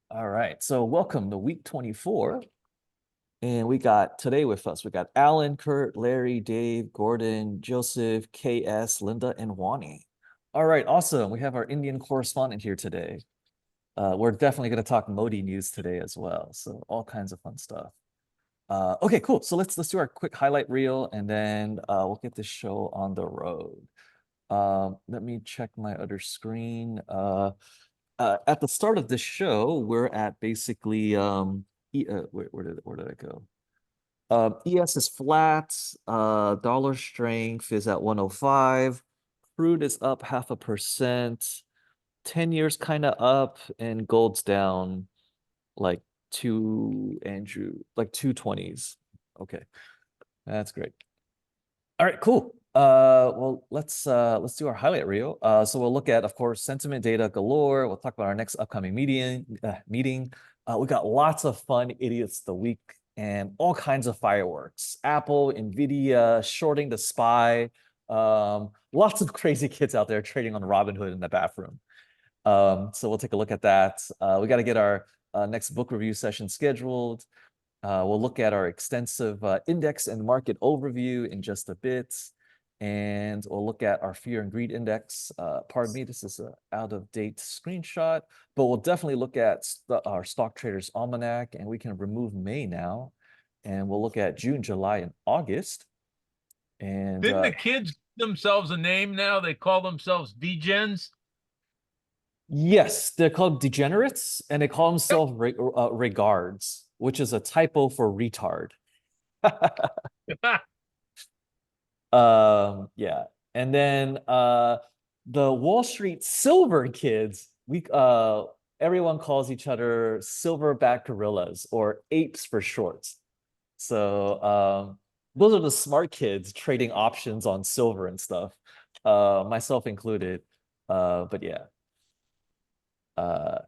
All right. So welcome to week 24. And we got today with us, we got Alan, Kurt, Larry, Dave, Gordon, Joseph, KS, Linda, and Wani. All right, awesome. We have our Indian correspondent here today. We're definitely going to talk Modi news today as well. So all kinds of fun stuff. Okay, cool. So let's do our quick highlight reel and then we'll get this show on the road. Let me check my other screen. At the start of this show, we're at basically where did I go? ES is flat. Dollar strength is at 105. Crude is up 0.5%. 10 years kind of up, and gold's down like like 220s. Okay, that's great. All right, cool. Well, let's do our highlight reel. So we'll look at, of course, sentiment data galore. We'll talk about our next upcoming meeting. We got lots of fun idiots of the week and all kinds of fireworks. Apple, Nvidia, shorting the SPY. Lots of crazy kids out there trading on Robinhood in the bathroom. So we'll take a look at that. We got to get our next book review session scheduled. We'll look at our extensive index and market overview in just a bit. And we'll look at our fear and greed index. Pardon me, this is an out-of-date screenshot, but we'll definitely look at our stock traders almanac, and we can remove May now. And we'll look at June, July, and August. And Didn't the kids give themselves a name now? They call themselves degens. yes, they're called degenerates, and they call themselves regards, which is a typo for retard. Yeah. And then the Wall Street silver kids, we everyone calls each other silverback gorillas or apes for short. So those are the smart kids trading options on silver and stuff, myself included. But yeah.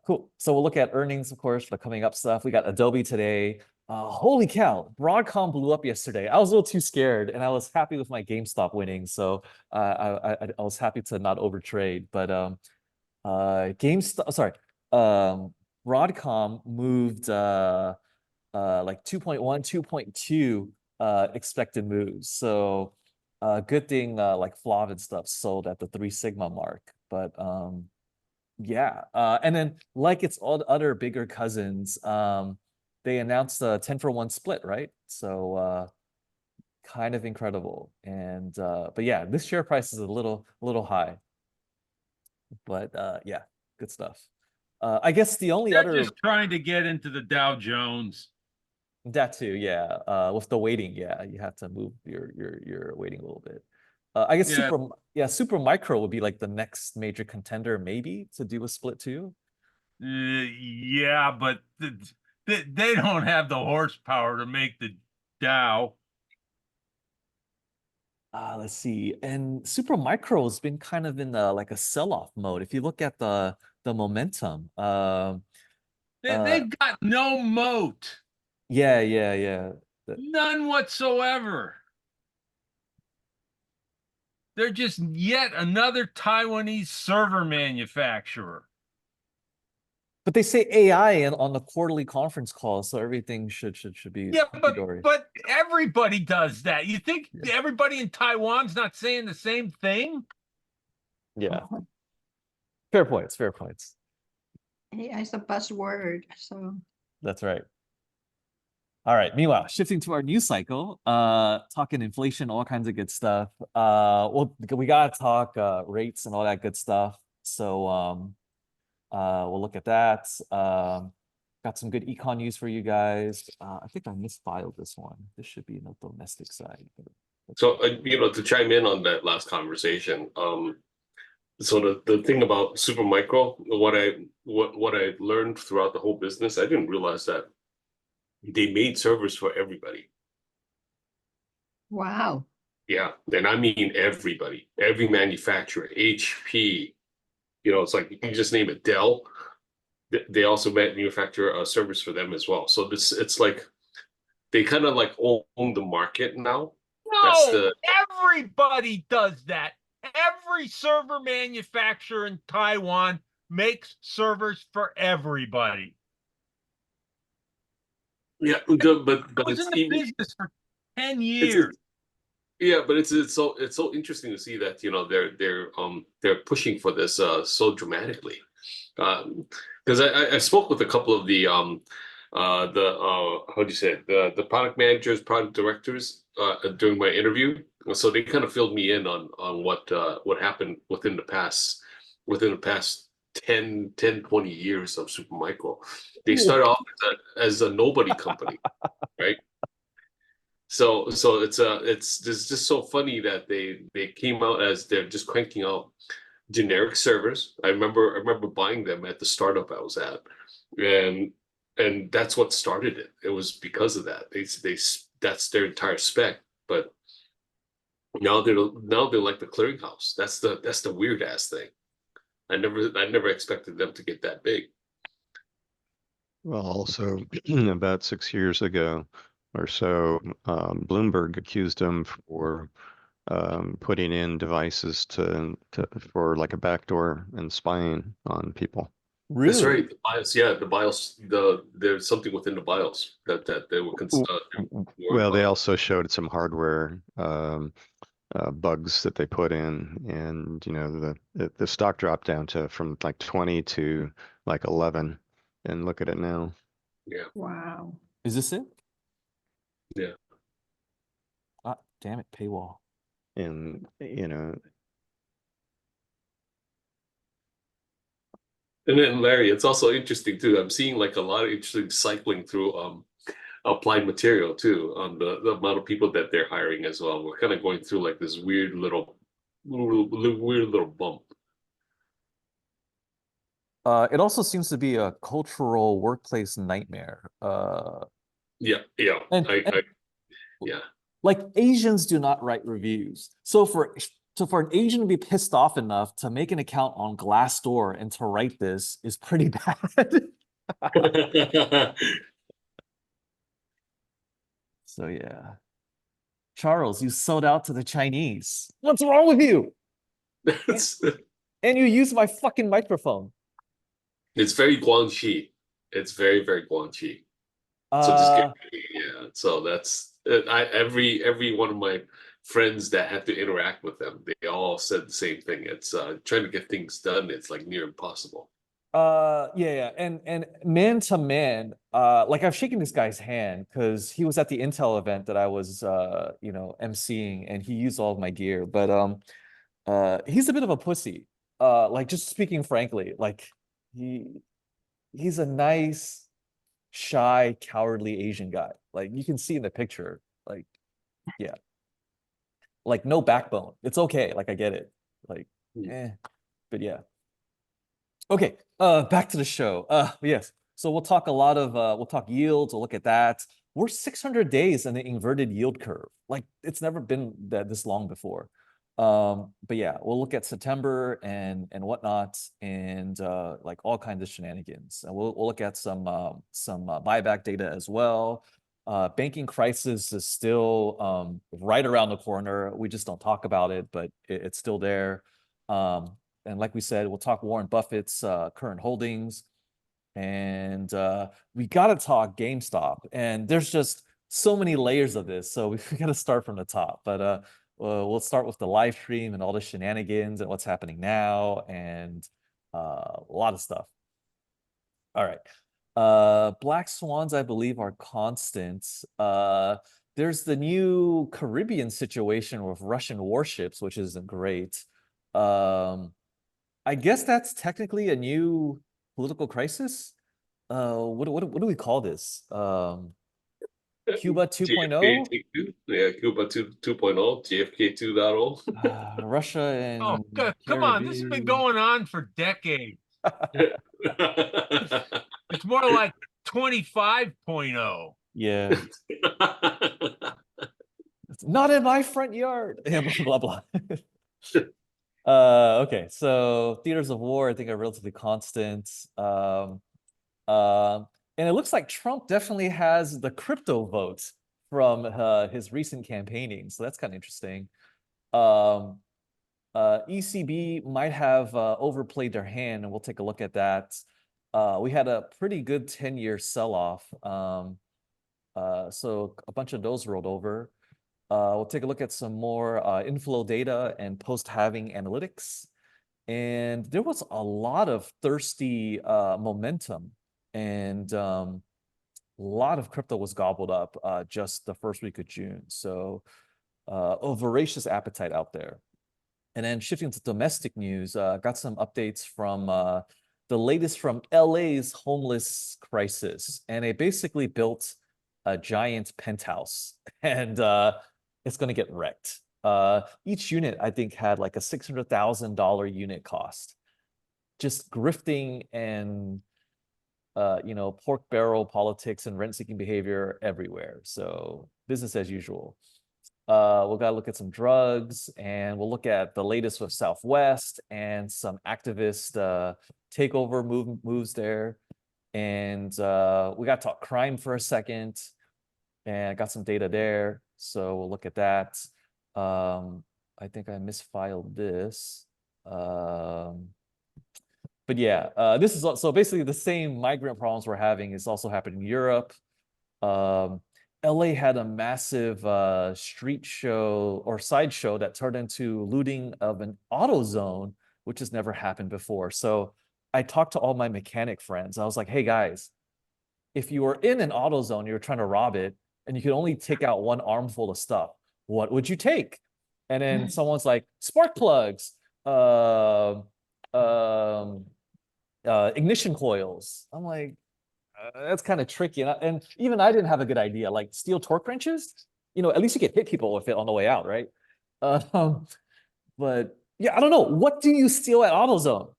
Cool. So we'll look at earnings, of course, the coming up stuff. We got Adobe today. Holy cow, Broadcom blew up yesterday. I was a little too scared, and I was happy with my GameStop winning, so I was happy to not overtrade. But GameStop, sorry, Broadcom moved like 2.1, 2.2 expected moves. So good thing like Flav and stuff sold at the 3 Sigma mark. But yeah, and then like it's all the other bigger cousins, they announced a 10-for-1 split, right? So kind of incredible. And but yeah, this share price is a little high. But yeah, good stuff. I guess the only They're other just trying to get into the Dow Jones. that too, yeah. With the weighting, yeah, you have to move your weighting a little bit. I guess Yeah, Super Micro would be like the next major contender, maybe to do a split too. yeah, but they don't have the horsepower to make the Dow. Let's see. And Super Micro has been kind of in like a sell-off mode. If you look at the momentum, uh, They've got no moat, yeah. none whatsoever. They're just yet another Taiwanese server manufacturer. But they say AI on the quarterly conference call, so everything should be Yeah, hunky dory. but everybody does that. You think Yeah. everybody in Taiwan's not saying the same thing? Yeah. Fair points. Fair points. AI is a buzzword. So That's right. All right. Meanwhile, shifting to our news cycle, talking inflation, all kinds of good stuff. Well, we gotta talk rates and all that good stuff. So we'll look at that. Got some good econ news for you guys. I think I misfiled this one. This should be in the domestic side. So, to chime in on that last conversation, so the thing about Supermicro, what I learned throughout the whole business, I didn't realize that they made servers for everybody. wow. Yeah, and I mean everybody, every manufacturer, HP, it's like you can just name it, Dell. They also manufacture servers for them as well. So it's like they kind of like own the market now. That's No, the everybody does that. Every server manufacturer in Taiwan makes servers for everybody. Yeah, but I was it's in the even business for 10 it's years. yeah, but it's so interesting to see that they're pushing for this so dramatically. Because I spoke with a couple of the how do you say it? The product managers, product directors during my interview. So they kind of filled me in on what happened within the past 20 years of Supermicro. They started off as a nobody company, right? So it's just so funny that they came out as they're just cranking out generic servers. I remember buying them at the startup I was at, and that's what started it. It was because of that. They that's their entire spec. But now they're like the clearinghouse. That's the weird ass thing. I never expected them to get that big. Well, also about 6 years ago or so, Bloomberg accused him for putting in devices for like a backdoor and spying on people. That's Really? right. The BIOS, yeah, the BIOS. There's something within the BIOS that they were Well, they also showed some hardware bugs that they put in, and the stock dropped down to from like 20 to like 11, and look at it now. yeah. Wow. Is this it? Yeah. Ah, damn it, paywall. And And then Larry, it's also interesting too. I'm seeing like a lot of interesting cycling through applied material too on the amount of people that they're hiring as well. We're kind of going through like this weird little bump. It also seems to be a cultural workplace nightmare. Yeah, yeah. And, I and yeah. like Asians do not write reviews. So for an Asian to be pissed off enough to make an account on Glassdoor and to write this is pretty bad. So yeah. Charles, you sold out to the Chinese. What's wrong with you? it's And you use my fucking microphone. it's very Guangxi. It's very, very Guangxi. So just Uh, yeah. So that's every one of my friends that had to interact with them, they all said the same thing. It's trying to get things done. It's like near impossible. yeah, and man to man, like I've shaken this guy's hand because he was at the Intel event that I was emceeing, and he used all of my gear. But he's a bit of a pussy. Like just speaking frankly, like he's a nice, shy, cowardly Asian guy. Like you can see in the picture, like yeah, like no backbone. It's okay. Like I get it. Like but yeah. Okay, back to the show. Yes. So we'll talk a lot of we'll talk yields, we'll look at that. We're 600 days in the inverted yield curve. Like it's never been this long before. But yeah, we'll look at September and whatnot, and like all kinds of shenanigans. And we'll look at some buyback data as well. Banking crisis is still right around the corner. We just don't talk about it, but it's still there. And like we said, we'll talk Warren Buffett's current holdings, and we got to talk GameStop. And there's just so many layers of this, so we got to start from the top. But we'll start with the live stream and all the shenanigans and what's happening now, and a lot of stuff. All right. Black swans, I believe, are constants. There's the new Caribbean situation with Russian warships, which isn't great. I guess that's technically a new political crisis. What do we call this? Cuba 2.0? JFK take two, yeah, Cuba 2.0, JFK 2.0. Russia Oh, and come on. This has been Caribbean. going on for decades. It's more like 25.0. Yeah. It's not in my front yard. Yeah, blah blah blah. Okay, so theaters of war, I think, are relatively constant. And it looks like Trump definitely has the crypto vote from his recent campaigning, so that's kind of interesting. ECB might have overplayed their hand, and we'll take a look at that. We had a pretty good 10-year sell-off. So a bunch of those rolled over. We'll take a look at some more inflow data and post-halving analytics. And there was a lot of thirsty momentum, and a lot of crypto was gobbled up just the first week of June. So a voracious appetite out there. And then shifting to domestic news, got some updates from the latest from LA's homeless crisis. And they basically built a giant penthouse and it's going to get wrecked. Each unit, I think, had like a $600,000 unit cost. Just grifting and pork barrel politics and rent-seeking behavior everywhere. So business as usual. We'll gotta look at some drugs, and we'll look at the latest with Southwest and some activist takeover moves there. And we got to talk crime for a second, and I got some data there. So we'll look at that. I think I misfiled this. But yeah, this is so basically the same migrant problems we're having is also happening in Europe. LA had a massive street show or sideshow that turned into looting of an auto zone, which has never happened before. So I talked to all my mechanic friends. I was like, hey guys, if you were in an auto zone, you were trying to rob it, and you could only take out one armful of stuff, what would you take? And then someone's like, spark plugs, ignition coils. I'm like, that's kind of tricky. And even I didn't have a good idea. Like steel torque wrenches, at least you can hit people with it on the way out, right? But yeah, I don't know. What do you steal at AutoZone?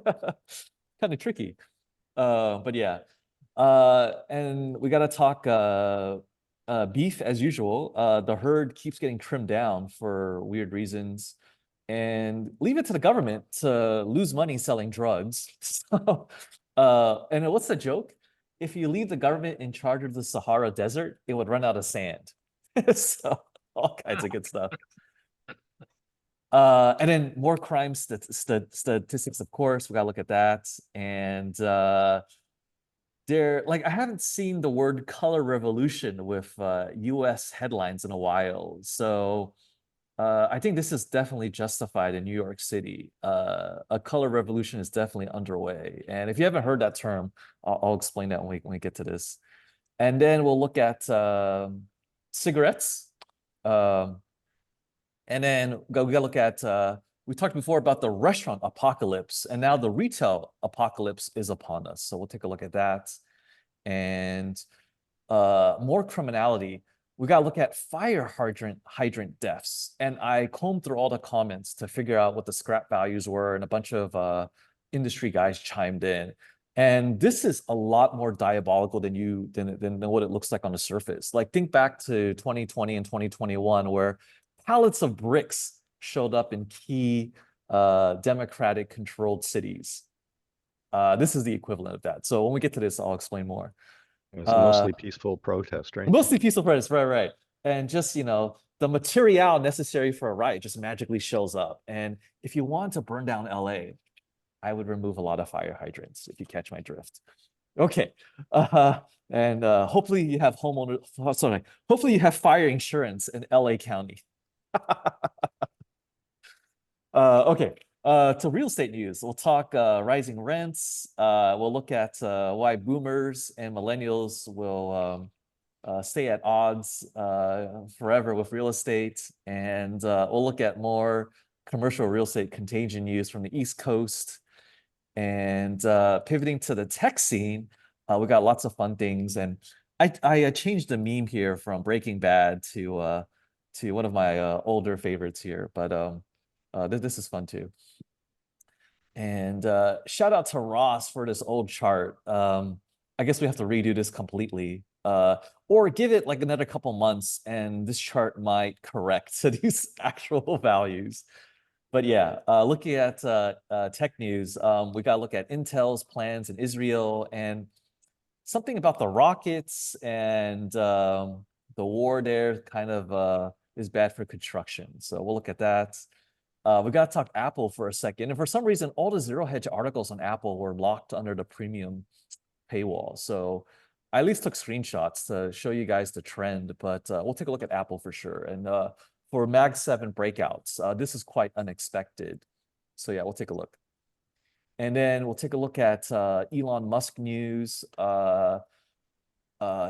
Kind of tricky. But yeah. And we got to talk beef as usual. The herd keeps getting trimmed down for weird reasons. And leave it to the government to lose money selling drugs. So, and what's the joke? If you leave the government in charge of the Sahara Desert, it would run out of sand. So all kinds of good stuff. And then more crime statistics, of course, we gotta look at that. And I haven't seen the word color revolution with US headlines in a while. So I think this is definitely justified in New York City. A color revolution is definitely underway. And if you haven't heard that term, I'll explain that when we get to this. And then we'll look at cigarettes. And then we gotta look at, we talked before about the restaurant apocalypse, and now the retail apocalypse is upon us. So we'll take a look at that. And more criminality. We got to look at fire hydrant deaths. And I combed through all the comments to figure out what the scrap values were, and a bunch of industry guys chimed in. And this is a lot more diabolical than what it looks like on the surface. Like think back to 2020 and 2021, where pallets of bricks showed up in key Democratic controlled cities. This is the equivalent of that. So when we get to this, I'll explain more. It's a mostly peaceful protest, right? Mostly peaceful protest, right. And just, the material necessary for a riot just magically shows up. And if you want to burn down LA, I would remove a lot of fire hydrants, if you catch my drift. Okay. And hopefully you have hopefully you have fire insurance in LA County. Okay. To real estate news, we'll talk rising rents. We'll look at why boomers and millennials will stay at odds forever with real estate. And we'll look at more commercial real estate contagion news from the East Coast. And pivoting to the tech scene, we got lots of fun things. And I changed the meme here from Breaking Bad to one of my older favorites here. But this is fun too. And shout out to Ross for this old chart. I guess we have to redo this completely, or give it like another couple months and this chart might correct to these actual values. But yeah, looking at tech news, we got to look at Intel's plans in Israel and something about the rockets and the war there kind of is bad for construction. So we'll look at that. We got to talk Apple for a second. And for some reason, all the Zero Hedge articles on Apple were locked under the premium paywall. So I at least took screenshots to show you guys the trend, but we'll take a look at Apple for sure. And for Mag 7 breakouts, this is quite unexpected. So yeah, we'll take a look. And then we'll take a look at Elon Musk news,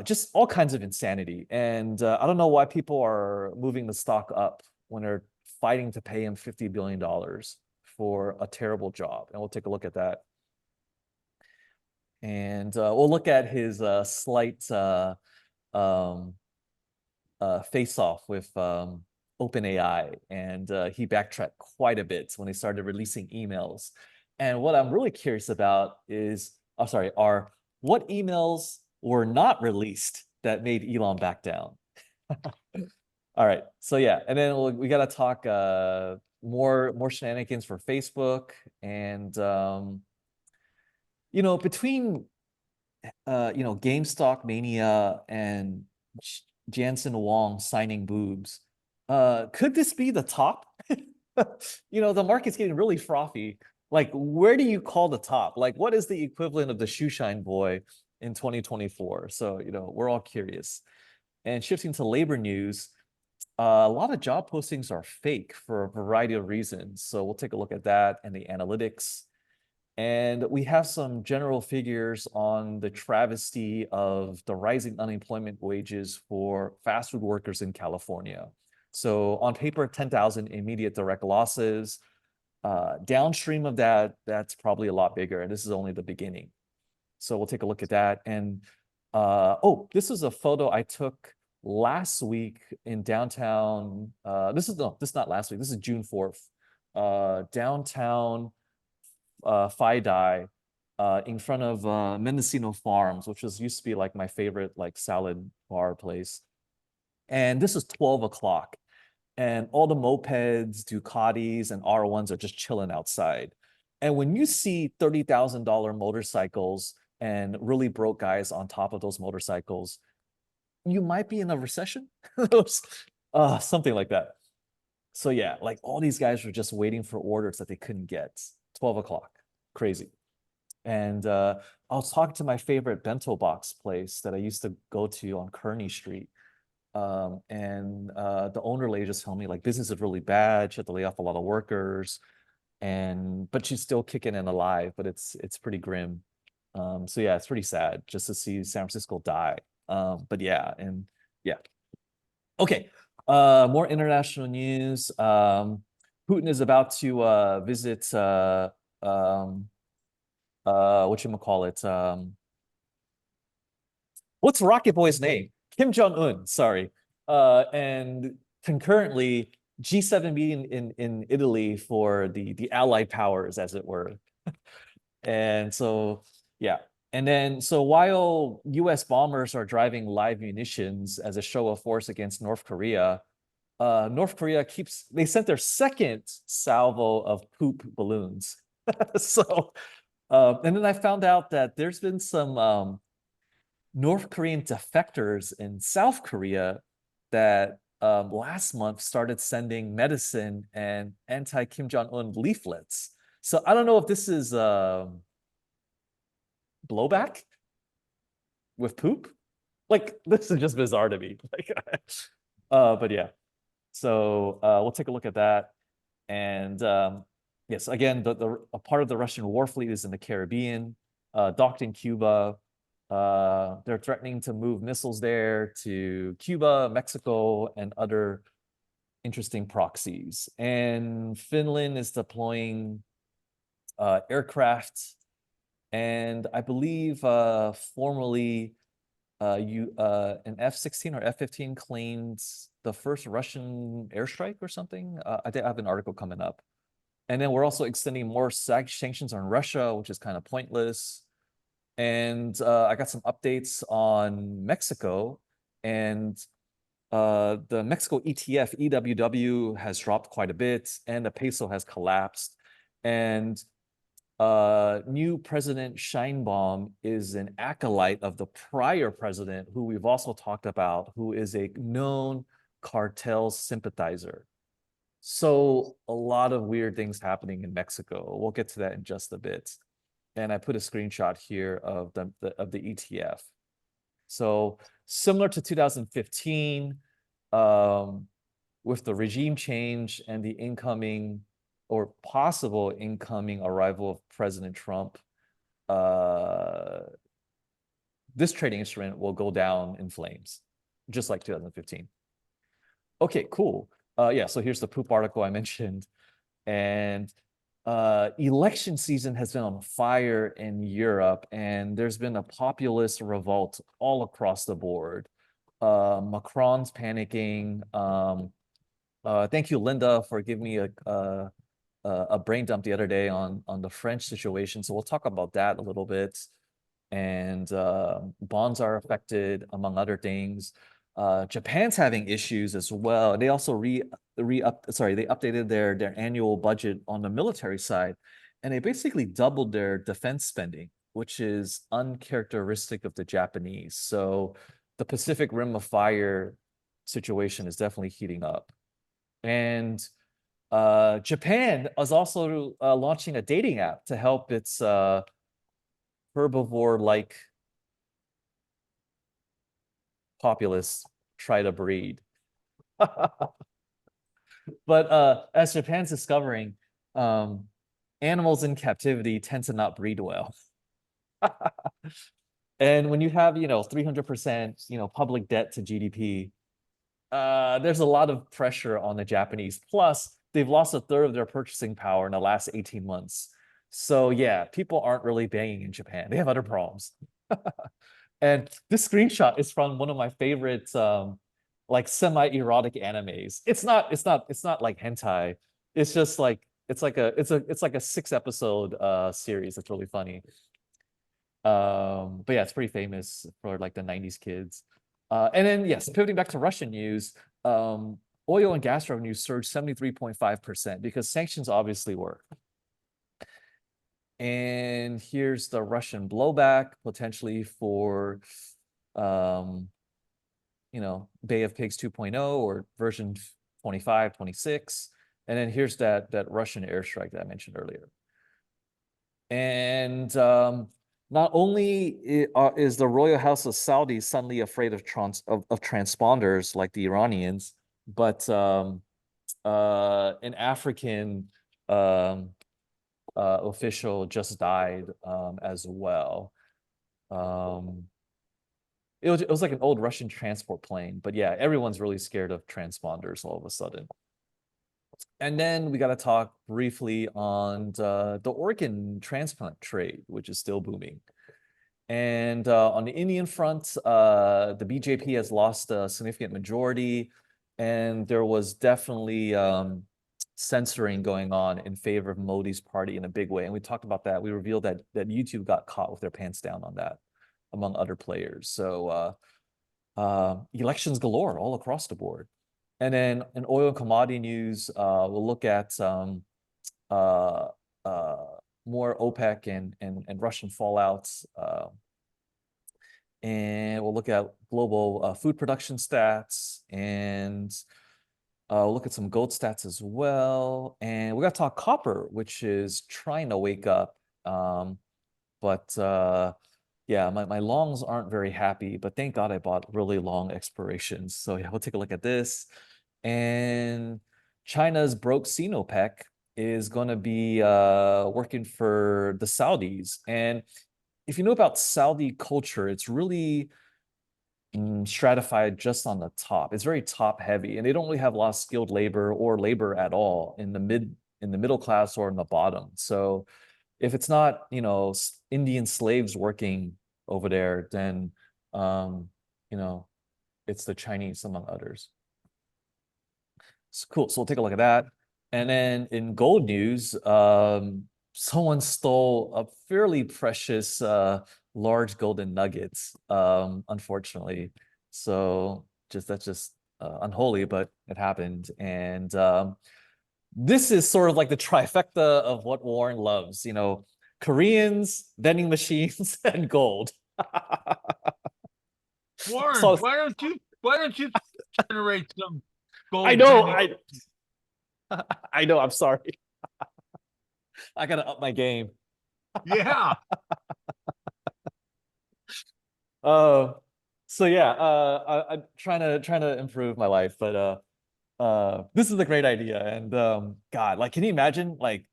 just all kinds of insanity. And I don't know why people are moving the stock up when they're fighting to pay him $50 billion for a terrible job. And we'll take a look at that. And we'll look at his slight face-off with OpenAI. And he backtracked quite a bit when they started releasing emails. And what I'm really curious about is, are what emails were not released that made Elon back down? All right, so yeah, and then we got to talk more shenanigans for Facebook, and between GameStop mania and Jansen Wong signing boobs, could this be the top? The market's getting really frothy. Like, where do you call the top? Like, what is the equivalent of the shoeshine boy in 2024? So, we're all curious. And shifting to labor news, a lot of job postings are fake for a variety of reasons. So we'll take a look at that and the analytics. And we have some general figures on the travesty of the rising unemployment wages for fast food workers in California. So on paper, 10,000 immediate direct losses. Downstream of that, that's probably a lot bigger. And this is only the beginning. So we'll take a look at that. And this is a photo I took last week in downtown. This is not last week. This is June 4th. Downtown Phi in front of Mendocino Farms, which used to be like my favorite like salad bar place. And this is 12 o'clock. And all the mopeds, Ducatis, and R1s are just chilling outside. And when you see $30,000 motorcycles and really broke guys on top of those motorcycles, you might be in a recession. Something like that. So yeah, like all these guys were just waiting for orders that they couldn't get. 12 o'clock, crazy. And I was talking to my favorite bento box place that I used to go to on Kearney Street. And the owner lady just told me like business is really bad. She had to lay off a lot of workers, but she's still kicking and alive, but it's pretty grim. So yeah, it's pretty sad just to see San Francisco die. But yeah, and yeah. Okay, more international news. Putin is about to visit whatchamacallit, what's Rocket Boy's name? Kim Jong-un, sorry. And concurrently, G7 meeting in Italy for the allied powers, as it were. And so, yeah. And then, so while US bombers are driving live munitions as a show of force against North Korea, North Korea they sent their second salvo of poop balloons. So, and then I found out that there's been some North Korean defectors in South Korea that last month started sending medicine and anti-Kim Jong-un leaflets. So I don't know if this is blowback with poop. Like, this is just bizarre to me. Like, but yeah. So we'll take a look at that. And yes, again, a part of the Russian war fleet is in the Caribbean, docked in Cuba. They're threatening to move missiles there to Cuba, Mexico, and other interesting proxies. And Finland is deploying aircraft. And I believe formerly an F-16 or F-15 claimed the first Russian airstrike or something. I have an article coming up. And then we're also extending more sanctions on Russia, which is kind of pointless. And I got some updates on Mexico, and the Mexico ETF, EWW, has dropped quite a bit, and the peso has collapsed. And new President Sheinbaum is an acolyte of the prior president, who we've also talked about, who is a known cartel sympathizer. So a lot of weird things happening in Mexico. We'll get to that in just a bit. And I put a screenshot here of the ETF. So similar to 2015, with the regime change and the incoming or possible incoming arrival of President Trump, this trading instrument will go down in flames, just like 2015. Okay, cool. Yeah, so here's the poop article I mentioned. And election season has been on fire in Europe, and there's been a populist revolt all across the board. Macron's panicking. Thank you, Linda, for giving me a brain dump the other day on the French situation. So we'll talk about that a little bit. And bonds are affected, among other things. Japan's having issues as well. They also they updated their annual budget on the military side, and they basically doubled their defense spending, which is uncharacteristic of the Japanese. So the Pacific Rim of Fire situation is definitely heating up. And Japan is also launching a dating app to help its herbivore-like populace try to breed. But as Japan's discovering, animals in captivity tend to not breed well. And when you have, 300%, public debt to GDP, there's a lot of pressure on the Japanese. Plus, they've lost a third of their purchasing power in the last 18 months. So yeah, people aren't really banging in Japan. They have other problems. And this screenshot is from one of my favorite like semi-erotic animes. It's not like hentai. It's just like it's like a 6-episode series. It's really funny. But yeah, it's pretty famous for like the 90s kids. And then yes, pivoting back to Russian news, oil and gas revenues surged 73.5% because sanctions obviously work. And here's the Russian blowback potentially for, Bay of Pigs 2.0 or version 25, 26. And then here's that Russian airstrike that I mentioned earlier. And not only is the royal house of Saudi suddenly afraid of transponders like the Iranians, but an African official just died as well. It was like an old Russian transport plane, but yeah, everyone's really scared of transponders all of a sudden. And then we got to talk briefly on the organ transplant trade, which is still booming. And on the Indian front, the BJP has lost a significant majority, and there was definitely censoring going on in favor of Modi's party in a big way. And we talked about that. We revealed that YouTube got caught with their pants down on that, among other players. So elections galore all across the board. And then in oil and commodity news, we'll look at more OPEC and Russian fallouts. And we'll look at global food production stats, and we'll look at some gold stats as well. And we got to talk copper, which is trying to wake up. Yeah, my longs aren't very happy, but thank God I bought really long expirations. So yeah, we'll take a look at this. And China's broke Sinopec is going to be working for the Saudis. And if you know about Saudi culture, it's really stratified just on the top. It's very top heavy, and they don't really have a lot of skilled labor or labor at all in the middle class or in the bottom. So if it's not, Indian slaves working over there, then, it's the Chinese among others. So cool. So we'll take a look at that. And then in gold news, someone stole a fairly precious large golden nuggets, unfortunately. So that's just unholy, but it happened. And this is sort of like the trifecta of what Warren loves, Koreans, vending machines, and gold. Warren, So- why don't you generate some gold? I know, vending- I know, I'm sorry. I gotta up my game. Yeah. So yeah, I'm trying to improve my life, but this is a great idea. And God, like, can you imagine like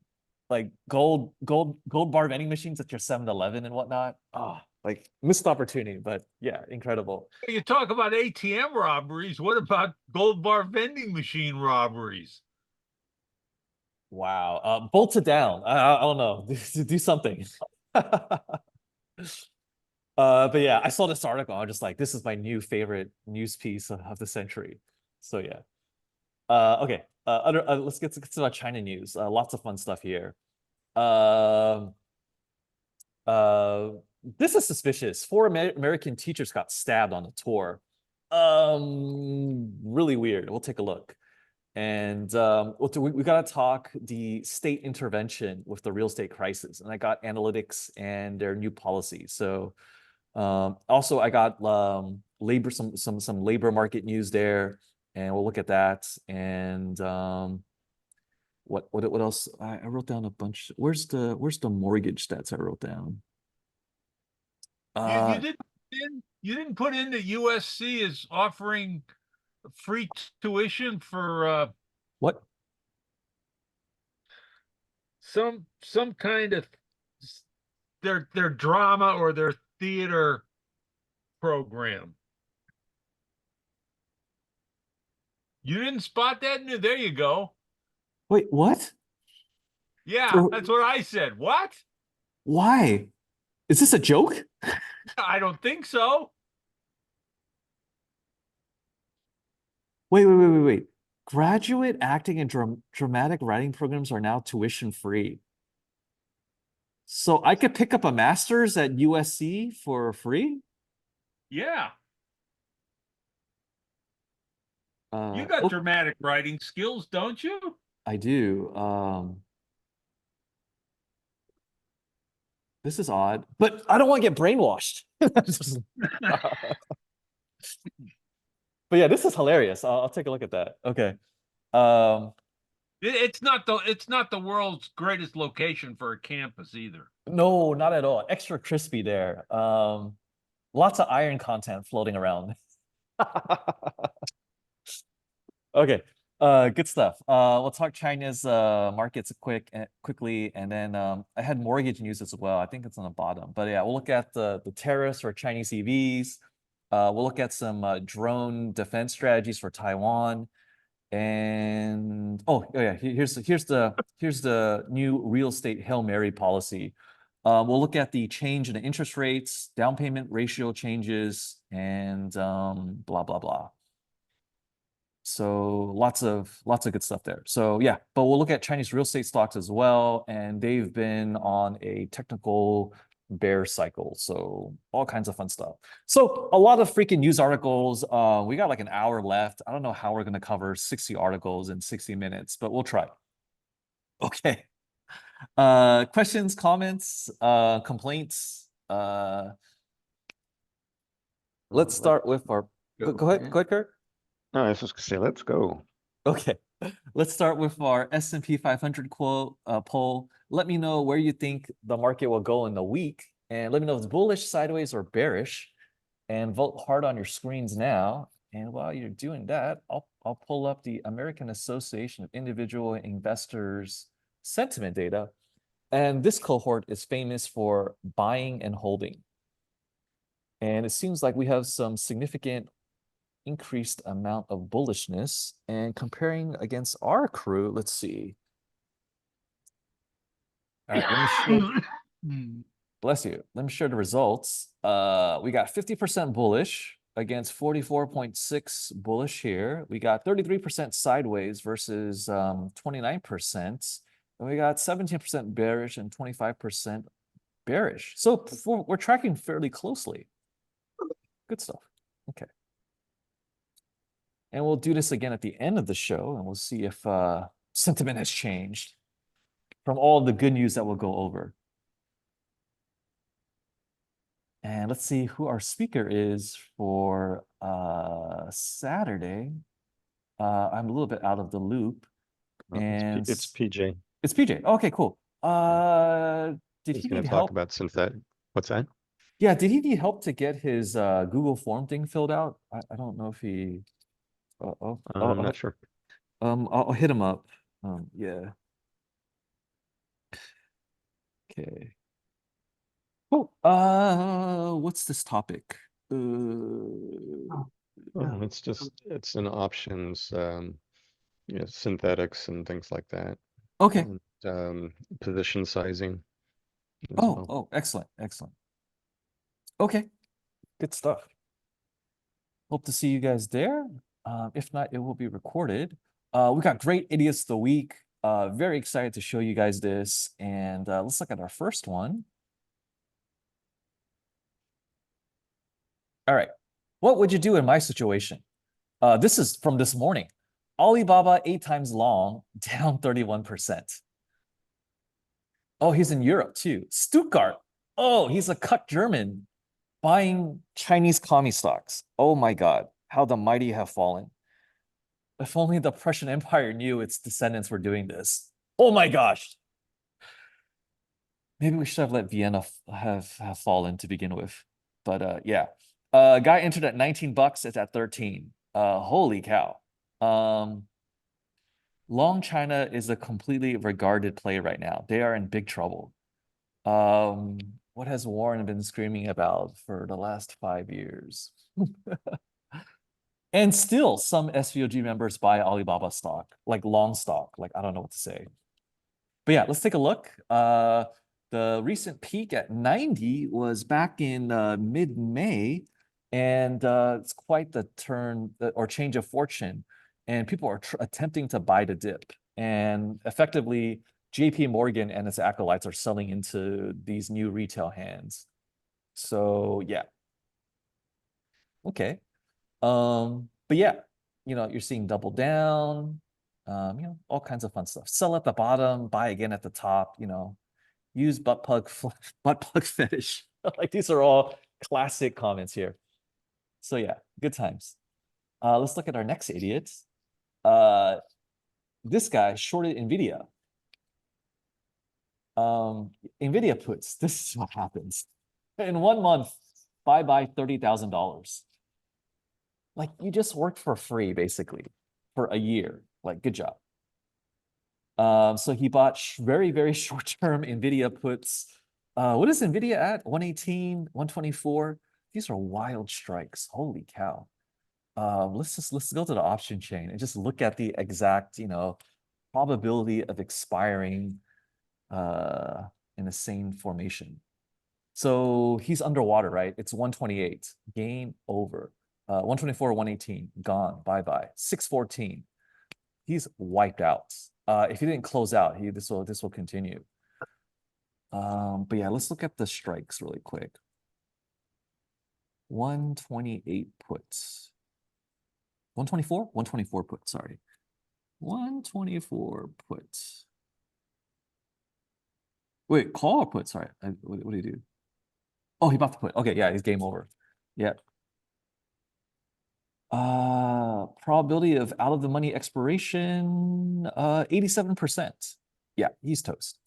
gold bar vending machines at your 7-Eleven and whatnot? Ah, like missed opportunity, but yeah, incredible. You talk about ATM robberies. What about gold bar vending machine robberies? Wow. Bolt it down. I don't know. Do something. But yeah, I saw this article. I was just like, this is my new favorite news piece of the century. So yeah. Okay. Let's get to our China news. Lots of fun stuff here. Um, uh, this is suspicious. 4 American teachers got stabbed on a tour. Really weird. We'll take a look. And we got to talk the state intervention with the real estate crisis. And I got analytics and their new policy. So also I got labor some labor market news there, and we'll look at that. And what else? I wrote down a bunch. Where's the mortgage stats I wrote down? You didn't put in that USC is offering free tuition for What? some kind of their drama or their theater program. You didn't spot that? No, there you go. Wait, what? Yeah, So- that's what I said. What? Why? Is this a joke? I don't think so. Wait. Graduate acting and dramatic writing programs are now tuition free. So I could pick up a master's at USC for free? Yeah, you Oh, got dramatic writing skills, don't you? I do. This is odd, but I don't want to get brainwashed. But yeah, this is hilarious. I'll take a look at that. Okay. It's not the world's greatest location for a campus either. No, not at all. Extra crispy there. Lots of iron content floating around. Okay. Good stuff. We'll talk China's markets quickly, and then I had mortgage news as well. I think it's on the bottom, but yeah, we'll look at the tariffs for Chinese EVs. We'll look at some drone defense strategies for Taiwan, and yeah, here's the new real estate Hail Mary policy. We'll look at the change in the interest rates, down payment ratio changes, and blah blah blah. So lots of good stuff there. So yeah, but we'll look at Chinese real estate stocks as well, and they've been on a technical bear cycle. So all kinds of fun stuff. So a lot of freaking news articles. We got like an hour left. I don't know how we're going to cover 60 articles in 60 minutes, but we'll try. Okay. Questions, comments, complaints. Let's start with our go ahead, Kurt. No, I was just gonna say, let's go. Okay, let's start with our S&P 500 poll. Let me know where you think the market will go in the week, and let me know if it's bullish, sideways, or bearish. And vote hard on your screens now. And while you're doing that, I'll pull up the American Association of Individual Investors sentiment data. And this cohort is famous for buying and holding. And it seems like we have some significant increased amount of bullishness. And comparing against our crew, let's see. All right, let me show, bless you. Let me share the results. We got 50% bullish against 44.6 bullish here. We got 33% sideways versus 29%. And we got 17% bearish and 25% bearish. So we're tracking fairly closely. Good stuff. Okay. And we'll do this again at the end of the show, and we'll see if sentiment has changed from all the good news that we'll go over. And let's see who our speaker is for Saturday. I'm a little bit out of the loop. And It's PJ. It's PJ. Okay, cool. Did He's he going need to talk help? about synthetic. What's that? Yeah, did he need help to get his Google form thing filled out? I don't know if he. I'm not sure. I'll hit him up. Yeah. Okay. Oh, what's this topic? Oh, it's an options, synthetics and things like that. Okay. And position sizing as well. Oh, excellent, excellent. Okay, good stuff. Hope to see you guys there. If not, it will be recorded. We got great idiots of the week. Very excited to show you guys this. And let's look at our first one. All right. What would you do in my situation? This is from this morning. Alibaba 8 times long, down 31%. Oh, he's in Europe too. Stuttgart. Oh, he's a cut German buying Chinese commie stocks. Oh my God, how the mighty have fallen. If only the Prussian Empire knew its descendants were doing this. Oh my gosh. Maybe we should have let Vienna have fallen to begin with. But yeah. Guy entered at 19 bucks, it's at 13. Holy cow. Long China is a completely regarded play right now. They are in big trouble. What has Warren been screaming about for the last 5 years? And still some SVOG members buy Alibaba stock, like long stock, like I don't know what to say. But yeah, let's take a look. The recent peak at 90 was back in mid-May, and it's quite the turn or change of fortune. And people are attempting to buy the dip. And effectively, JP Morgan and its acolytes are selling into these new retail hands. So yeah. Okay. But yeah, you're seeing double down, all kinds of fun stuff. Sell at the bottom, buy again at the top, use butt plug fetish. Like these are all classic comments here. So yeah, good times. Let's look at our next idiot. This guy shorted Nvidia. Nvidia puts, this is what happens. In 1 month, buy $30,000. Like you just worked for free basically for a year. Like good job. So he bought very, very short-term Nvidia puts. What is Nvidia at? 118, 124. These are wild strikes. Holy cow. Let's go to the option chain and just look at the exact, probability of expiring in the same formation. So he's underwater, right? It's 128. Game over. 124, 118, gone, bye-bye. 614. He's wiped out. If he didn't close out, this will continue. But yeah, let's look at the strikes really quick. 128 puts. 124? 124 put, sorry. 124 puts. Wait, call or put? Sorry. What do you do? Oh, he bought the put. Okay, yeah, he's game over. Yeah. Probability of out of the money expiration, 87%. Yeah, he's toast.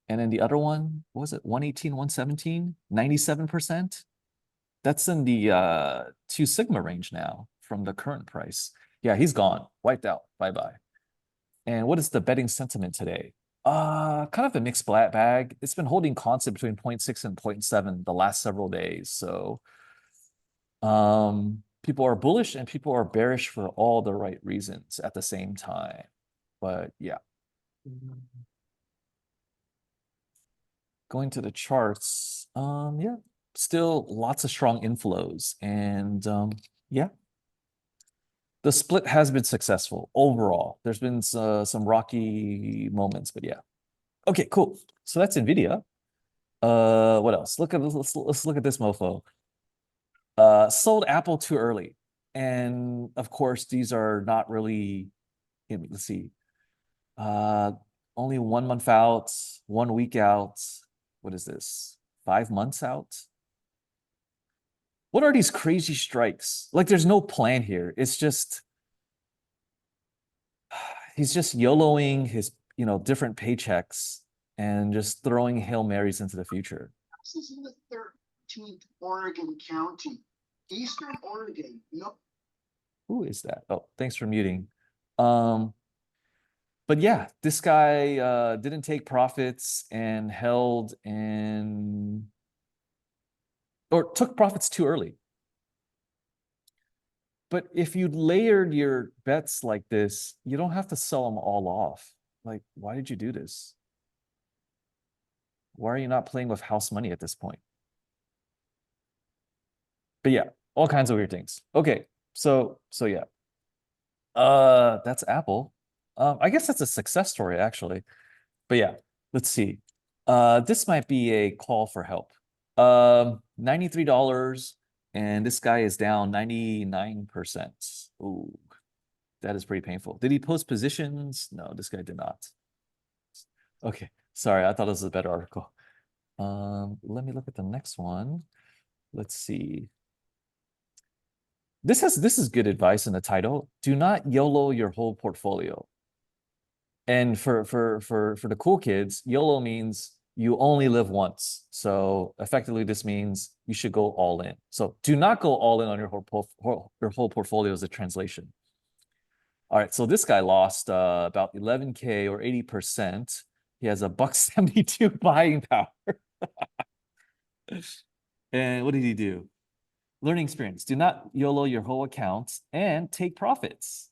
And then the other one, what was it? 118, 117, 97%. That's in the 2 sigma range now from the current price. Yeah, he's gone, wiped out, bye-bye. And what is the betting sentiment today? Kind of a mixed bag. It's been holding constant between 0.6 and 0.7 the last several days. So people are bullish and people are bearish for all the right reasons at the same time. But yeah. Going to the charts, yeah, still lots of strong inflows. And yeah. The split has been successful overall. There's been some rocky moments, but yeah. Okay, cool. So that's Nvidia. What else? Let's look at this mofo. Sold Apple too early. And of course, these are not really, let's see. Only 1 month out, 1 week out. What is this? 5 months out? What are these crazy strikes? Like there's no plan here. It's just he's just YOLOing his, different paychecks and just throwing Hail Marys into the future. 19th Oregon County. Eastern Oregon. No. Who is that? Oh, thanks for muting. But yeah, this guy didn't take profits and held in or took profits too early. But if you layered your bets like this, you don't have to sell them all off. Like, why did you do this? Why are you not playing with house money at this point? But yeah, all kinds of weird things. Okay, so yeah. That's Apple. I guess that's a success story, actually. But yeah, let's see. This might be a call for help. $93, and this guy is down 99%. Ooh, that is pretty painful. Did he post positions? No, this guy did not. Okay, sorry, I thought this was a better article. Let me look at the next one. Let's see. This is good advice in the title. Do not YOLO your whole portfolio. And for the cool kids, YOLO means you only live once. So effectively, this means you should go all in. So do not go all in on your whole portfolio as a translation. All right, so this guy lost about 11K or 80%. He has a $1.72 buying power. And what did he do? Learning experience. Do not YOLO your whole account and take profits.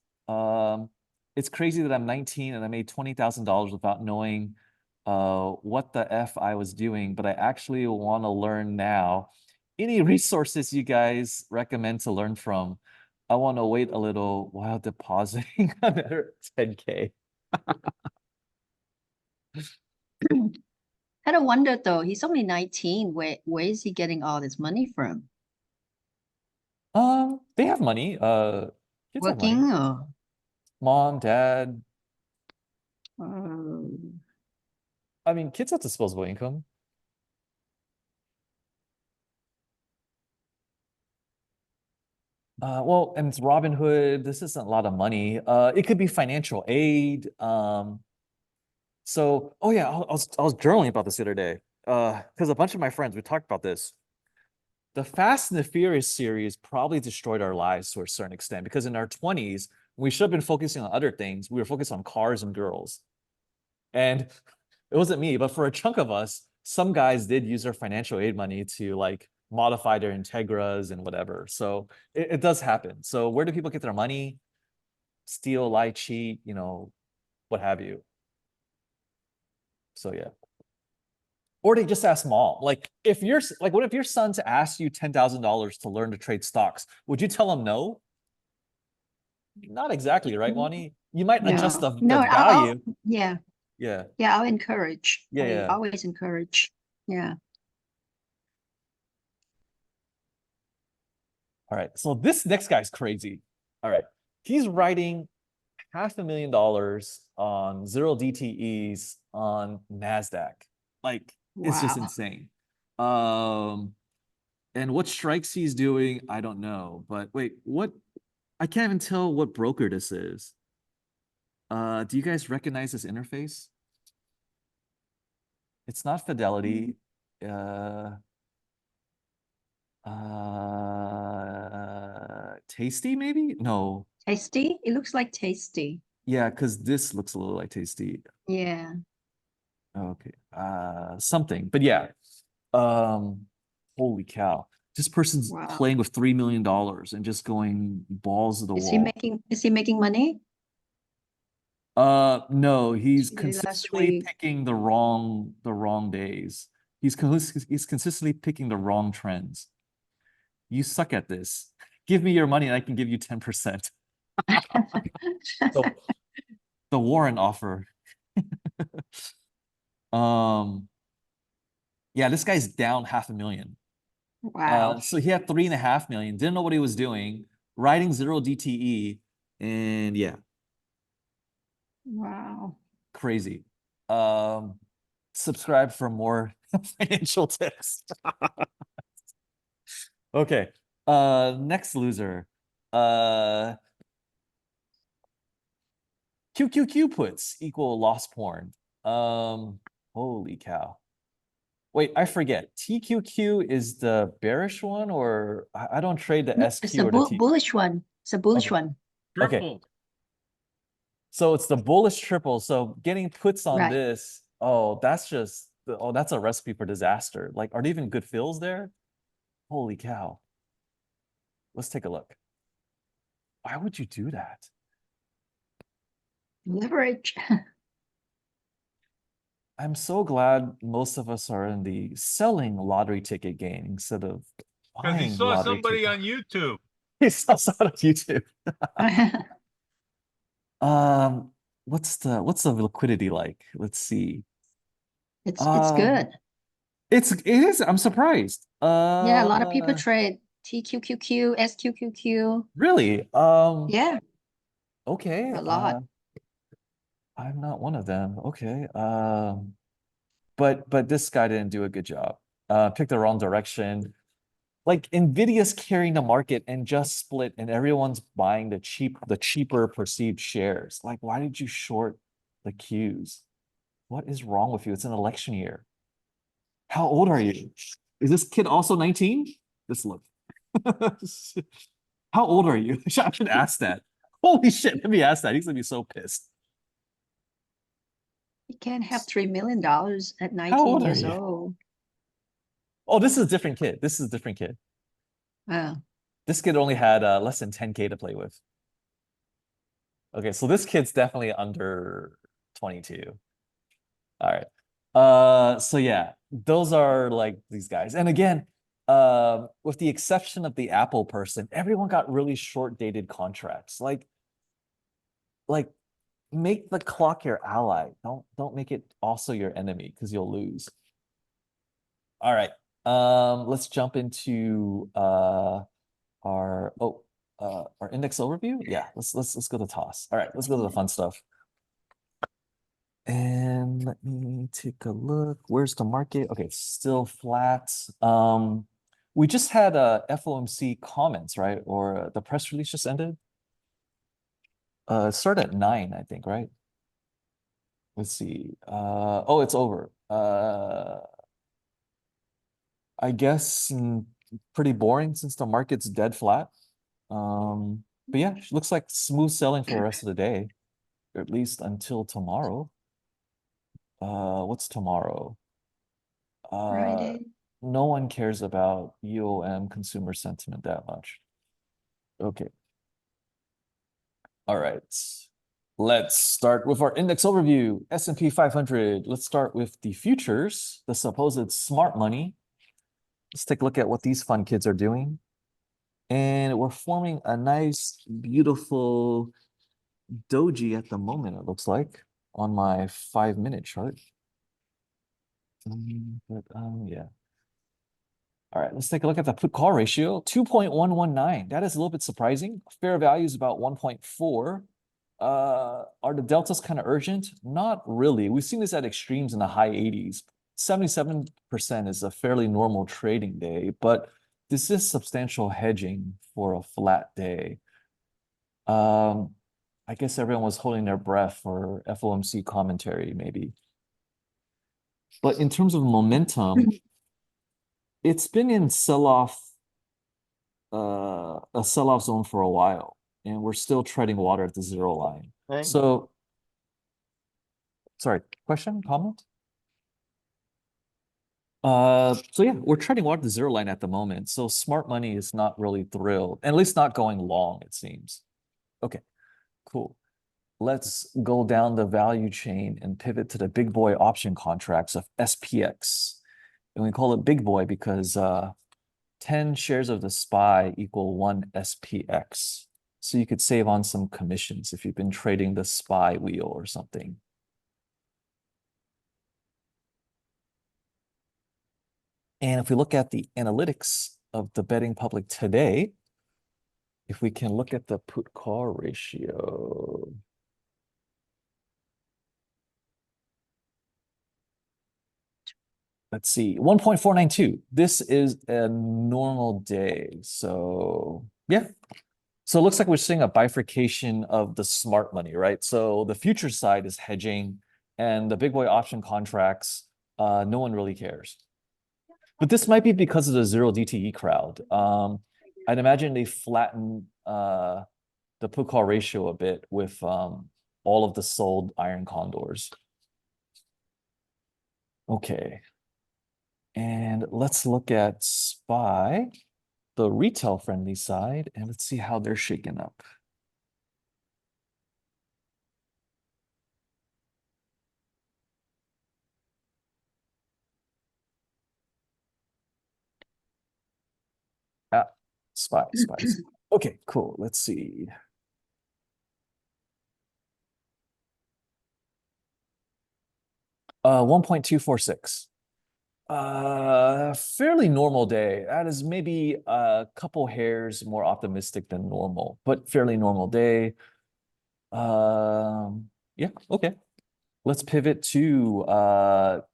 It's crazy that I'm 19 and I made $20,000 without knowing what the F I was doing, but I actually want to learn now. Any resources you guys recommend to learn from? I want to wait a little while depositing another 10K. Kind of wonder though, he's only 19. Where is he getting all this money from? They have money. Kids have money. Working or? Mom, dad. Oh, I mean, kids have disposable income. Well, and it's Robinhood. This isn't a lot of money. It could be financial aid. So, oh yeah, I was journaling about this the other day. Because a bunch of my friends, we talked about this. The Fast and the Furious series probably destroyed our lives to a certain extent because in our 20s, we should have been focusing on other things. We were focused on cars and girls. And it wasn't me, but for a chunk of us, some guys did use their financial aid money to like modify their Integras and whatever. So it does happen. So where do people get their money? Steal, lie, cheat, what have you. So yeah. Or they just ask mom. Like if you're like, what if your son's asked you $10,000 to learn to trade stocks? Would you tell him no? Not exactly, right, Wani? You might adjust the no, value. yeah, Yeah. yeah, I'll encourage. Yeah, I yeah. always encourage. Yeah. All right. So this next guy's crazy. All right. He's writing $500,000 on 0 DTEs on NASDAQ. Like, it's just Wow. insane. And what strikes he's doing, I don't know. But wait, what? I can't even tell what broker this is. Do you guys recognize this interface? It's not Fidelity. Tasty maybe? No. Tasty? It looks like tasty. Yeah, because this looks a little like Tasty. Yeah. Okay. Something. But yeah. Holy cow. This person's Wow. playing with $3 million and just going balls to the Is wall. he making money? No, he's He did last consistently week. picking the wrong days. He's consistently picking the wrong trends. You suck at this. Give me your money and I can give you 10%. So, the Warren offer. Yeah, this guy's down $500,000. Wow. So he had 3.5 million, didn't know what he was doing, riding 0 DTE, and yeah, Wow. crazy. Subscribe for more financial tips. Okay. Next loser. QQQ puts equal loss porn. Holy cow. Wait, I forget. TQQ is the bearish one, or I don't trade the No, SQ it's a or the T. bullish one. It's a bullish Okay. one. Okay. Triple. So it's the bullish triple. So getting puts on Right. this, oh, that's just, oh, that's a recipe for disaster. Like, are there even good fills there? Holy cow. Let's take a look. Why would you do that? Leverage. I'm so glad most of us are in the selling lottery ticket game instead of Because he buying saw lottery somebody ticket. on YouTube. He saw something on YouTube. What's the liquidity like? Let's see. It's Um, good. it is. I'm surprised. Yeah, a lot of people trade TQQQ, SQQQ. Really? Yeah, Okay. a lot. I'm not one of them. Okay. But this guy didn't do a good job. Picked the wrong direction. Like Nvidia's carrying the market and just split, and everyone's buying the cheaper perceived shares. Like, why did you short the Qs? What is wrong with you? It's an election year. How old are you? Is this kid also 19? This look. How old are you? I should ask that. Holy shit, let me ask that. He's gonna be so pissed. You can't have $3 million at How 19 old are years you? old. Oh, this is a different kid. This is a different kid. Oh, This kid only had less than 10K to play with. Okay, so this kid's definitely under 22. All right. So yeah, those are like these guys. And again, with the exception of the Apple person, everyone got really short-dated contracts. Like make the clock your ally. Don't make it also your enemy because you'll lose. All right. Let's jump into our index overview. Yeah, let's go to toss. All right, let's go to the fun stuff. And let me take a look. Where's the market? Okay, it's still flat. We just had FOMC comments, right? Or the press release just ended. It started at 9, I think, right? Let's see. Oh, it's over. I guess pretty boring since the market's dead flat. But yeah, looks like smooth selling for the rest of the day, or at least until tomorrow. What's tomorrow? Friday. No one cares about UOM consumer sentiment that much. Okay. All right. Let's start with our index overview. S&P 500. Let's start with the futures, the supposed smart money. Let's take a look at what these fun kids are doing. And we're forming a nice, beautiful doji at the moment, it looks like, on my 5-minute chart. Yeah. All right, let's take a look at the put call ratio, 2.119. That is a little bit surprising. Fair value is about 1.4. Are the deltas kind of urgent? Not really. We've seen this at extremes in the high 80s. 77% is a fairly normal trading day, but this is substantial hedging for a flat day. I guess everyone was holding their breath for FOMC commentary, maybe. But in terms of momentum, it's been in sell-off, a sell-off zone for a while, and we're still treading water at the zero line. Hey. So, sorry, question, comment? So yeah, we're treading water at the zero line at the moment. So smart money is not really thrilled, at least not going long, it seems. Okay, cool. Let's go down the value chain and pivot to the big boy option contracts of SPX. And we call it big boy because 10 shares of the SPY equal 1 SPX. So you could save on some commissions if you've been trading the SPY wheel or something. And if we look at the analytics of the betting public today, if we can look at the put call ratio. Let's see, 1.492. This is a normal day. So yeah. So it looks like we're seeing a bifurcation of the smart money, right? So the future side is hedging and the big boy option contracts, no one really cares. But this might be because of the zero DTE crowd. I'd imagine they flatten the put call ratio a bit with all of the sold iron condors. Okay. And let's look at SPY, the retail friendly side, and let's see how they're shaking up. Ah, SPY. Okay, cool. Let's see. Uh, 1.246. Fairly normal day. That is maybe a couple hairs more optimistic than normal, but fairly normal day. Yeah, okay. Let's pivot to the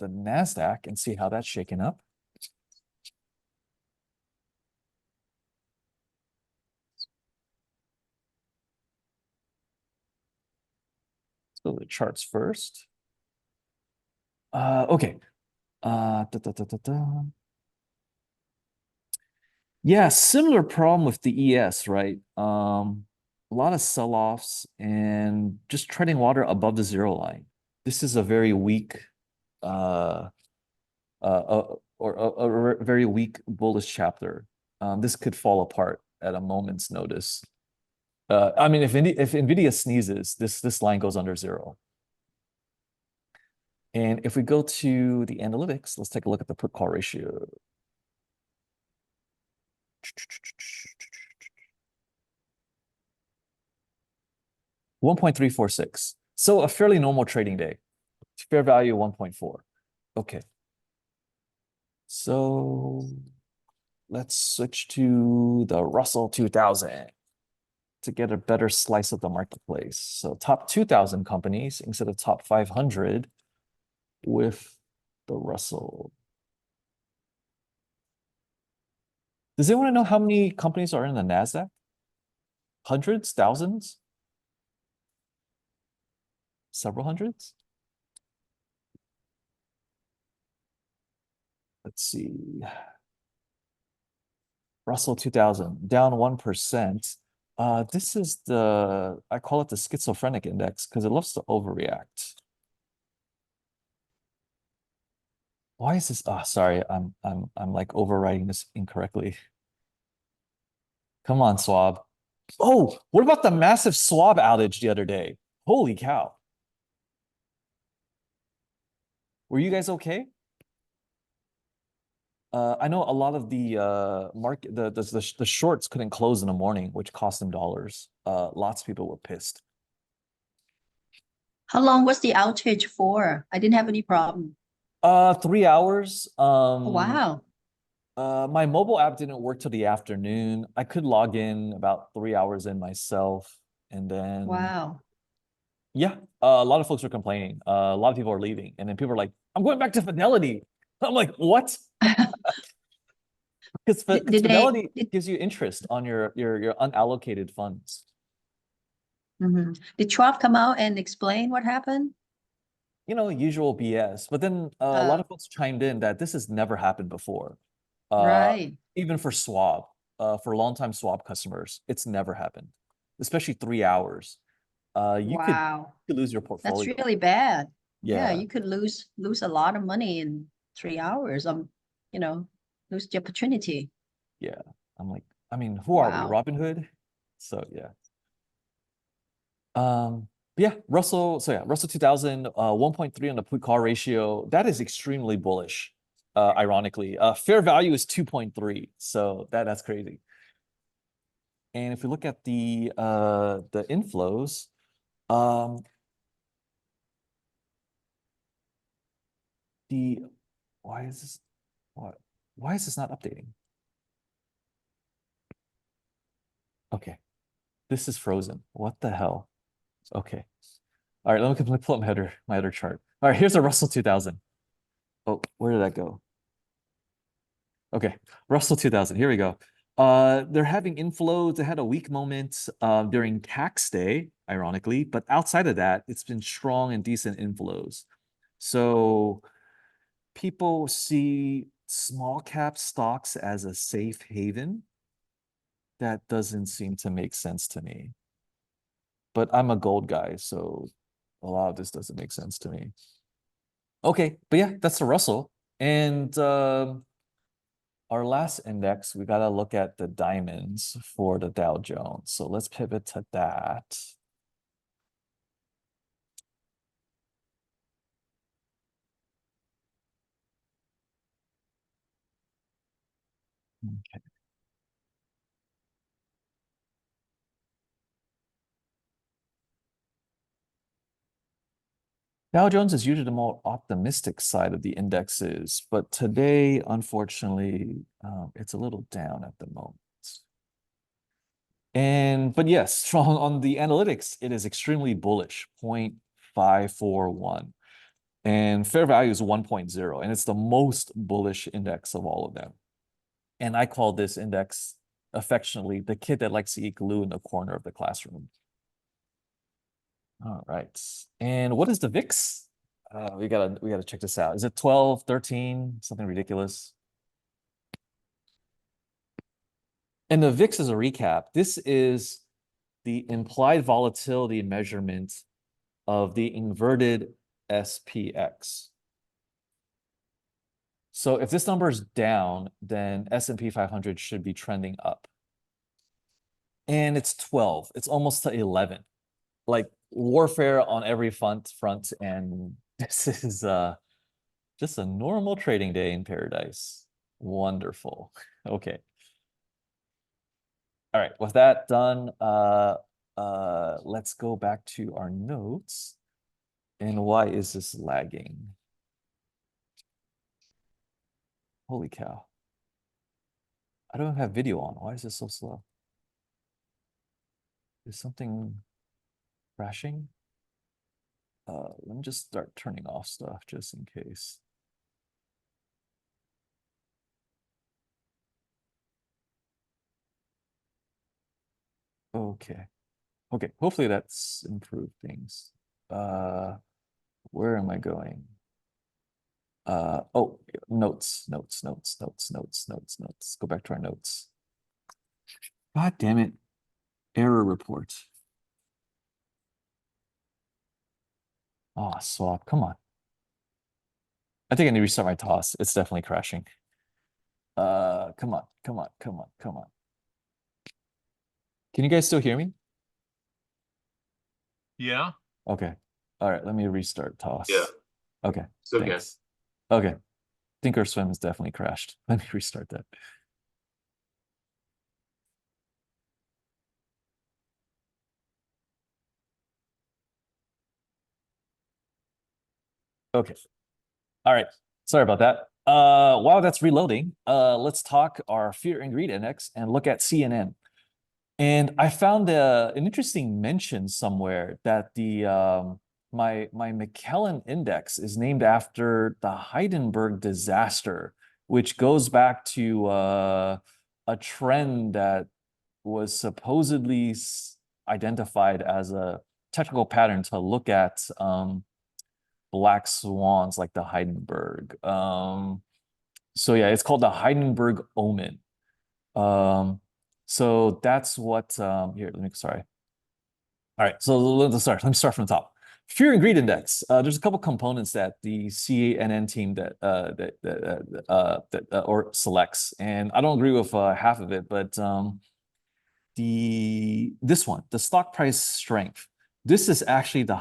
NASDAQ and see how that's shaken up. So the charts first. Okay. Yeah, similar problem with the ES, right? A lot of sell-offs and just treading water above the zero line. This is a very weak or a very weak bullish chapter. This could fall apart at a moment's notice. I mean, if Nvidia sneezes, this line goes under zero. And if we go to the analytics, let's take a look at the put call ratio. 1.346. So a fairly normal trading day. Fair value 1.4. Okay. So let's switch to the Russell 2000 to get a better slice of the marketplace. So top 2,000 companies instead of top 500 with the Russell. Does anyone know how many companies are in the NASDAQ? Hundreds, thousands? Several hundreds? Let's see. Russell 2000, down 1%. This is I call it the schizophrenic index because it loves to overreact. Why is this? Oh, sorry, I'm like overwriting this incorrectly. Come on, Swab. Oh, what about the massive Swab outage the other day? Holy cow. Were you guys okay? I know a lot of the the shorts couldn't close in the morning, which cost them dollars. Lots of people were pissed. How long was the outage for? I didn't have any problem. 3 hours. Wow. My mobile app didn't work till the afternoon. I could log in about 3 hours in myself, and then Wow. yeah, a lot of folks were complaining. A lot of people are leaving, and then people are like, "I'm going back to Fidelity." I'm like, "What?" Because Fidelity gives you interest on your unallocated funds. Did Trump come out and explain what happened? You know, usual BS. But then a lot of folks chimed in that this has never happened before. Right. Even for Swab, for longtime Swab customers, it's never happened, especially 3 hours. You Wow. could lose your portfolio. That's really bad. Yeah. You could lose a lot of money in 3 hours. You know, lose the opportunity. Yeah. I'm like, I mean, who are we? Robinhood? So yeah. Yeah, Russell 2000, 1.3 on the put call ratio. That is extremely bullish, ironically. Fair value is 2.3, so that's crazy. And if we look at the inflows, why is this not updating? Okay, this is frozen. What the hell? Okay. All right, let me pull up my header chart. All right, here's a Russell 2000. Oh, where did that go? Okay, Russell 2000. Here we go. They're having inflows. They had a weak moment during tax day, ironically, but outside of that, it's been strong and decent inflows. So people see small cap stocks as a safe haven. That doesn't seem to make sense to me. But I'm a gold guy, so a lot of this doesn't make sense to me. Okay, but yeah, that's the Russell. And our last index, we gotta look at the diamonds for the Dow Jones. So let's pivot to that. Okay. Dow Jones is usually the more optimistic side of the indexes, but today, unfortunately, it's a little down at the moment. But yes, on the analytics, it is extremely bullish, 0.541. And fair value is 1.0, and it's the most bullish index of all of them. And I call this index affectionately the kid that likes to eat glue in the corner of the classroom. All right. And what is the VIX? We gotta check this out. Is it 12, 13, something ridiculous? And the VIX is a recap. This is the implied volatility measurement of the inverted SPX. So if this number is down, then S&P 500 should be trending up. And it's 12. It's almost to 11. Like warfare on every front, and this is just a normal trading day in paradise. Wonderful. Okay. All right, with that done, let's go back to our notes. And why is this lagging? Holy cow. I don't have video on. Why is this so slow? Is something crashing? Let me just start turning off stuff just in case. Okay. Okay, hopefully that's improved things. Where am I going? Oh, notes. Go back to our notes. God damn it. Error report. Oh, swap. Come on. I think I need to restart my toss. It's definitely crashing. Come on. Can you guys still hear me? Yeah. Okay. All right, let me restart toss. Yeah. Okay. So good. Thanks. Okay. Thinkorswim has definitely crashed. Let me restart that. Okay. All right. Sorry about that. While that's reloading, let's talk our fear and greed index and look at CNN. And I found an interesting mention somewhere that the my McKellen index is named after the Hindenburg disaster, which goes back to a trend that was supposedly identified as a technical pattern to look at black swans like the Hindenburg. So yeah, it's called the Hindenburg omen. So that's what here, sorry. All right, so let's start. Let me start from the top. Fear and greed index. There's a couple components that the CNN team or selects, and I don't agree with half of it, but this one, the stock price strength. This is actually the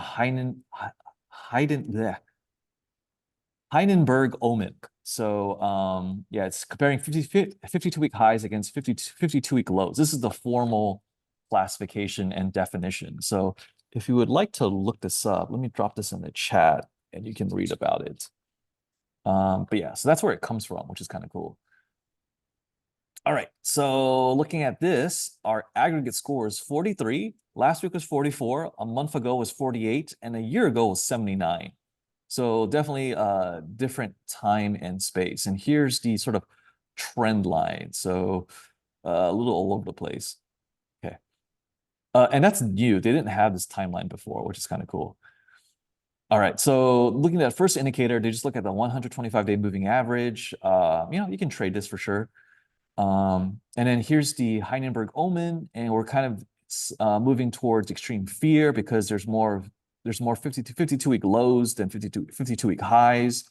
Hindenburg omen. So yeah, it's comparing 52-week highs against 52-week lows. This is the formal classification and definition. So if you would like to look this up, let me drop this in the chat and you can read about it. But yeah, so that's where it comes from, which is kind of cool. All right, so looking at this, our aggregate score is 43. Last week was 44, a month ago was 48, and a year ago was 79. So definitely a different time and space. And here's the sort of trend line. So a little all over the place. Okay. And that's new. They didn't have this timeline before, which is kind of cool. All right, so looking at that first indicator, they just look at the 125-day moving average. You can trade this for sure. And then here's the Heisenberg Omen, and we're kind of moving towards extreme fear because there's more 52-week lows than 52-week highs.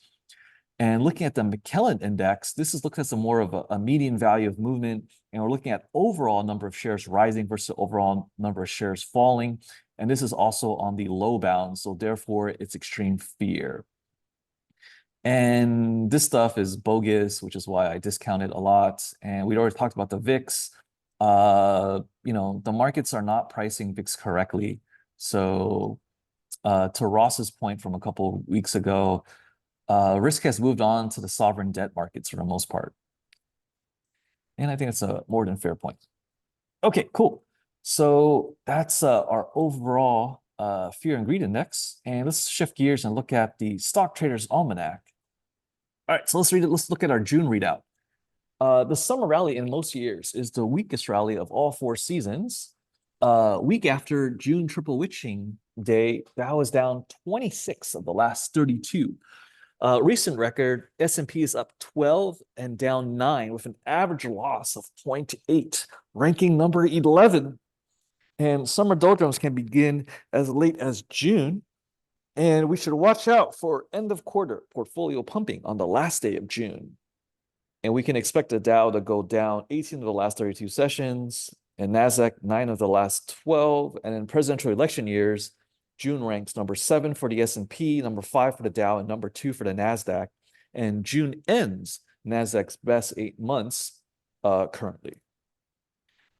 And looking at the McKellen index, this is looking at some more of a median value of movement, and we're looking at overall number of shares rising versus overall number of shares falling. And this is also on the low bound, so therefore it's extreme fear. And this stuff is bogus, which is why I discount it a lot. And we'd already talked about the VIX. The markets are not pricing VIX correctly. So to Ross's point from a couple of weeks ago, risk has moved on to the sovereign debt markets for the most part. And I think it's a more than fair point. Okay, cool. So that's our overall fear and greed index. And let's shift gears and look at the Stock Traders Almanac. All right, so let's read it. Let's look at our June readout. The summer rally in most years is the weakest rally of all 4 seasons. Week after June triple witching day, Dow is down 26 of the last 32. Recent record, S&P is up 12 and down 9 with an average loss of 0.8, ranking number 11. And summer doldrums can begin as late as June. And we should watch out for end of quarter portfolio pumping on the last day of June. And we can expect the Dow to go down 18 of the last 32 sessions and NASDAQ 9 of the last 12. And in presidential election years, June ranks number 7 for the S&P, number 5 for the Dow, and number 2 for the NASDAQ. And June ends NASDAQ's best 8 months currently.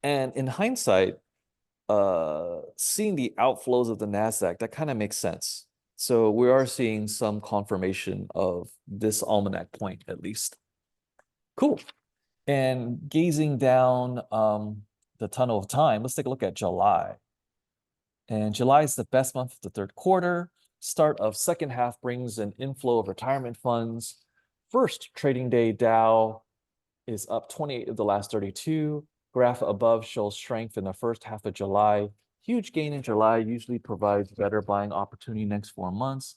And in hindsight, seeing the outflows of the NASDAQ, that kind of makes sense. So we are seeing some confirmation of this almanac point, at least. Cool. And gazing down the tunnel of time, let's take a look at July. And July is the best month of the third quarter. Start of second half brings an inflow of retirement funds. First trading day, Dow is up 28 of the last 32. Graph above shows strength in the first half of July. Huge gain in July usually provides better buying opportunity next 4 months.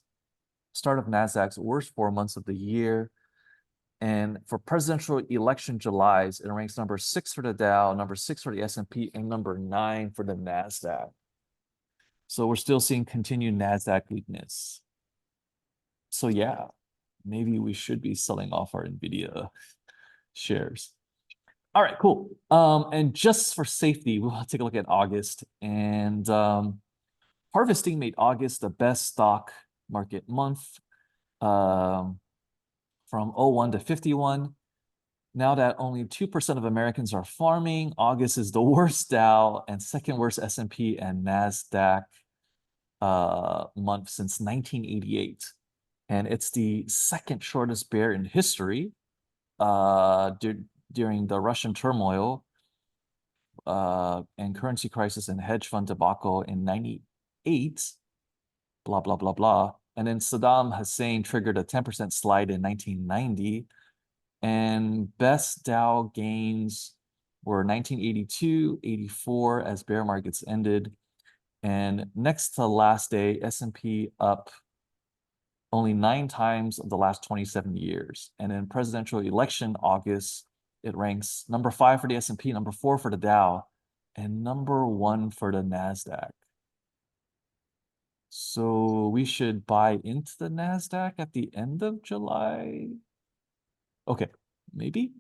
Start of NASDAQ's worst 4 months of the year. And for presidential election Julys, it ranks number 6 for the Dow, number 6 for the S&P, and number 9 for the NASDAQ. So we're still seeing continued NASDAQ weakness. So yeah, maybe we should be selling off our NVIDIA shares. All right, cool. And just for safety, we'll take a look at August. And harvesting made August the best stock market month from 01 to 51. Now that only 2% of Americans are farming, August is the worst Dow and second worst S&P and NASDAQ month since 1988. And it's the second shortest bear in history during the Russian turmoil and currency crisis and hedge fund debacle in 98, blah, blah, blah, blah. And then Saddam Hussein triggered a 10% slide in 1990. And best Dow gains were 1982, 84 as bear markets ended. And next to last day, S&P up only 9 times of the last 27 years. And in presidential election August, it ranks number 5 for the S&P, number 4 for the Dow, and number 1 for the NASDAQ. So we should buy into the NASDAQ at the end of July. Okay, maybe.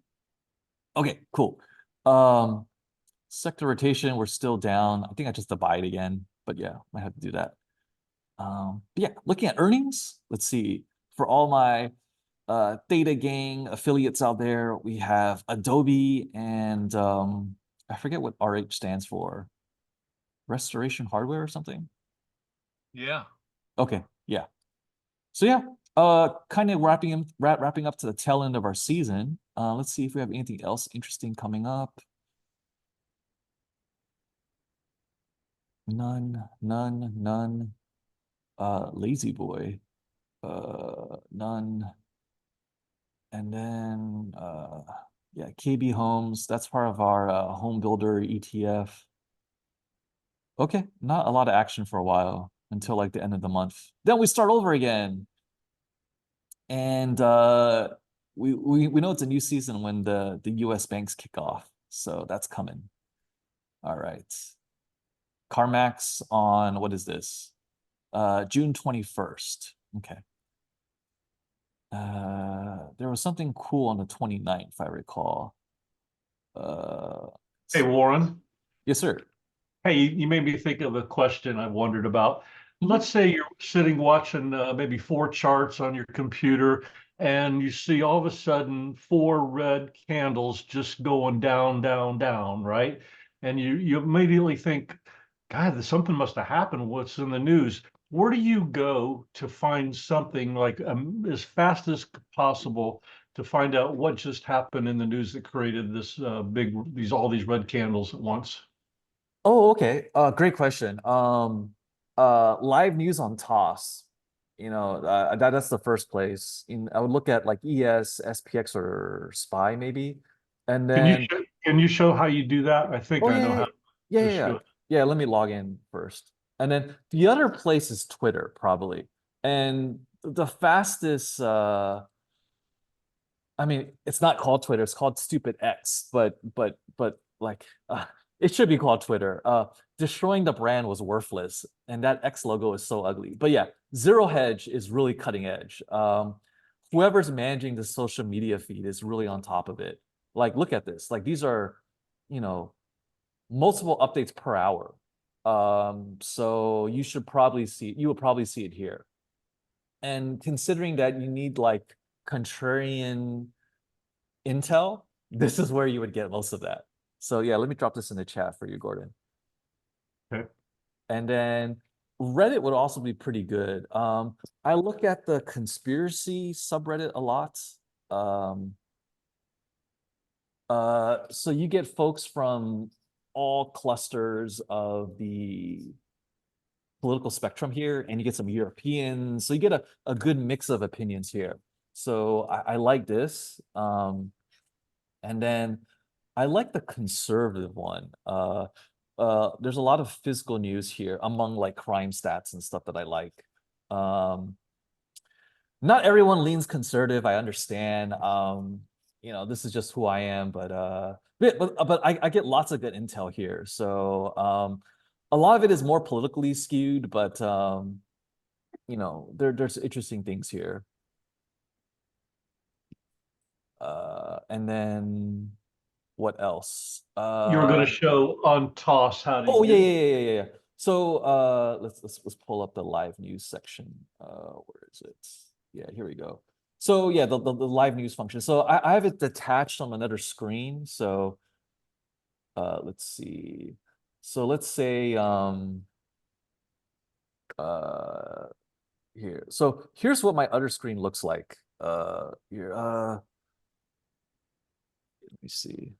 Okay, cool. Sector rotation, we're still down. I think I just buy it again, but yeah, I have to do that. But yeah, looking at earnings, let's see. For all my Theta Gang affiliates out there, we have Adobe and I forget what RH stands for. Restoration Hardware or something? Yeah. Okay, yeah. So yeah, kind of wrapping up to the tail end of our season. Let's see if we have anything else interesting coming up. None. Lazy Boy, none. And then yeah, KB Homes, that's part of our home builder ETF. Okay, not a lot of action for a while. until like the end of the month. Then we start over again. And we know it's a new season when the US banks kick off. So that's coming. All right. CarMax on what is this? June 21st. Okay. There was something cool on the 29th, if I recall. Hey, Warren. Yes, sir. Hey, you made me think of a question I wondered about. Mhm. Let's say you're sitting watching maybe four charts on your computer, and you see all of a sudden four red candles just going down, down, down, right? And you immediately think, God, something must have happened. What's in the news? Where do you go to find something like as fast as possible to find out what just happened in the news that created this all these red candles at once? Oh, okay. Great question. Live news on TOS. That's the first place. I would look at like ES, SPX, or SPY maybe, and then Can you show how you do that? I think oh I yeah, know yeah, how. yeah, yeah, Just yeah. do it. Yeah, let me log in first, and then the other place is Twitter probably, and the fastest. I mean, it's not called Twitter, it's called Stupid X, but like it should be called Twitter. Destroying the brand was worthless, and that X logo is so ugly. But yeah, Zero Hedge is really cutting edge. Whoever's managing the social media feed is really on top of it. Like, look at this. Like, these are, you know, multiple updates per hour. So you will probably see it here. And considering that you need like contrarian intel, this is where you would get most of that. So yeah, let me drop this in the chat for you, Gordon. Okay. And then Reddit would also be pretty good. I look at the conspiracy subreddit a lot. So you get folks from all clusters of the political spectrum here, and you get some Europeans. So you get a good mix of opinions here. So I like this. And then I like the conservative one. There's a lot of physical news here among like crime stats and stuff that I like. Not everyone leans conservative, I understand. This is just who I am, but I get lots of good intel here. So a lot of it is more politically skewed, but there's interesting things here. And then what else? You were going to show on TOS how to Oh use. yeah. So let's pull up the live news section. Where is it? Yeah, here we go. So yeah, the live news function. So I have it detached on another screen. So let's see. So let's say here. So here's what my other screen looks like. Here let me see.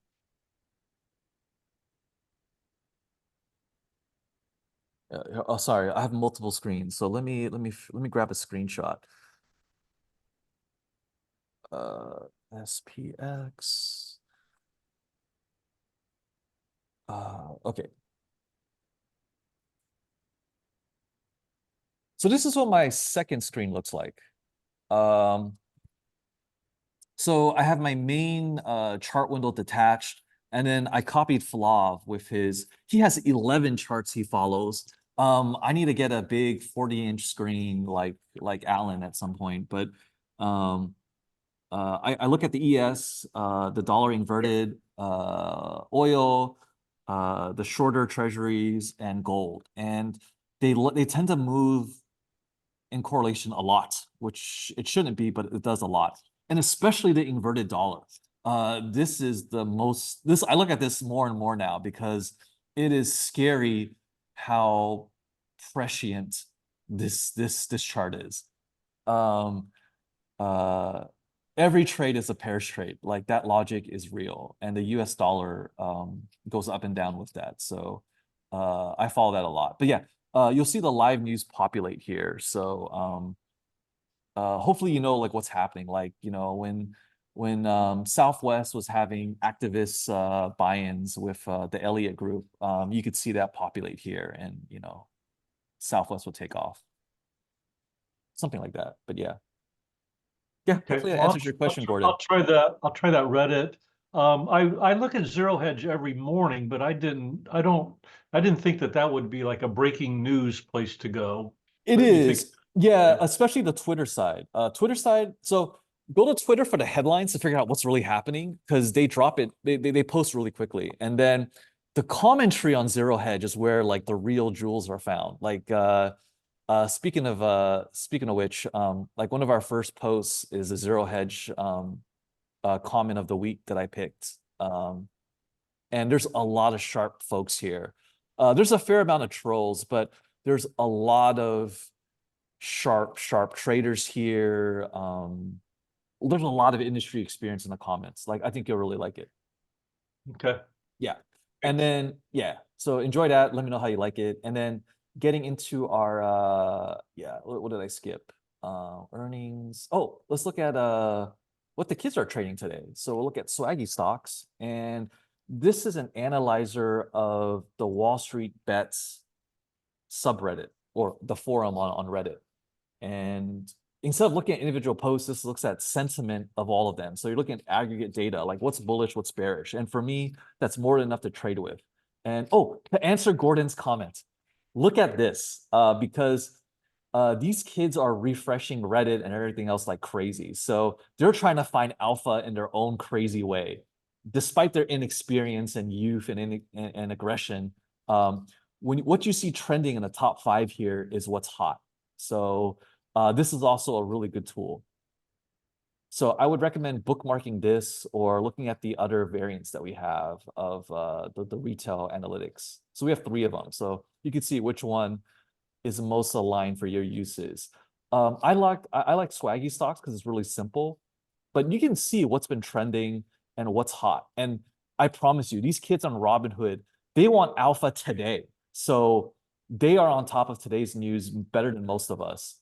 Oh, sorry, I have multiple screens. So let me grab a screenshot. SPX. Okay. So this is what my second screen looks like. So I have my main chart window detached, and then I copied Flav with he has 11 charts he follows. I need to get a big 40-inch screen like Alan at some point, but I look at the ES, the dollar inverted, oil, the shorter treasuries, and gold, and they tend to move in correlation a lot, which it shouldn't be, but it does a lot, and especially the inverted dollar. This is the most. I look at this more and more now because it is scary how prescient this chart is. Every trade is a pairs trade. Like that logic is real, and the US dollar goes up and down with that. So I follow that a lot. But yeah, you'll see the live news populate here. So hopefully you know like what's happening. Like when Southwest was having activists buy-ins with the Elliott Group, you could see that populate here, and Southwest would take off. Something like that. But yeah. Yeah, Okay, hopefully that well, answers your question, Gordon. I'll try that. I'll try that Reddit. I look at Zero Hedge every morning, but I didn't think that would be like a breaking news place to go. It But you think- is. Yeah, yeah. especially the Twitter side. Twitter side, so go to Twitter for the headlines to figure out what's really happening because they drop it, they post really quickly. And then the commentary on Zero Hedge is where like the real jewels are found. Like speaking of which, like one of our first posts is a Zero Hedge comment of the week that I picked. And there's a lot of sharp folks here. There's a fair amount of trolls, but there's a lot of sharp traders here. There's a lot of industry experience in the comments. Like, I think you'll really like it. Okay. Yeah. And then, yeah, so enjoy that. Let me know how you like it. And then getting into our, yeah, what did I skip? Earnings. Oh, let's look at what the kids are trading today. So we'll look at swaggy stocks. And this is an analyzer of the Wall Street Bets subreddit or the forum on Reddit. And instead of looking at individual posts, this looks at sentiment of all of them. So you're looking at aggregate data, like what's bullish, what's bearish. And for me, that's more than enough to trade with. And oh, to answer Gordon's comment, look at this because these kids are refreshing Reddit and everything else like crazy. So they're trying to find alpha in their own crazy way, despite their inexperience and youth and aggression. What you see trending in the top 5 here is what's hot. So this is also a really good tool. So I would recommend bookmarking this or looking at the other variants that we have of the retail analytics. So we have 3 of them. So you can see which one is most aligned for your uses. I like swaggy stocks because it's really simple, but you can see what's been trending and what's hot. And I promise you, these kids on Robinhood, they want alpha today. So they are on top of today's news better than most of us.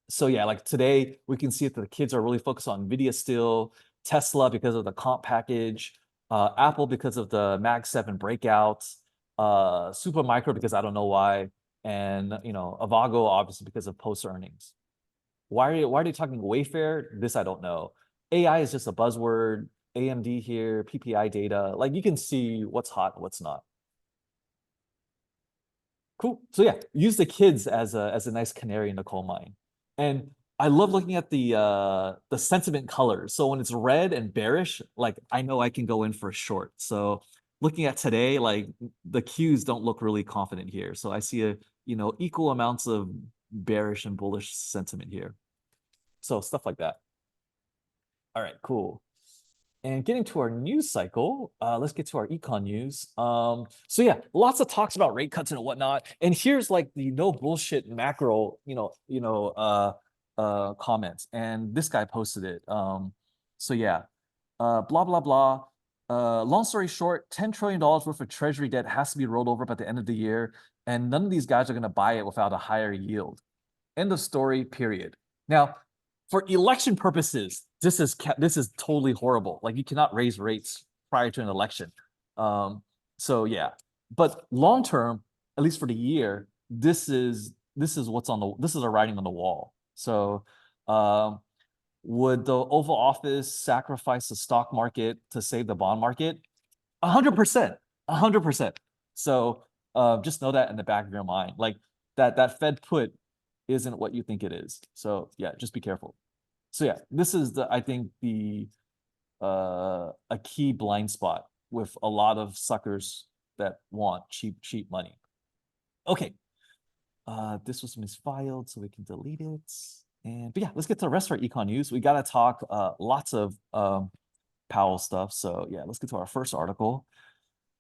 So yeah, like today we can see that the kids are really focused on NVIDIA still, Tesla because of the comp package, Apple because of the Mag 7 breakout, Supermicro because I don't know why, and Avago obviously because of post earnings. Why are they talking Wayfair? This I don't know. AI is just a buzzword. AMD here, PPI data. Like you can see what's hot and what's not. Cool. So yeah, use the kids as a nice canary in the coal mine. And I love looking at the sentiment colors. So when it's red and bearish, like I know I can go in for a short. So looking at today, like the cues don't look really confident here. So I see equal amounts of bearish and bullish sentiment here. So stuff like that. All right, cool. And getting to our news cycle, let's get to our econ news. So yeah, lots of talks about rate cuts and whatnot. And here's like the no bullshit macro, comments. And this guy posted it. So yeah, blah blah blah. Long story short, $10 trillion worth of treasury debt has to be rolled over by the end of the year, and none of these guys are going to buy it without a higher yield. End of story. Period. Now, for election purposes, this is totally horrible. Like you cannot raise rates prior to an election. So yeah, but long term, at least for the year, this is a writing on the wall. So would the Oval Office sacrifice the stock market to save the bond market? 100%, 100%. So just know that in the back of your mind, like that Fed put isn't what you think it is. So yeah, just be careful. So yeah, this is I think a key blind spot with a lot of suckers that want cheap money. Okay. This was misfiled, so we can delete it. But yeah, let's get to the rest of our econ news. We gotta talk lots of Powell stuff. So yeah, let's get to our first article.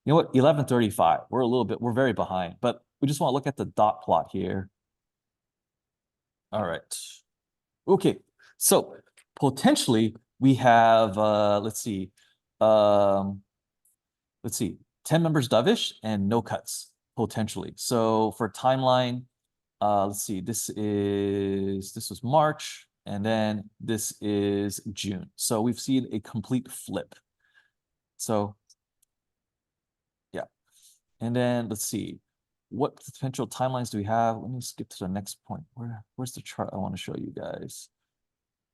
You know what? 11:35. We're very behind, but we just want to look at the dot plot here. All right. Okay. So potentially we have let's see 10 members dovish and no cuts potentially. So for timeline, let's see, this was March and then this is June. So we've seen a complete flip. So yeah. And then let's see. what potential timelines do we have? Let me skip to the next point. Where's the chart I want to show you guys?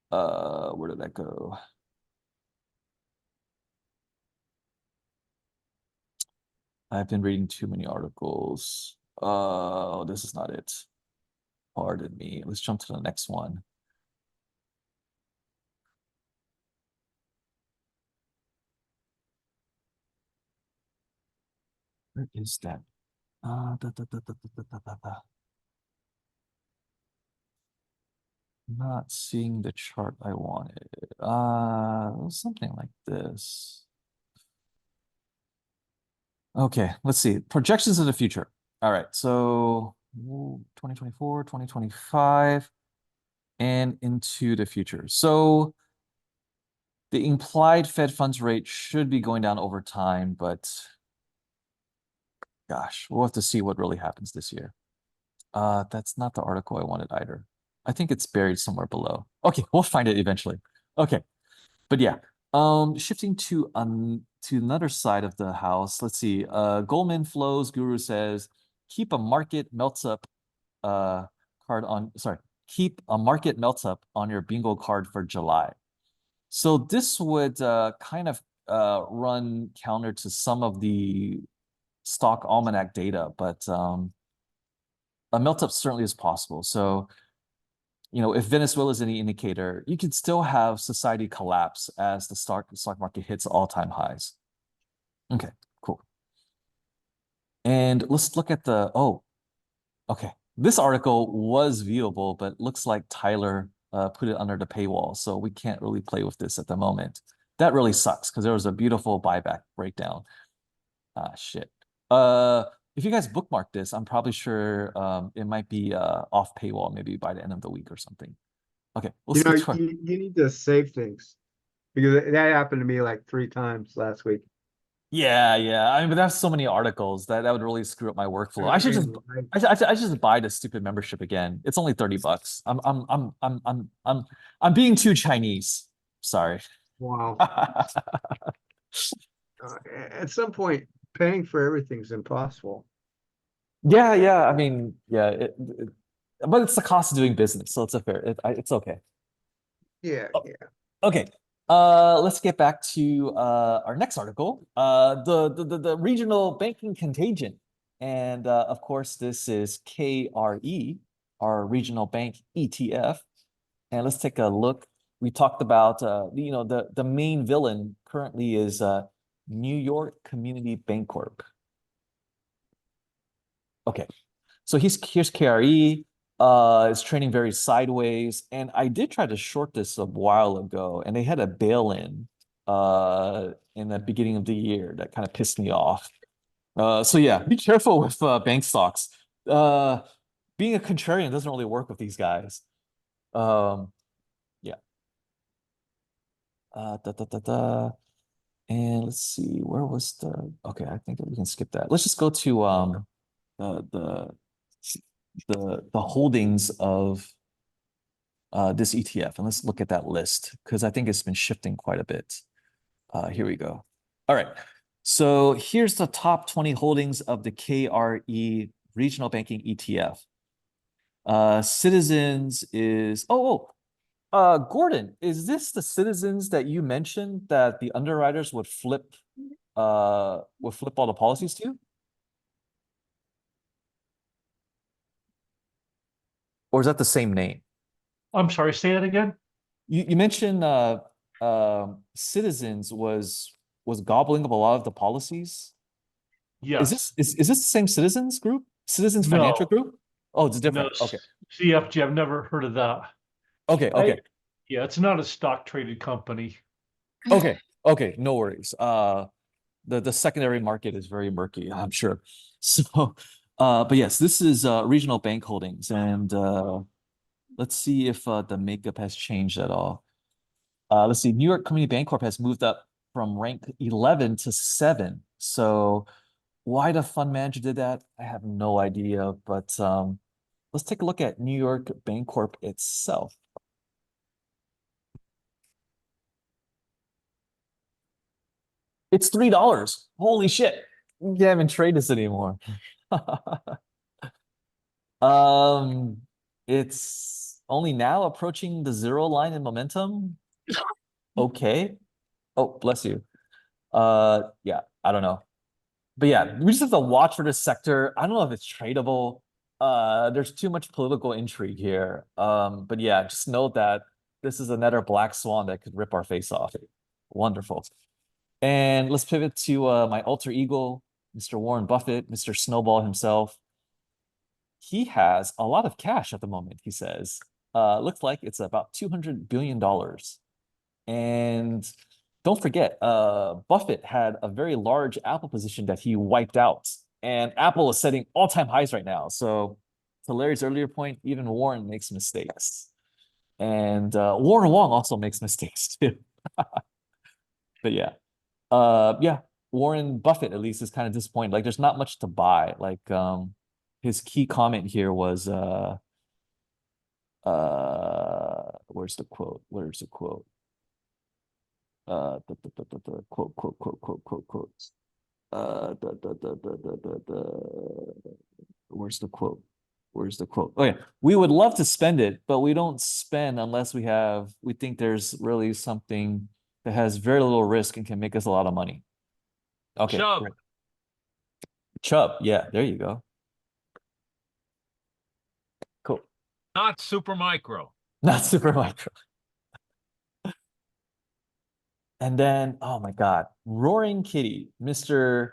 Where did that go? I've been reading too many articles. Oh, this is not it. Pardon me. Let's jump to the next one. Where is that? Not seeing the chart I wanted. Something like this. Okay, let's see. Projections of the future. All right, so 2024, 2025, and into the future. So the implied Fed funds rate should be going down over time, but gosh, we'll have to see what really happens this year. That's not the article I wanted either. I think it's buried somewhere below. Okay, we'll find it eventually. Okay, but yeah, shifting to another side of the house. Let's see. Goldman Flows Guru says, keep a market melts up card on. Sorry, keep a market melts up on your bingo card for July. So this would kind of run counter to some of the stock almanac data, but a melt up certainly is possible. So, you know, if Venezuela is any indicator, you could still have society collapse as the stock market hits all-time highs. Okay, cool. And let's look at the, oh, okay. This article was viewable, but looks like Tyler put it under the paywall, so we can't really play with this at the moment. That really sucks because there was a beautiful buyback breakdown. Ah, shit. If you guys bookmark this, I'm probably sure it might be off paywall maybe by the end of the week or something. Okay, we'll You know, skip to you need to save things because that happened to me like 3 times last week. yeah. I mean, but there's so many articles that would really screw up my workflow. I should just I should just buy the stupid membership again. It's only $30. I'm being too Chinese. Sorry. Wow. At some point, paying for everything's impossible. Yeah. I mean, yeah, but it's the cost of doing business, so it's it's okay. Yeah, Oh. yeah. Okay. Let's get back to our next article. The regional banking contagion. And of course, this is KRE, our regional bank ETF. And let's take a look. We talked about you know, the main villain currently is New York Community Bancorp. Okay. So here's KRE. It's trading very sideways, and I did try to short this a while ago, and they had a bail-in in the beginning of the year that kind of pissed me off. So yeah, be careful with bank stocks. Being a contrarian doesn't really work with these guys. Yeah. And let's see, where was okay, I think we can skip that. Let's just go to the the holdings of this ETF, and let's look at that list because I think it's been shifting quite a bit. Here we go. All right, so here's the top 20 holdings of the KRE regional banking ETF. Citizens is Gordon, is this the Citizens that you mentioned that the underwriters would flip all the policies to? Or is that the same name? I'm sorry, say that again? You mentioned Citizens was gobbling up a lot of the policies. Yes. Is this the same Citizens group? Citizens No. Financial Group? Oh, it's No, different. Okay. CFG, I've never heard of that. Okay. Yeah, it's not a stock traded company. Okay. No worries. The secondary market is very murky, I'm sure. So, but yes, this is regional bank holdings, and let's see if the makeup has changed at all. Let's see, New York Community Bancorp has moved up from rank 11 to 7. So why the fund manager did that, I have no idea. But let's take a look at New York Bancorp itself. It's $3. Holy shit. You can't even trade this anymore. It's only now approaching the 0 line in momentum. Okay. Oh, bless you. Yeah, I don't know. But yeah, we just have to watch for this sector. I don't know if it's tradable. There's too much political intrigue here. But yeah, just note that this is another black swan that could rip our face off. Wonderful. And let's pivot to my alter ego, Mr. Warren Buffett, Mr. Snowball himself. He has a lot of cash at the moment, he says. Looks like it's about $200 billion. And don't forget, Buffett had a very large Apple position that he wiped out. And Apple is setting all-time highs right now. So to Larry's earlier point, even Warren makes mistakes. And Warren Wong also makes mistakes too. But yeah, Warren Buffett at least is kind of disappointed. Like there's not much to buy. Like his key comment here was where's the quote? Where's the quote? The quote. Where's the quote? Where's the quote? Oh yeah, we would love to spend it, but we don't spend unless we think there's really something that has very little risk and can make us a lot of money. Okay. Chubb. Great. Chubb, yeah, there you go. Cool. Not super micro. Not super micro. And then, oh my God, Roaring Kitty, Mr.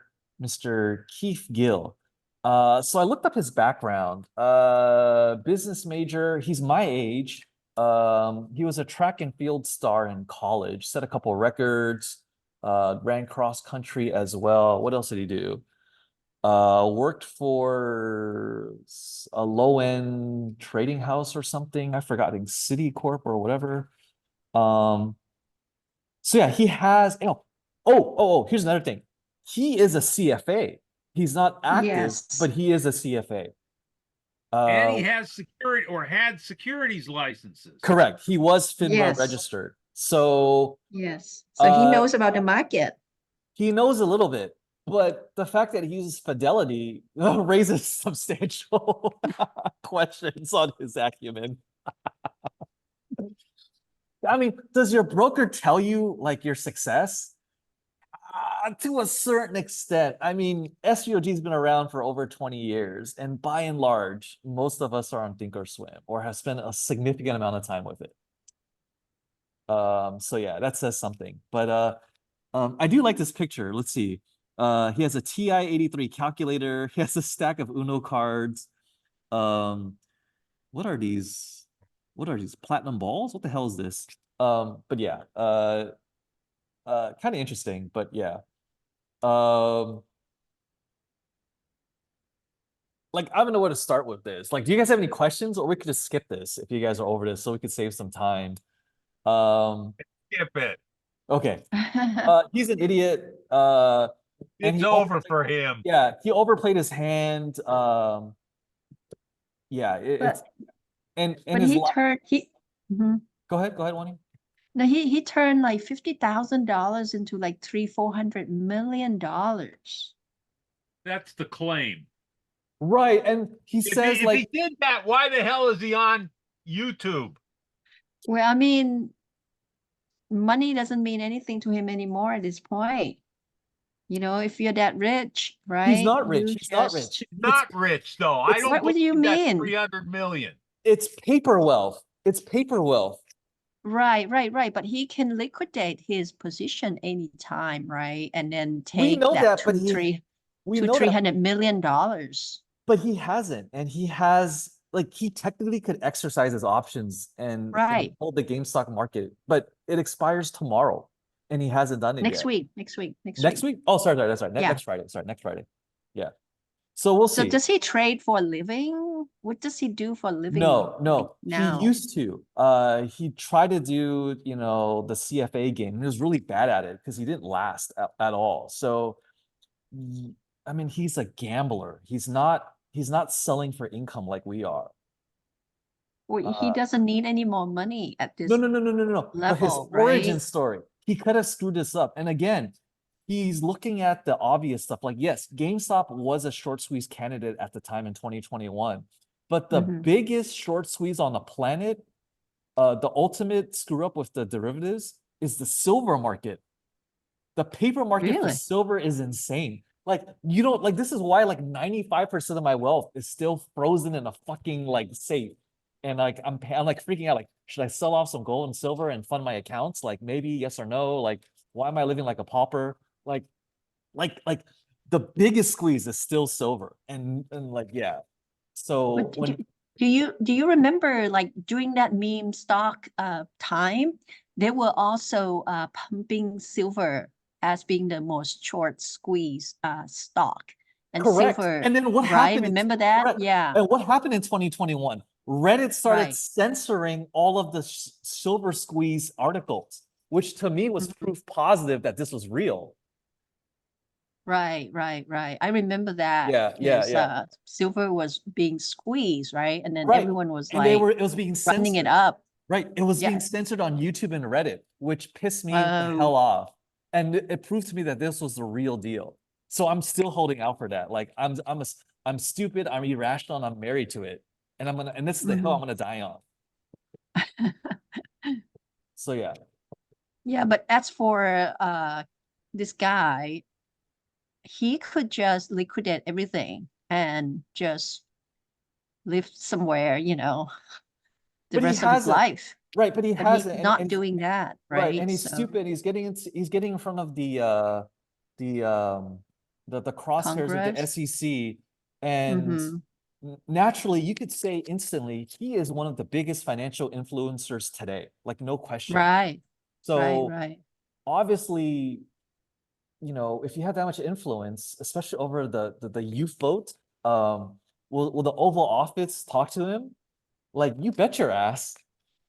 Keith Gill. So I looked up his background. Business major, he's my age. He was a track and field star in college, set a couple records, ran cross country as well. What else did he do? Worked for a low-end trading house or something. I forgot, I think Citicorp or whatever. So yeah, he has, here's another thing. He is a CFA. He's not active, Yes. but he is a CFA. And he has security or had securities licenses. Correct. He was FINRA Yes. registered. So Yes. So he Uh, knows about the market. he knows a little bit, but the fact that he uses Fidelity raises substantial questions on his acumen. I mean, does your broker tell you like your success? To a certain extent. I mean, SVOG has been around for over 20 years, and by and large, most of us are on Thinkorswim or have spent a significant amount of time with it. So yeah, that says something. But I do like this picture. Let's see. He has a TI-83 calculator. He has a stack of Uno cards. What are these? What are these platinum balls? What the hell is this? But yeah, kind of interesting, but yeah. Like I don't know where to start with this. Like, do you guys have any questions, or we could just skip this if you guys are over this, so we could save some time. Skip it. Okay. He's an idiot. And It's he over for him. Yeah, he overplayed his hand. Yeah, it's and But his he turned Mhm. Go ahead, Wani. No, he turned like $50,000 into like $400 million. That's the claim. Right, and he If says he like did that, why the hell is he on YouTube? Well, I mean, money doesn't mean anything to him anymore at this point. You know, if you're that rich, right? he's not rich. you He's not just- rich. Not rich though. I it's- don't What do you believe that's mean? 300 million. It's paper wealth. It's paper wealth. Right. But he can liquidate his position anytime, right? And then We take know that, but two, he we two, know that, $300 million. but he hasn't, and he has like he technically could exercise his options and Right. hold the GameStop market, but it expires tomorrow, and he hasn't done it Next yet. week. Next week? Oh, sorry, that's right. Yeah. Next Friday. Sorry, next Friday. Yeah. So we'll So see. does he trade for a living? What does he do for a living? No. now? He used to. He tried to do, the CFA game. He was really bad at it because he didn't last at all. So, I mean, he's a gambler. He's not selling for income like we are. Well, he doesn't need any more money at this. No. But his level, origin right? story, he could have screwed this up. And again, he's looking at the obvious stuff. Like, yes, GameStop was a short squeeze candidate at the time in 2021. But the Mhm. biggest short squeeze on the planet, the ultimate screw up with the derivatives is the silver market. The paper market for Really? silver is insane. Like, you don't like, this is why like 95% of my wealth is still frozen in a fucking like safe. And like I'm like freaking out. Like, should I sell off some gold and silver and fund my accounts? Like, maybe yes or no. Like, why am I living like a pauper? Like the biggest squeeze is still silver. And like, yeah. So But when do you remember like during that meme stock time, they were also pumping silver as being the most short squeeze stock. And correct. silver, And then what right? happened? Remember that? Correct. Yeah, And what happened in 2021? Reddit started right. censoring all of the silver squeeze articles, which to me was Mhm. proof positive that this was real. Right, right, right. I remember that Yeah, yeah, because yeah. silver was being squeezed, right? And then Right. everyone was And like it was being running it censored. up. Right. It was being Yeah. censored on YouTube and Reddit, which pissed me the Oh, hell off. And it proved to me that this was the real deal. So I'm still holding out for that. Like I'm stupid, I'm irrational, and I'm married to it. And this is the hill I'm mhm. gonna die on. So yeah. Yeah, but as for this guy, he could just liquidate everything and just live somewhere, the But he rest of his hasn't. life. Right, but he But he's hasn't. not doing that, Right, right? and he's So stupid. He's getting in front of the the crosshairs of the Congress. SEC, and Mm-hmm. naturally you could say instantly he is one of the biggest financial influencers today, like no question. Right, right, So right. obviously, if you have that much influence, especially over the youth vote, will the Oval Office talk to him? Like, you bet your ass.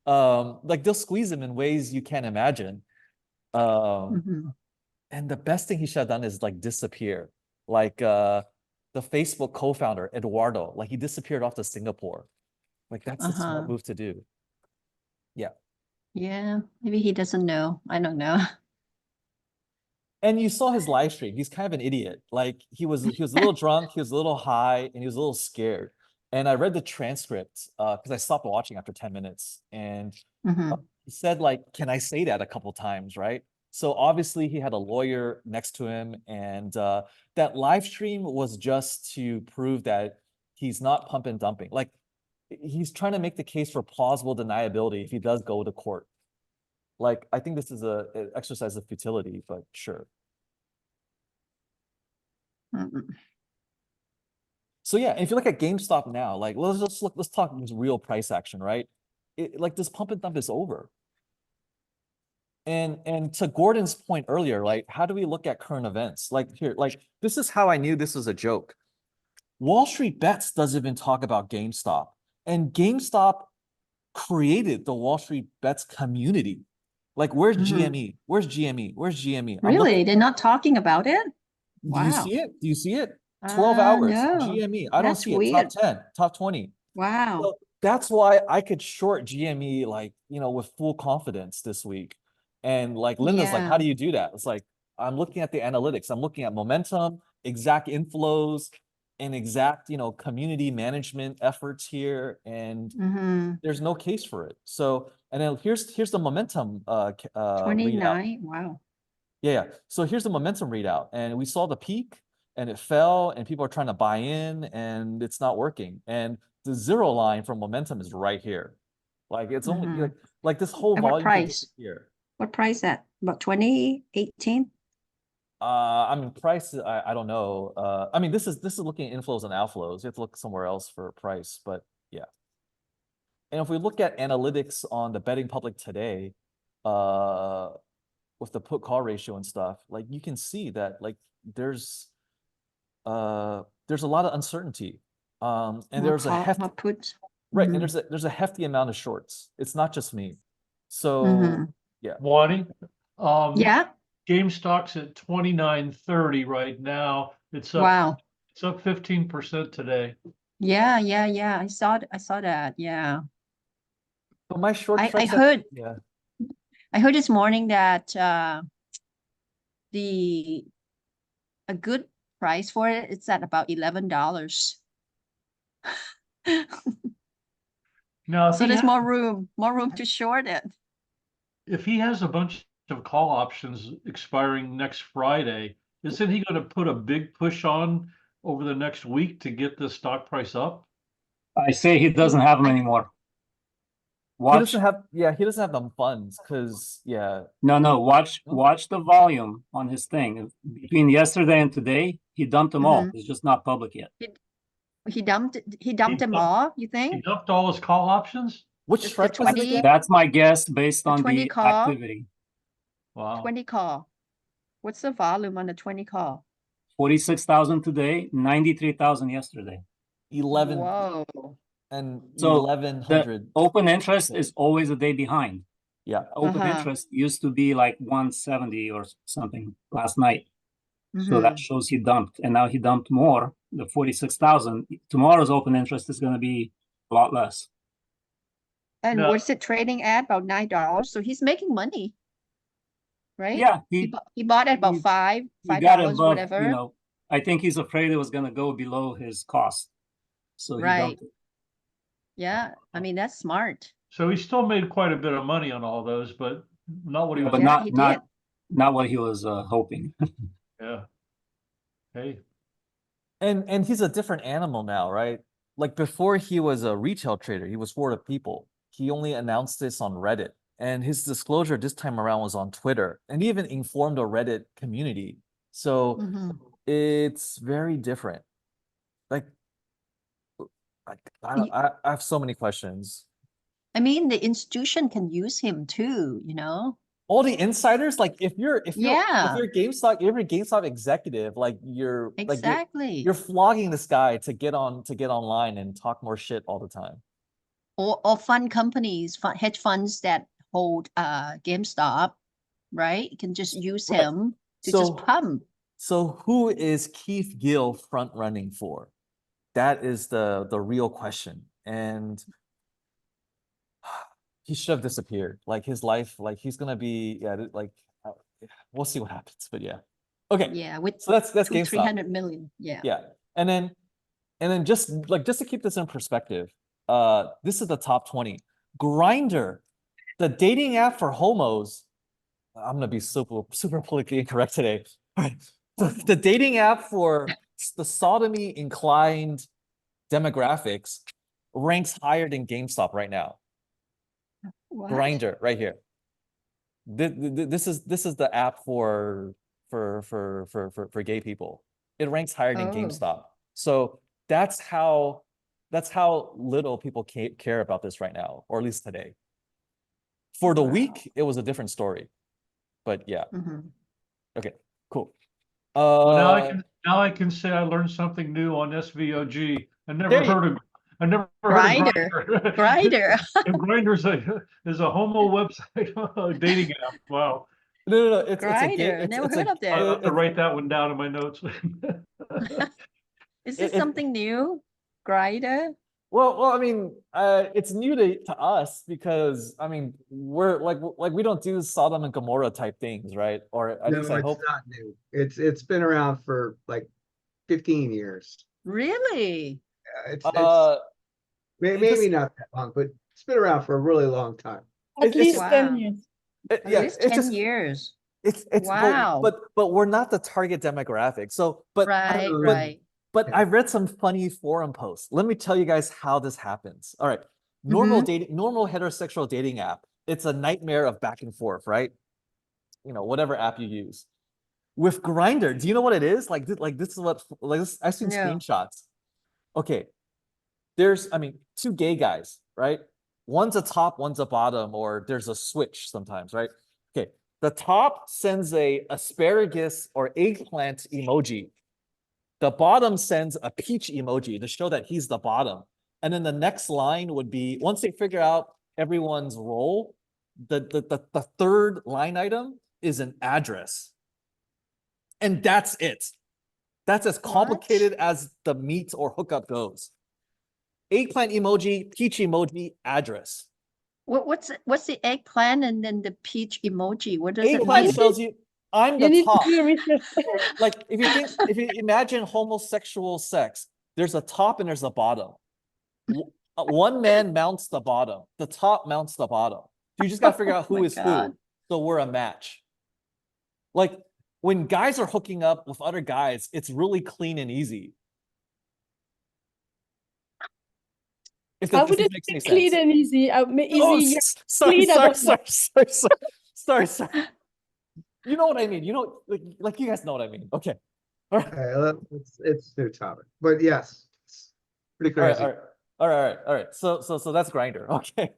Like, they'll squeeze him in ways you can't imagine. Um, Mm-hmm. and the best thing he should have done is like disappear. Like the Facebook co-founder, Eduardo, like he disappeared off to Singapore. Like, that's a smart Uh-huh. move to do. Yeah. Yeah, maybe he doesn't know. I don't know. And you saw his live stream. He's kind of an idiot. Like, he was a little drunk, he was a little high, and he was a little scared. And I read the transcript because I stopped watching after 10 minutes. And Mm-hmm. he said, like, can I say that a couple times, right? So obviously he had a lawyer next to him, and that live stream was just to prove that he's not pump and dumping. Like, he's trying to make the case for plausible deniability if he does go to court. Like, I think this is an exercise of futility, but sure. Mm-mm. So yeah, if you look at GameStop now, like, let's talk real price action, right? Like, this pump and dump is over. And to Gordon's point earlier, like, how do we look at current events? Like, here, like, this is how I knew this was a joke. Wall Street Bets doesn't even talk about GameStop, and GameStop created the Wall Street Bets community. Like, where's Mhm. GME? Where's GME? Where's GME? I'm Really? looking. They're not talking about it? Do you Wow. see it? Do you see it? 12 hours, No. GME. I don't That's see it. Top weird. 10, top 20. Wow. So that's why I could short GME, like, with full confidence this week. And like Linda's like, how Yeah. do you do that? It's like, I'm looking at the analytics. I'm looking at momentum, exact inflows, and exact, community management efforts here. And Mm-hmm. there's no case for it. So, and then here's the momentum readout. 29. Wow. Yeah. So here's the momentum readout. And we saw the peak and it fell and people are trying to buy in and it's not working. And the zero line from momentum is right here. Like, it's only Mhm. like this whole And what volume could price? disappear. What price at? About 2018? I mean, price, I don't know. I mean, this is looking at inflows and outflows. You have to look somewhere else for price, but yeah. And if we look at analytics on the betting public today, with the put call ratio and stuff, like, you can see that, like, there's a lot of uncertainty. And More there's a call, hefty, more put. right, and Mhm. there's a hefty amount of shorts. It's not just me. So Mhm. yeah. Wani, Yeah. GameStop's at 29.30 right now. It's up Wow. 15% today. Yeah, yeah, yeah. I saw that. Yeah. But my short I strikes heard yeah. I heard this morning that the a good price for it, it's at about $11. Now, if So he there's ha- more room to short it. if he has a bunch of call options expiring next Friday, isn't he going to put a big push on over the next week to get the stock price up? I say he doesn't have them anymore. He Watch, doesn't have, yeah, he doesn't have the funds because, yeah, no, watch Oh. watch the volume on his thing. Between yesterday and today, he dumped them all. It's just not public yet. He dumped them dumped- all, you He think? dumped all his call options? which The strike was it 20 again? That's my guess based The on 20 the call? activity. Wow. 20 call. What's the volume on the 20 call? 46,000 today, 93,000 yesterday. 11 Whoa. and So, 1100. Open interest is always a day behind. Yeah. Open Uh-huh. interest used to be like 170 or something last night. So that shows he dumped, and now he dumped more, the 46,000. Tomorrow's open interest is going to be a lot less. And No. what's it trading at? About $9. So he's making money. Right? Yeah, He bought at about he- $5, he got $5, above, whatever. I think he's afraid it was going to go below his cost. So he Right. dumped it. Yeah, I mean, that's smart. So he still made quite a bit of money on all those, but not what he was. But Yeah, he did. not what he was hoping. Yeah. Hey, And he's a different animal now, right? Like before he was a retail trader, he was for the people. He only announced this on Reddit. And his disclosure this time around was on Twitter. And he even informed the Reddit community. So Mhm. it's very different. Like I have so many questions. I mean, the institution can use him too, you know? All the insiders, like if you're Yeah. every GameStop executive, like Exactly. you're flogging this guy to get online and talk more shit all the time. Or fund companies, hedge funds that hold GameStop, right? You can just use Right. him to just pump. So who is Keith Gill front running for? That is the real question. And he should have disappeared. Like his life, like he's gonna be, we'll see what happens. But yeah. Okay. Yeah, with So that's GameStop. 300 million. Yeah. Yeah. And then just to keep this in perspective, this is the top 20. Grindr, the dating app for homos. I'm gonna be super politically incorrect today. All right. The dating app for the sodomy inclined demographics ranks higher than GameStop right now. What? Grindr right here. This is the app for gay people. It ranks higher than Oh. GameStop. So that's how little people care about this right now, or at least today. For the Wow. week, it was a different story. But yeah. Mhm. Okay, cool. well, now I can say I learned something new on SVOG. I never There you- heard of Grindr. Grindr. Grindr. And Grindr's is a homo website, a dating app. Wow. No, it's a Grindr. gay, Never it's heard a, of that. I'll have to it's- write that one down in my notes. Is this it- something new? Grindr? Well, I mean, it's new to us because I mean we're like we don't do Sodom and Gomorrah type things, right? Or at No, least I it's hope. not new. It's been around for like 15 years. Really? It's It maybe just- not that long, but it's been around for a really long time. At It's least Wow. 10 years. At yeah, least it's 10 just years. it's Wow. but we're not the target demographic. So Right, but- right. But I read some funny forum posts. Let me tell you guys how this happens. All right. Normal heterosexual dating app. It's a nightmare of back and forth, right? You know, whatever app you use. With Grindr, do you know what it is? Like this is what I've seen No. screenshots. Okay. There's two gay guys, right? One's a top, one's a bottom, or there's a switch sometimes, right? Okay. The top sends a asparagus or eggplant emoji. The bottom sends a peach emoji to show that he's the bottom. And then the next line would be, once they figure out everyone's role, the third line item is an address. And that's it. That's as complicated as the meet or hookup goes. Eggplant emoji, peach emoji, address. What's the eggplant and then the peach emoji? What does it Eggplant mean? tells you, I'm You the need top. to do research. Like if you imagine homosexual sex, there's a top and there's a bottom. One man mounts the bottom. The top mounts the bottom. You just got to figure out Oh who my is God. who. So we're a match. Like when guys are hooking up with other guys, it's really clean and easy. If I that, if wouldn't that makes say any clean sense. and easy. Oh, Easy. sorry, clean, I sorry, don't know. sorry. You know what I mean? You know, like you guys know what I mean. Okay. All right. It's new topic, but yes, it's pretty All right, crazy. all right. So that's Grinder. Okay.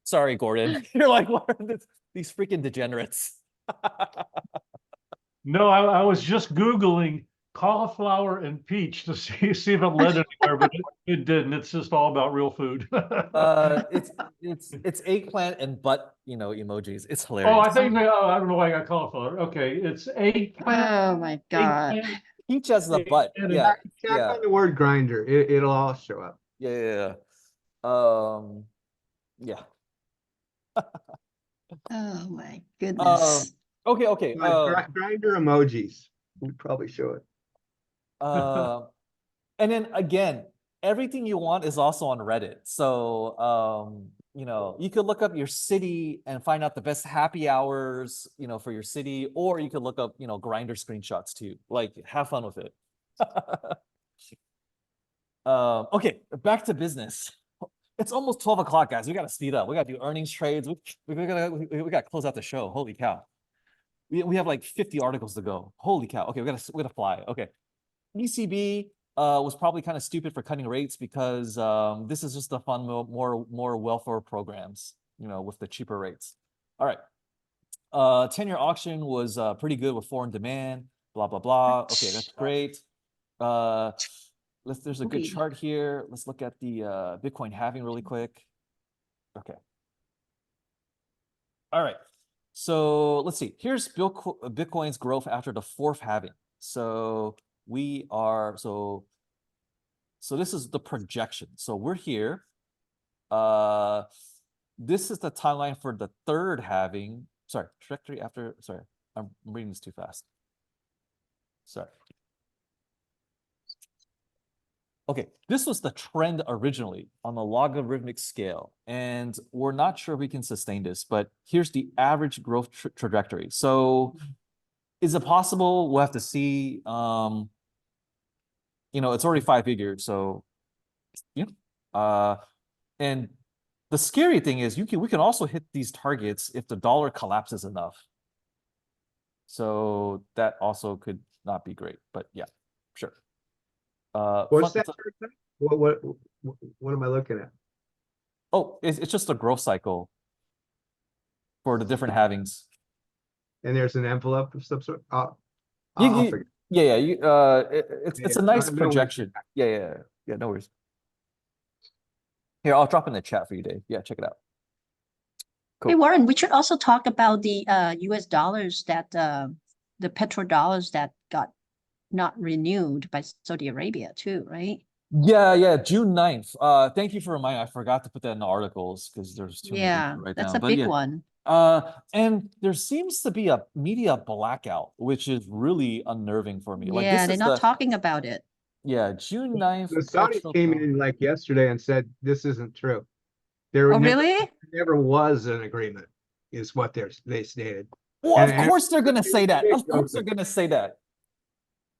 Sorry, Gordon. You're like, what are these freaking degenerates? No, I was just Googling cauliflower and peach to see if it led anywhere, but it didn't. It's just all about real food. It's eggplant and butt, emojis. It's Oh, hilarious. I think I don't know why I got cauliflower. Okay, it's eggplant. Oh my God. Eggplant. Peach as the butt. And Yeah, Tap on the word grinder. It'll all show up. yeah. Yeah. Oh my goodness. Okay. Grinder emojis would probably show it. And then again, everything you want is also on Reddit. So, you could look up your city and find out the best happy hours, for your city, or you could look up, Grinder screenshots too. Like, have fun with it. Okay, back to business. It's almost 12 o'clock, guys. We got to speed up. We got to do earnings trades. We got to close out the show. Holy cow. We have like 50 articles to go. Holy cow. Okay, we got to fly. Okay. ECB was probably kind of stupid for cutting rates because this is just a fun, more welfare programs, with the cheaper rates. All right. 10-year auction was pretty good with foreign demand, blah, blah, blah. Okay, that's great. There's a good Okay. chart here. Let's look at the Bitcoin halving really quick. Okay. All right. So let's see. Here's Bitcoin's growth after the fourth halving. So so this is the projection. So we're here. This is the timeline for the third halving. Sorry, trajectory after. Sorry, I'm reading this too fast. Sorry. Okay, this was the trend originally on the logarithmic scale, and we're not sure we can sustain this, but here's the average growth trajectory. So is it possible? We'll have to see. It's already 5 figures, so and the scary thing is we can also hit these targets if the dollar collapses enough. So that also could not be great, but yeah, sure. What's that? What am I looking at? Oh, it's just a growth cycle for the different halvings. And there's an envelope of some sort. Yeah. It's a nice projection. Yeah. No worries. Here, I'll drop in the chat for you, Dave. Yeah, check it out. Cool. Hey, Warren, we should also talk about the US dollars that the petrodollars that got not renewed by Saudi Arabia too, right? Yeah, June 9th. Thank you for reminding. I forgot to put that in the articles because there's too many things to write That's down. a big one. And there seems to be a media blackout, which is really unnerving for me. Like Yeah, this they're is not talking about it. Yeah, June 9th. The Saudis came in like yesterday and said this isn't true. Oh, really? Never was an agreement, is what they stated. Well, And- of course they're gonna say that. big Of course they're joke. gonna say that.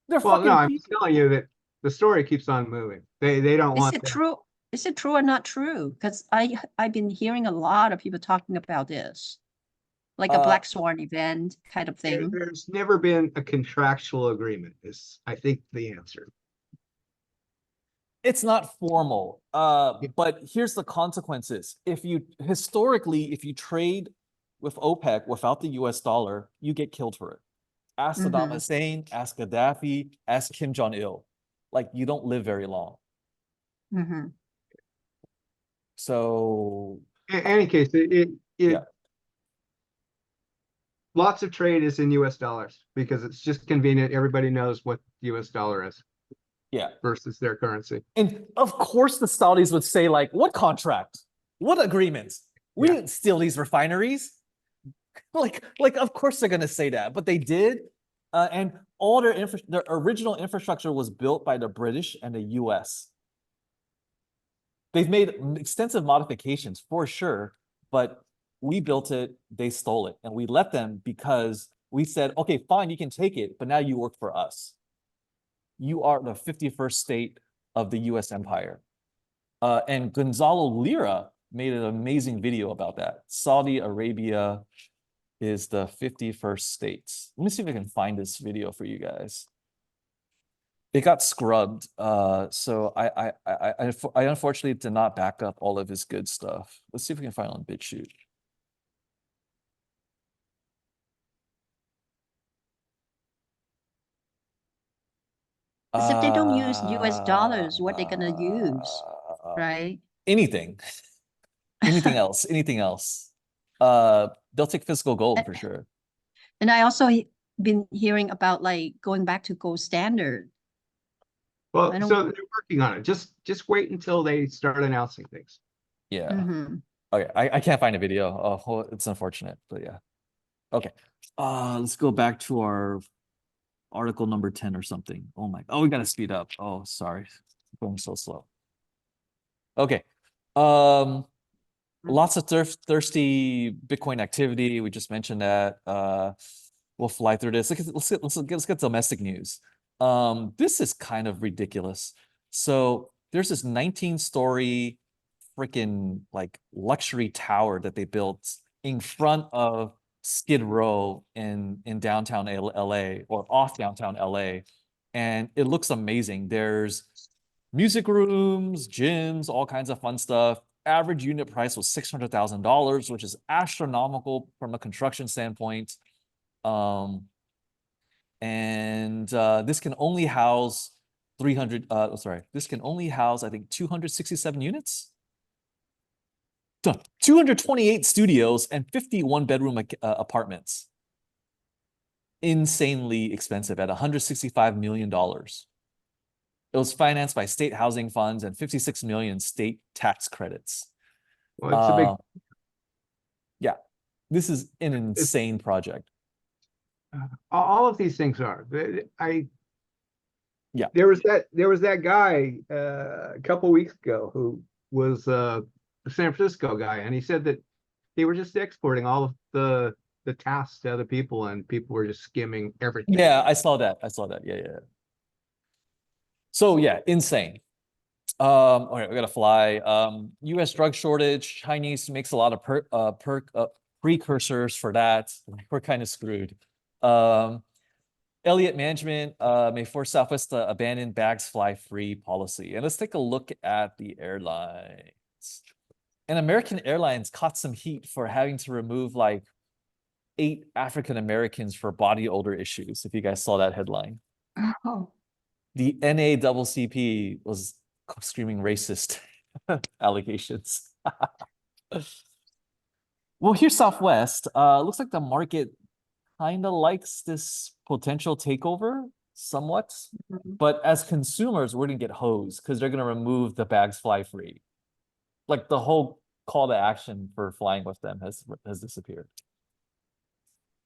They're Well, fucking no, I'm people. telling you that the story keeps on moving. They don't Is want it that. true? Is it true or not true? Because I've been hearing a lot of people talking about this, like a black swan event kind of thing. There's never been a contractual agreement, is I think the answer. It's not formal. But here's the consequences. If you trade with OPEC without the US dollar, you get killed for it. Ask Saddam Hussein, ask Gaddafi, ask Kim Jong-il. Like, you don't live very long. So In any case, Yeah. lots of trade is in US dollars because it's just convenient. Everybody knows what US dollar is yeah. versus their currency. And of course the Saudis would say, like, what contract? What agreements? We Yeah. didn't steal these refineries. Like of course they're gonna say that, but they did. And all their original infrastructure was built by the British and the US. They've made extensive modifications for sure, but we built it, they stole it, and we let them because we said, okay, fine, you can take it, but now you work for us. You are the 51st state of the US empire. And Gonzalo Lira made an amazing video about that. Saudi Arabia is the 51st state. Let me see if I can find this video for you guys. It got scrubbed, so I unfortunately did not back up all of his good stuff. Let's see if we can find it on BitChute. Because if they don't use US dollars, what they gonna use, right? Anything. Anything else? Anything else? They'll take physical gold for sure. And I also been hearing about like going back to gold standard. Well, I don't- so they're working on it. Just wait until they start announcing things. Yeah. Mhm. Okay, I can't find a video. Oh, it's unfortunate, but yeah. Okay. Let's go back to our article number 10 or something. Oh my, we gotta speed up. Oh, sorry. Going so slow. Okay. Lots of thirsty Bitcoin activity. We just mentioned that. We'll fly through this. Let's get domestic news. This is kind of ridiculous. So there's this 19-story freaking like luxury tower that they built in front of Skid Row in downtown LA or off downtown LA, and it looks amazing. There's music rooms, gyms, all kinds of fun stuff. Average unit price was $600,000, which is astronomical from a construction standpoint. This can only house 300. This can only house, I think, 267 units. 228 studios and 51 bedroom apartments. Insanely expensive at $165 million. It was financed by state housing funds and 56 million state tax credits. Well, it's a big. Yeah, this is an insane project. All of these things are. Yeah. There was that guy a couple weeks ago who was a San Francisco guy, and he said that they were just exporting all of the tasks to other people, and people were just skimming everything. Yeah, I saw that. Yeah. So yeah, insane. All right, we gotta fly. US drug shortage. Chinese makes a lot of precursors for that. We're kind of screwed. Elliott Management may force Southwest to abandon bags fly free policy. And let's take a look at the airlines. And American Airlines caught some heat for having to remove like 8 African Americans for body odor issues, if you guys saw that headline. Oh. The NAACP was screaming racist allegations. Well, here's Southwest. Looks like the market kind of likes this potential takeover somewhat. But as consumers, we're going to get hosed because they're going to remove the bags fly free. Like the whole call to action for flying with them has disappeared.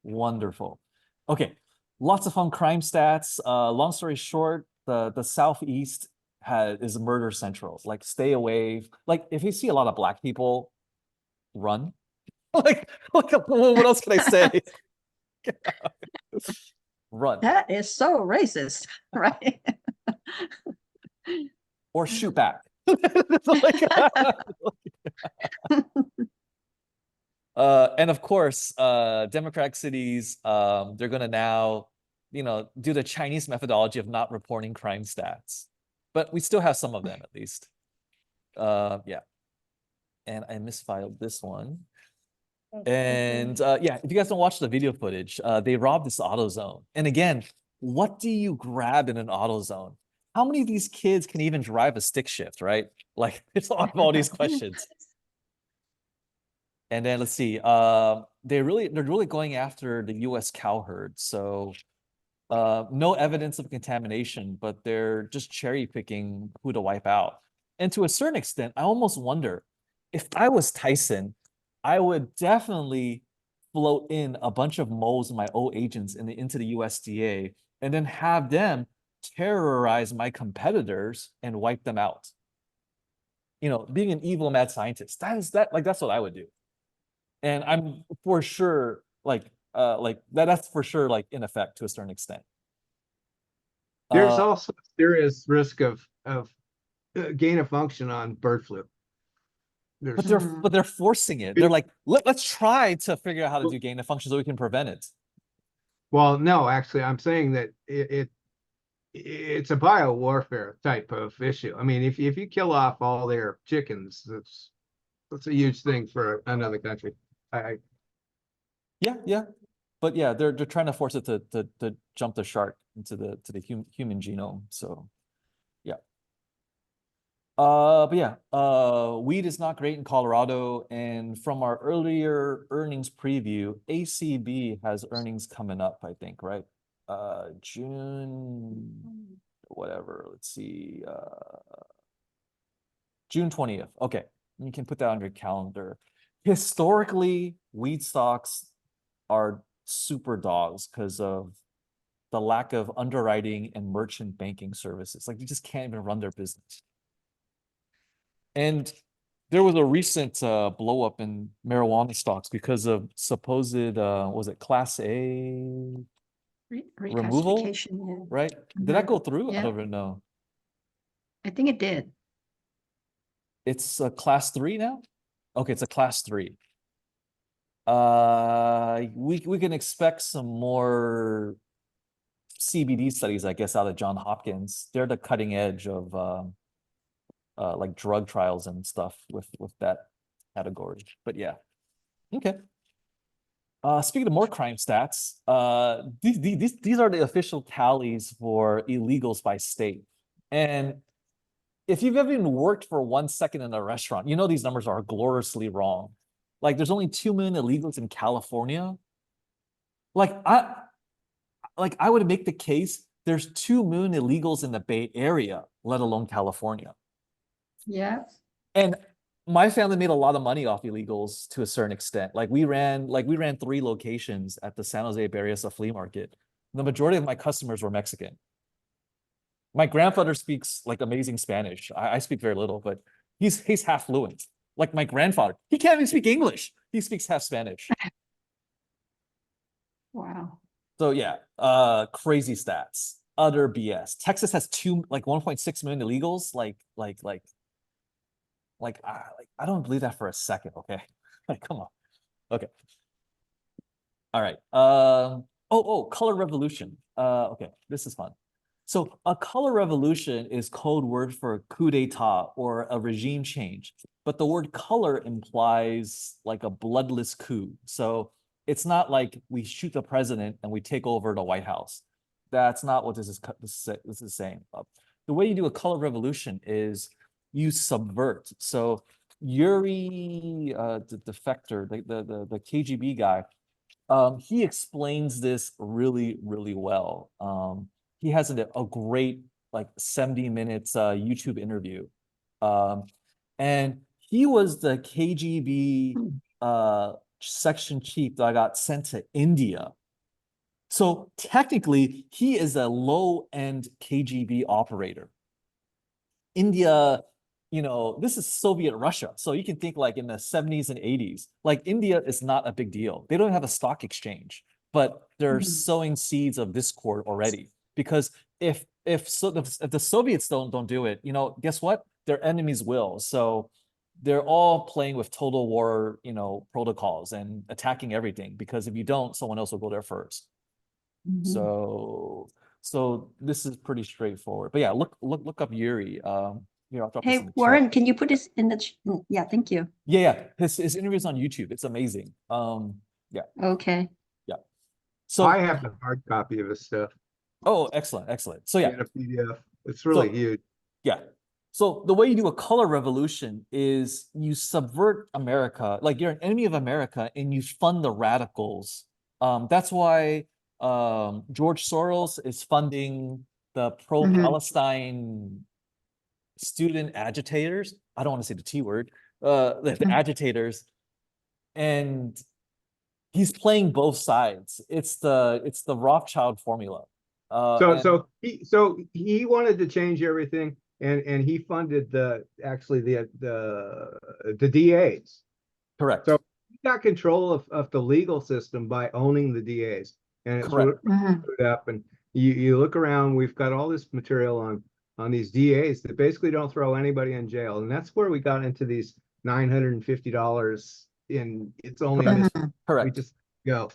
Wonderful. Okay, lots of fun crime stats. Long story short, the Southeast is murder central. Like stay away. Like if you see a lot of Black people, run. like what else can I say? Run. That is so racist, right? Or shoot back. And of course, democratic cities, they're going to now, do the Chinese methodology of not reporting crime stats. But we still have some of them at least. Yeah. And I misfiled this one. And yeah, if you guys don't watch the video footage, they robbed this AutoZone. And again, what do you grab in an AutoZone? How many of these kids can even drive a stick shift, right? Like, it's all these questions. And then let's see, they're really going after the US cow herd. So no evidence of contamination, but they're just cherry picking who to wipe out. And to a certain extent, I almost wonder if I was Tyson, I would definitely float in a bunch of moles of my old agents into the USDA and then have them terrorize my competitors and wipe them out. you know, being an evil mad scientist, that's what I would do. And I'm for sure like that's for sure like in effect to a certain extent. There's Uh, also a serious risk of gain of function on bird flu. but There's they're forcing it. They're like, let's try to figure out how to do gain of function so we can prevent it. well, no, actually, I'm saying that it's a bio warfare type of issue. I mean, if you kill off all their chickens, that's a huge thing for another country. Yeah. But yeah, they're trying to force it to jump the shark into the human genome. So yeah. But yeah, weed is not great in Colorado, and from our earlier earnings preview, ACB has earnings coming up, I think, right? June, whatever, let's see, June 20th. Okay, you can put that on your calendar. Historically, weed stocks are super dogs because of the lack of underwriting and merchant banking services. Like, you just can't even run their business. And there was a recent blow up in marijuana stocks because of supposed was it Class A removal, Reclassification, yeah. right? Did that go through? I Yeah. don't even know. I think it did. It's a Class 3 now? Okay, it's a Class 3. We can expect some more CBD studies, I guess, out of Johns Hopkins. They're the cutting edge of like drug trials and stuff with that category. But yeah, okay. Speaking of more crime stats, these are the official tallies for illegals by state. And if you've ever even worked for 1 second in a restaurant, you know these numbers are gloriously wrong. Like, there's only 2 million illegals in California. Like I would make the case there's 2 million illegals in the Bay Area, let alone California. Yeah. And my family made a lot of money off illegals to a certain extent. Like we ran 3 locations at the San Jose Bay Area flea market. The majority of my customers were Mexican. My grandfather speaks like amazing Spanish. I speak very little, but he's half fluent. Like my grandfather, he can't even speak English. He speaks half Spanish. Wow. So yeah, crazy stats. Utter BS. Texas has 1.6 million illegals. I don't believe that for a second. Okay, like come on. Okay. All right. Color revolution. Okay, this is fun. So a color revolution is code word for coup d'etat or a regime change, but the word color implies like a bloodless coup. So it's not like we shoot the president and we take over the White House. That's not what this is saying. The way you do a color revolution is you subvert. So Yuri, the defector, the KGB guy, he explains this really, really well. He has a great like 70 minutes YouTube interview. And he was the KGB section chief that got sent to India. So technically, he is a low-end KGB operator. India, this is Soviet Russia. So you can think like in the 70s and 80s, like India is not a big deal. They don't have a stock exchange, but they're sowing seeds of discord already. Because if the Soviets don't do it, guess what? Their enemies will. So they're all playing with total war, protocols and attacking everything. Because if you don't, someone else will go there first. So this is pretty straightforward. But yeah, look up Yuri. Here, I'll drop this Hey, in the Warren, chat. can you put this in the, yeah, thank you. Yeah. His interviews on YouTube. It's amazing. Yeah. Okay. Yeah. So I have the hard copy of his stuff oh, excellent. So yeah. in a PDF. It's really huge. Yeah. So the way you do a color revolution is you subvert America, like you're an enemy of America, and you fund the radicals. That's why George Soros is funding the pro-Palestine student agitators. I don't want to say the T word, the agitators, and he's playing both sides. It's the Rothschild formula. So he wanted to change everything, and he funded the DAs. Correct. So he got control of the legal system by owning the DAs, and it's Correct. screwed up. And you look around, we've got all this material on these DAs that basically don't throw anybody in jail, and that's where we got into these $950 in. It's only a we Correct. just go.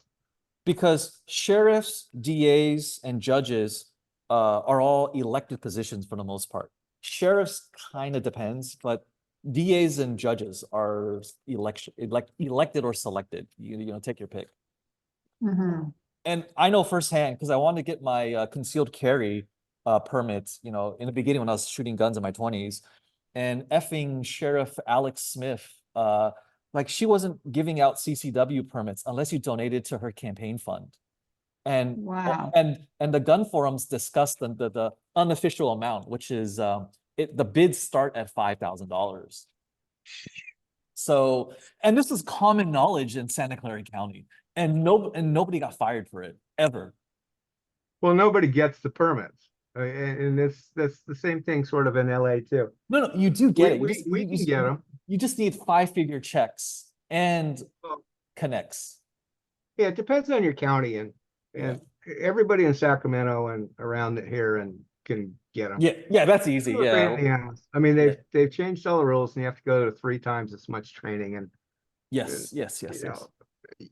Because sheriffs, DAs, and judges are all elected positions for the most part. Sheriffs kind of depends, but DAs and judges are elected or selected. You know, take your pick. And I know firsthand because I wanted to get my concealed carry permits, you know, in the beginning when I was shooting guns in my 20s, and effing Sheriff Alex Smith, like she wasn't giving out CCW permits unless you donated to her campaign fund. And Wow. and the gun forums discussed the unofficial amount, which is the bids start at $5,000. So, and this is common knowledge in Santa Clara County, and nobody got fired for it ever. Well, nobody gets the permits, and that's the same thing sort of in LA too. No, you do get it. We can get them. You just need 5-figure checks and Well, connects. yeah, it depends on your county, and everybody in Sacramento and around here and can get them. Yeah, that's easy. Yeah. I mean, they've changed all the rules, and you have to go to 3 times as much training, and Yes. you know,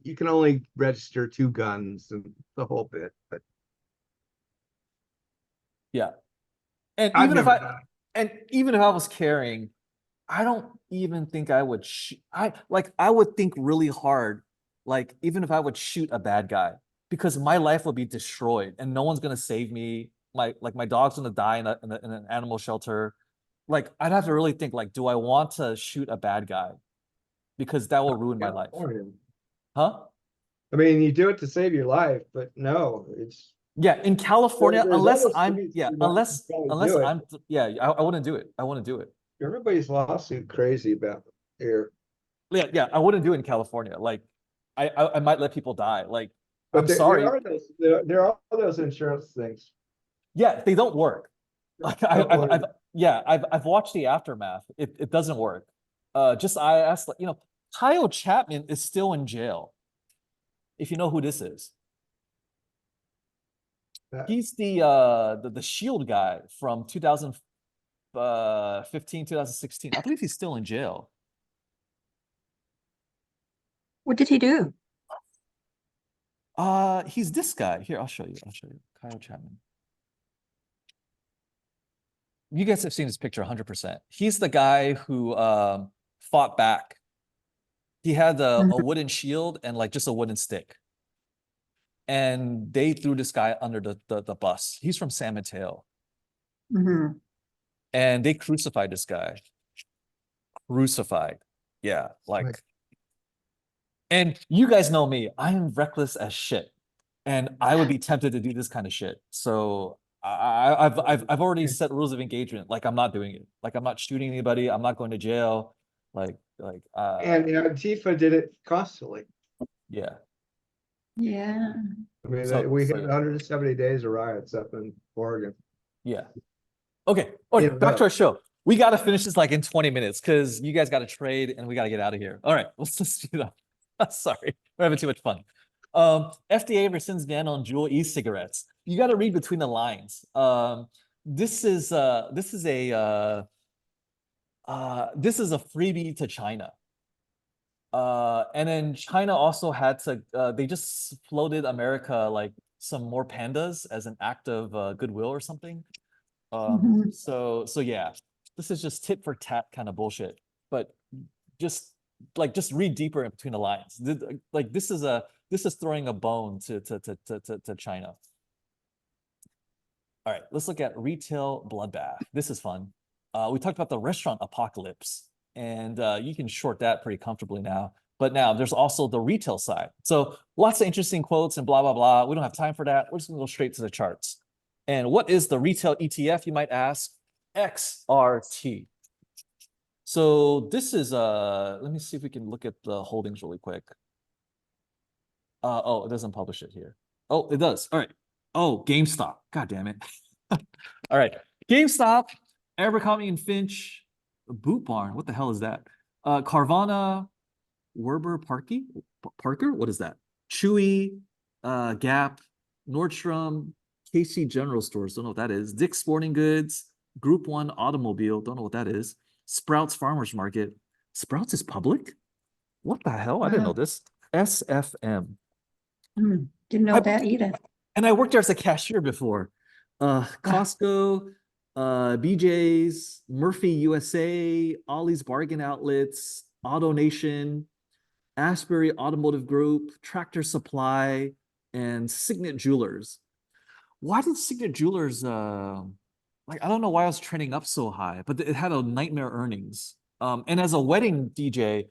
you can only register 2 guns and the whole bit. But Yeah. And I've even if never done even if I was carrying, I don't even think I would I would think really hard, like even if I would shoot a bad guy, because my life would be destroyed and no one's gonna save me. My dog's gonna die in an animal shelter. Like I'd have to really think, like, do I want to shoot a bad guy? Because that will ruin my life. Huh? I mean, you do it to save your life, but no, it's Yeah, in California, there's unless other I'm streets yeah, you might unless probably do it. I'm I wouldn't do it. I wouldn't do it. Everybody's lawsuit crazy about here. Yeah, I wouldn't do it in California. Like I might let people die. Like But I'm there sorry. are there are those insurance things. Yeah, they don't work. Like I've watched the aftermath. It doesn't work. I asked, like, you know, Kyle Chapman is still in jail. If you know who this is. He's the Shield guy from 2015, 2016. I believe he's still in jail. What did he do? He's this guy. Here, I'll show you. Kyle Chapman. You guys have seen his picture 100%. He's the guy who fought back. He had a wooden shield and like just a wooden stick. And they threw this guy under the bus. He's from San Mateo. And they crucified this guy. Crucified. Yeah, like. Right. And you guys know me. I'm reckless as shit. And I would be tempted to do this kind of shit. So I've already set rules of engagement. Like I'm not doing it. Like I'm not shooting anybody. I'm not going to jail. And Antifa did it constantly. Yeah. Yeah. I mean, So- we so had yeah. 170 days of riots up in Oregon. Yeah. Okay. Okay. Back to our show. We got to finish this like in 20 minutes because you guys got to trade and we got to get out of here. All right. Let's just speed it up. Sorry. We're having too much fun. FDA rescinds ban on Juul e-cigarettes. You got to read between the lines. This is a freebie to China. And then China also had to, they just floated America like some more pandas as an act of goodwill or something. So yeah, this is just tit for tat kind of bullshit. But just read deeper in between the lines. Like this is throwing a bone to China. All right, let's look at retail bloodbath. This is fun. We talked about the restaurant apocalypse, and you can short that pretty comfortably now. But now there's also the retail side. So lots of interesting quotes and blah, blah, blah. We don't have time for that. We're just gonna go straight to the charts. And what is the retail ETF, you might ask? XRT. So this is, let me see if we can look at the holdings really quick. Oh, it doesn't publish it here. Oh, it does. All right. Oh, GameStop. God damn it. All right. GameStop Abercrombie and Finch, Boot Barn. What the hell is that? Carvana, Werber Parker. What is that? Chewy, Gap, Nordstrom, KC General Stores. Don't know what that is. Dick's Sporting Goods, Group One Automobile. Don't know what that is. Sprouts Farmers Market. Sprouts is public? What the hell? I didn't know Wow. this. SFM. Didn't know I- that either. And I worked there as a cashier before. Costco, BJ's, Murphy USA, Ollie's Bargain Outlets, Auto Nation, Asbury Automotive Group, Tractor Supply, and Signet Jewelers. Why did Signet Jewelers like I don't know why I was trending up so high, but it had a nightmare earnings. And as a wedding DJ,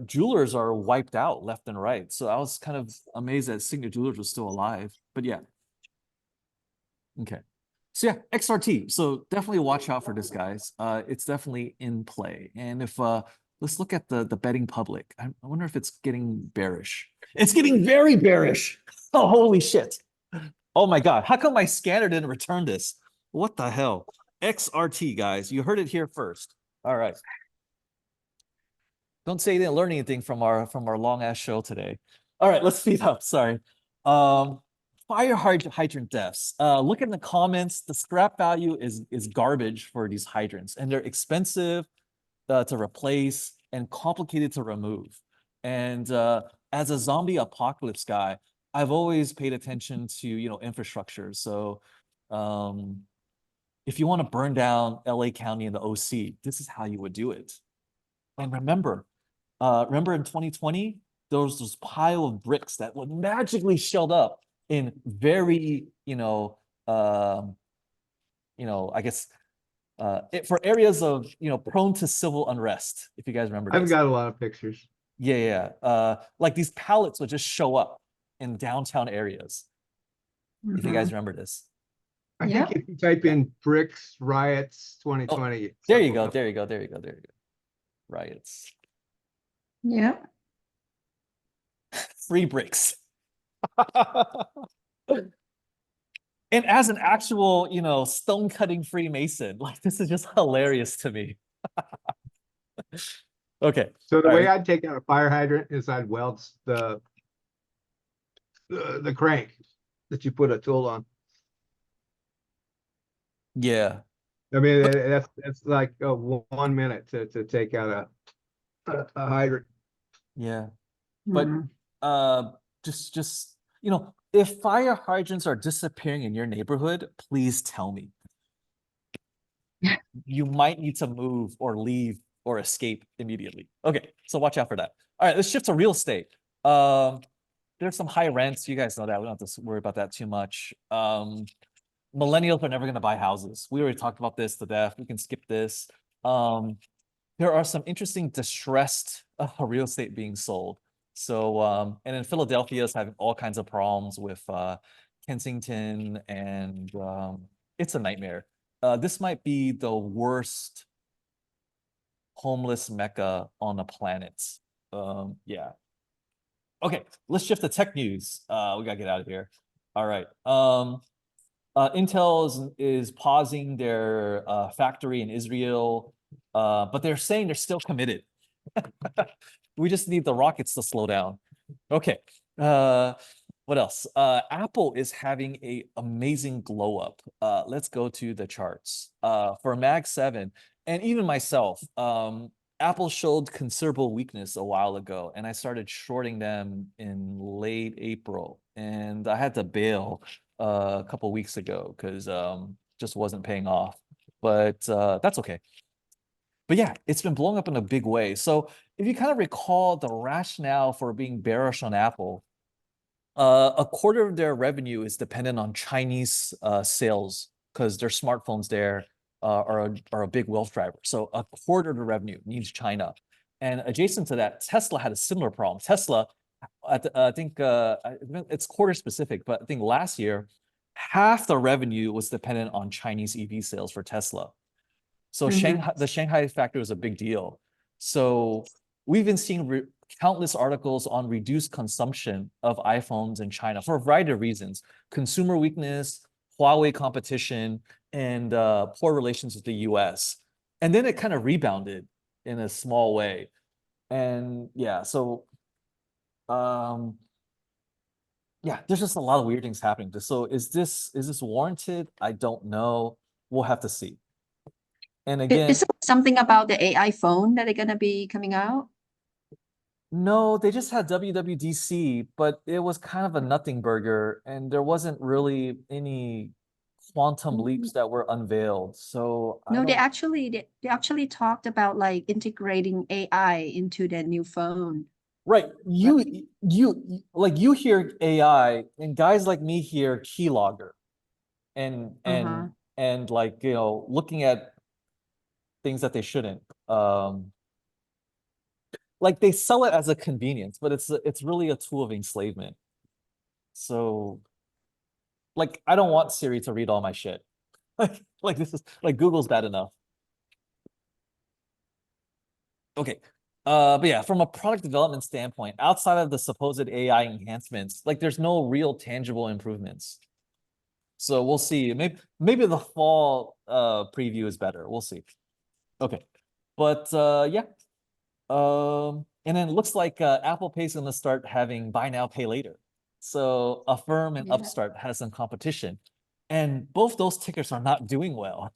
jewelers are wiped out left and right. So I was kind of amazed that Signet Jewelers was still alive. But yeah. Okay. So yeah, XRT. So definitely watch out for this, guys. It's definitely in play. And if let's look at the betting public. I wonder if it's getting bearish. It's getting very bearish. Oh, holy shit. Oh my God. How come my scanner didn't return this? What the hell? XRT, guys. You heard it here first. All right. Don't say you didn't learn anything from our long ass show today. All right, let's speed up. Sorry. Fire hydrant deaths. Look in the comments. The scrap value is garbage for these hydrants, and they're expensive to replace and complicated to remove. And as a zombie apocalypse guy, I've always paid attention to infrastructure. So if you want to burn down LA County and the OC, this is how you would do it. And remember in 2020, there was this pile of bricks that would magically shelled up in very, I guess, for areas of, prone to civil unrest, if you guys remember I've this. got a lot of pictures. Yeah. Like these pallets would just show up in downtown areas, if you guys remember this. I Yeah. think if you type in bricks riots 2020. There you go. Riots. Yeah. Free bricks. And as an actual, stone cutting Freemason, like this is just hilarious to me. Okay. So the all way right. I'd take out a fire hydrant is I'd weld the crank that you put a tool on. Yeah. I mean, that's like 1 minute to take out a hydrant. Yeah. But just if fire hydrants are disappearing in your neighborhood, please tell me. You might need to move or leave or escape immediately. Okay, so watch out for that. All right, let's shift to real estate. There's some high rents. You guys know that. We don't have to worry about that too much. Millennials are never going to buy houses. We already talked about this to death. We can skip this. There are some interesting distressed real estate being sold. So, and in Philadelphia is having all kinds of problems with Kensington, and it's a nightmare. This might be the worst homeless mecca on the planet. Yeah. Okay, let's shift to tech news. We gotta get out of here. All right. Intel is pausing their factory in Israel, but they're saying they're still committed. We just need the rockets to slow down. Okay. What else? Apple is having an amazing glow up. Let's go to the charts. For Mag 7, and even myself, Apple showed considerable weakness a while ago, and I started shorting them in late April, and I had to bail a couple weeks ago because just wasn't paying off. But that's okay. But yeah, it's been blowing up in a big way. So if you kind of recall the rationale for being bearish on Apple, a quarter of their revenue is dependent on Chinese sales because their smartphones there are a big wealth driver. So a quarter of the revenue needs China. And adjacent to that, Tesla had a similar problem. Tesla, I think it's quarter specific, but I think last year, half the revenue was dependent on Chinese EV sales for Tesla. So the Shanghai factor is a big deal. So we've been seeing countless articles on reduced consumption of iPhones in China for a variety of reasons: consumer weakness, Huawei competition and poor relations with the US. And then it kind of rebounded in a small way. And yeah, so yeah, there's just a lot of weird things happening. So is this warranted? I don't know. We'll have to see. And again, Is it something about the AI phone that are gonna be coming out? no, they just had WWDC, but it was kind of a nothing burger, and there wasn't really any quantum leaps that were unveiled. So I No, don't. they actually talked about like integrating AI into their new phone. Right. You hear AI, and guys like me hear keylogger and Uh-huh. and like, you know, looking at things that they shouldn't. Like they sell it as a convenience, but it's really a tool of enslavement. So like I don't want Siri to read all my shit. Like this is like Google's bad enough. Okay. But yeah, from a product development standpoint, outside of the supposed AI enhancements, like there's no real tangible improvements. So we'll see. Maybe the fall preview is better. We'll see. Okay. But yeah. And then it looks like Apple Pay is gonna start having buy now, pay later. So Affirm and Yeah. Upstart has some competition. And both those tickers are not doing well.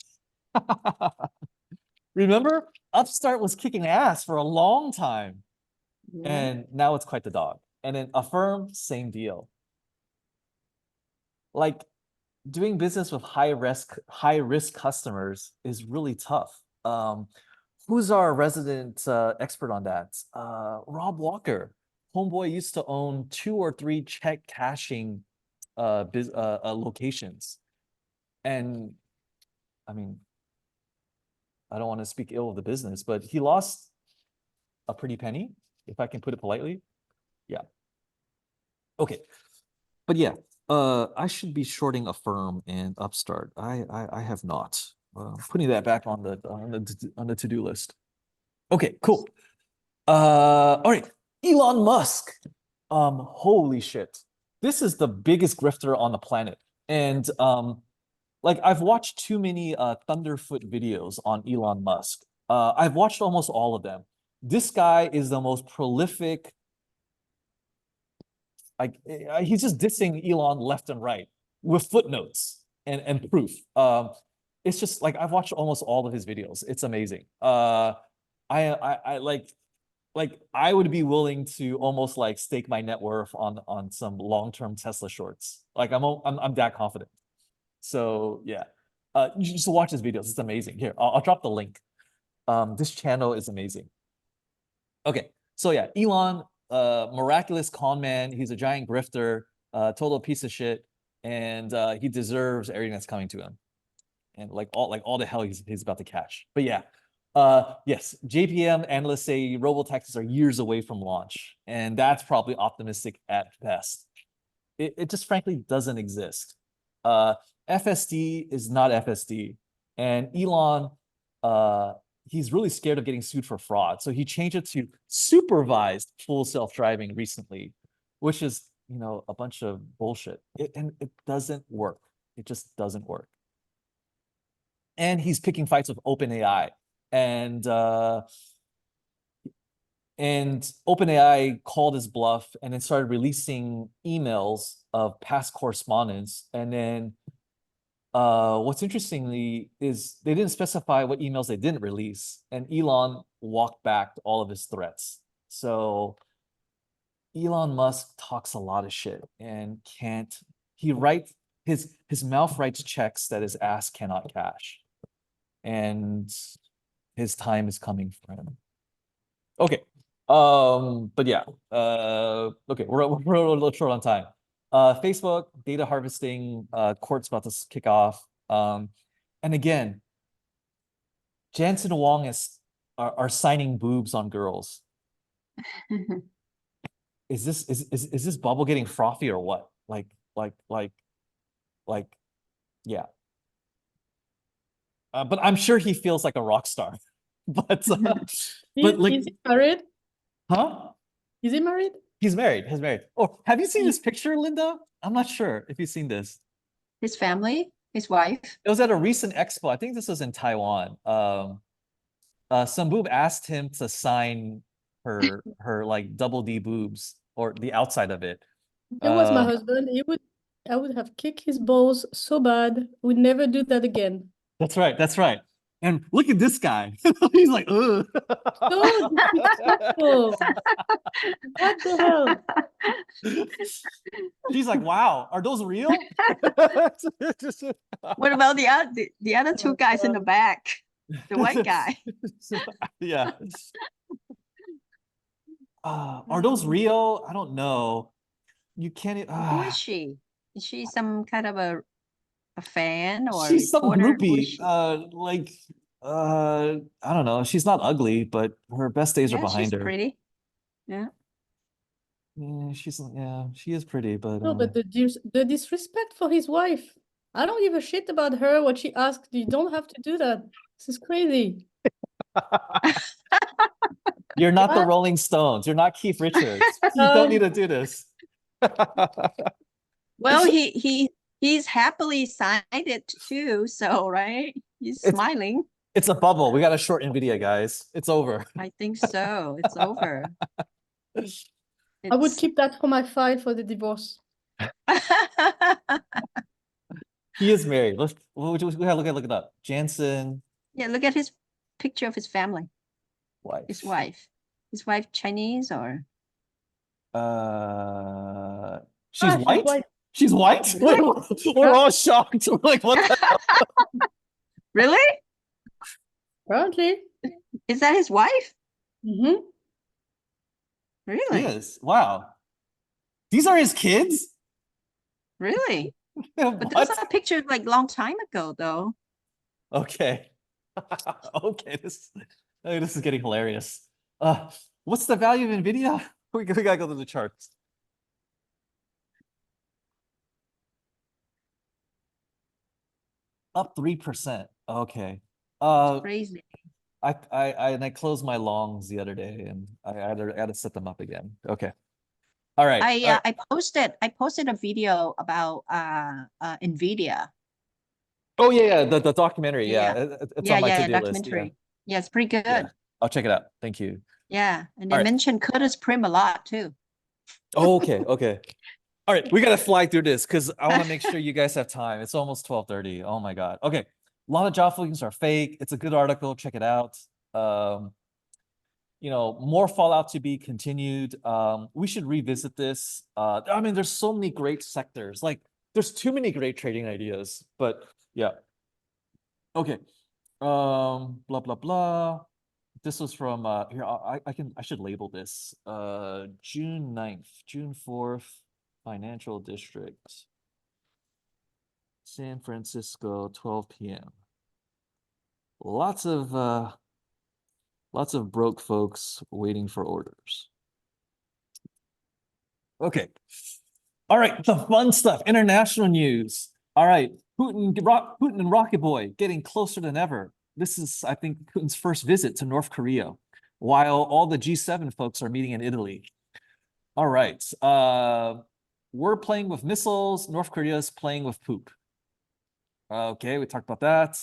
Remember, Upstart was kicking ass for a long time, Yeah. and now it's quite the dog. And then Affirm, same deal. Like doing business with high risk customers is really tough. Who's our resident expert on that? Rob Walker. Homeboy used to own 2 or 3 check cashing locations. And I mean, I don't want to speak ill of the business, but he lost a pretty penny, if I can put it politely. Yeah. Okay. But yeah, I should be shorting Affirm and Upstart. I have not. Putting that back on the to-do list. Okay, cool. All right. Elon Musk. Holy shit. This is the biggest grifter on the planet. And like I've watched too many Thunderfoot videos on Elon Musk. I've watched almost all of them. This guy is the most prolific. Like he's just dissing Elon left and right with footnotes and proof. It's just like I've watched almost all of his videos. It's amazing. I like I would be willing to almost like stake my net worth on some long-term Tesla shorts. Like I'm that confident. So yeah, you just watch his videos. It's amazing. Here, I'll drop the link. This channel is amazing. Okay, so yeah, Elon, miraculous con man. He's a giant grifter, total piece of shit, and he deserves everything that's coming to him, and like all the hell he's about to catch. But yeah, yes, JPM analysts say robotaxis are years away from launch, and that's probably optimistic at best. It just frankly doesn't exist. FSD is not FSD, and Elon, he's really scared of getting sued for fraud, so he changed it to supervised full self-driving recently, which is, you know, a bunch of bullshit. And it doesn't work. It just doesn't work. And he's picking fights with OpenAI, and OpenAI called his bluff and then started releasing emails of past correspondence. And then what's interestingly is they didn't specify what emails they didn't release, and Elon walked back all of his threats. So Elon Musk talks a lot of shit and his mouth writes checks that his ass cannot cash. And his time is coming for him. Okay. But yeah, okay, we're a little short on time. Facebook data harvesting court's about to kick off. And again, Jensen Huang are signing boobs on girls. Is this bubble getting frothy or what? Like, yeah. But I'm sure he feels like a rock star. But like, Is he married? huh? Is he married? He's married. He's married. Oh, have you seen this picture, Linda? I'm not sure if you've seen this. His family? His wife. It was at a recent expo. I think this was in Taiwan. Some boob asked him to sign her like double D boobs or the outside of it. It was my Uh, husband. I would have kicked his balls so bad. Would never do that again. That's right. That's right. And look at this guy. He's like, ugh. So disrespectful. What the hell? She's like, wow, are those real? What about the other two guys in the back? The white guy. Yeah. Are those real? I don't know. You can't. Who is she? Is she some kind of a fan or She's some reporter? Who is groupie. she? I don't know. She's not ugly, but her best days are Yeah, behind she's her. pretty. Yeah. Yeah, she is pretty, but No, but the disrespect for his wife. I don't give a shit about her, what she asked. You don't have to do that. This is crazy. you're not the What? Rolling Stones. You're not Keith Richards. You don't need to do this. Well, he's happily signed it too, so right? He's It's- smiling. It's a bubble. We got a short NVIDIA, guys. It's over. I think so. It's over. I would keep that for my file for the divorce. He is married. Let's we gotta look it up. Jansen, Yeah, look at his picture of his family. wife. His wife. His wife Chinese or She's Ah, white? white. She's white? We're all shocked. We're like, what the really? Apparently. Is that his wife? Mm-hmm. Really? He is. Wow. These are his kids? Really? But What? those are pictures like long time ago though. Okay. Okay, this is getting hilarious. What's the value of NVIDIA? We gotta go to the charts. Up 3%. Okay. Crazy. I closed my longs the other day and I had to set them up again. Okay. All right. I posted a video about NVIDIA. Oh yeah, the documentary. Yeah, Yeah. it's Yeah, on my yeah, to-do list. documentary. Yeah, it's pretty good. Yeah. I'll check it out. Thank you. Yeah, and All they right. mentioned Curtis Prim a lot too. Oh, okay, okay. All right, we gotta fly through this because I want to make sure you guys have time. It's almost 12:30. Oh my God. Okay. A lot of job listings are fake. It's a good article. Check it out. More fallout to be continued. We should revisit this. I mean, there's so many great sectors. Like, there's too many great trading ideas, but yeah. Okay. Blah blah blah. This was from here. I should label this. June 9th, June 4th, Financial District, San Francisco, 12 p.m. Lots of broke folks waiting for orders. Okay. All right, the fun stuff, international news. All right, Putin and Rocket Boy getting closer than ever. This is, I think, Putin's first visit to North Korea, while all the G7 folks are meeting in Italy. All right, we're playing with missiles. North Korea's playing with poop. Okay, we talked about that.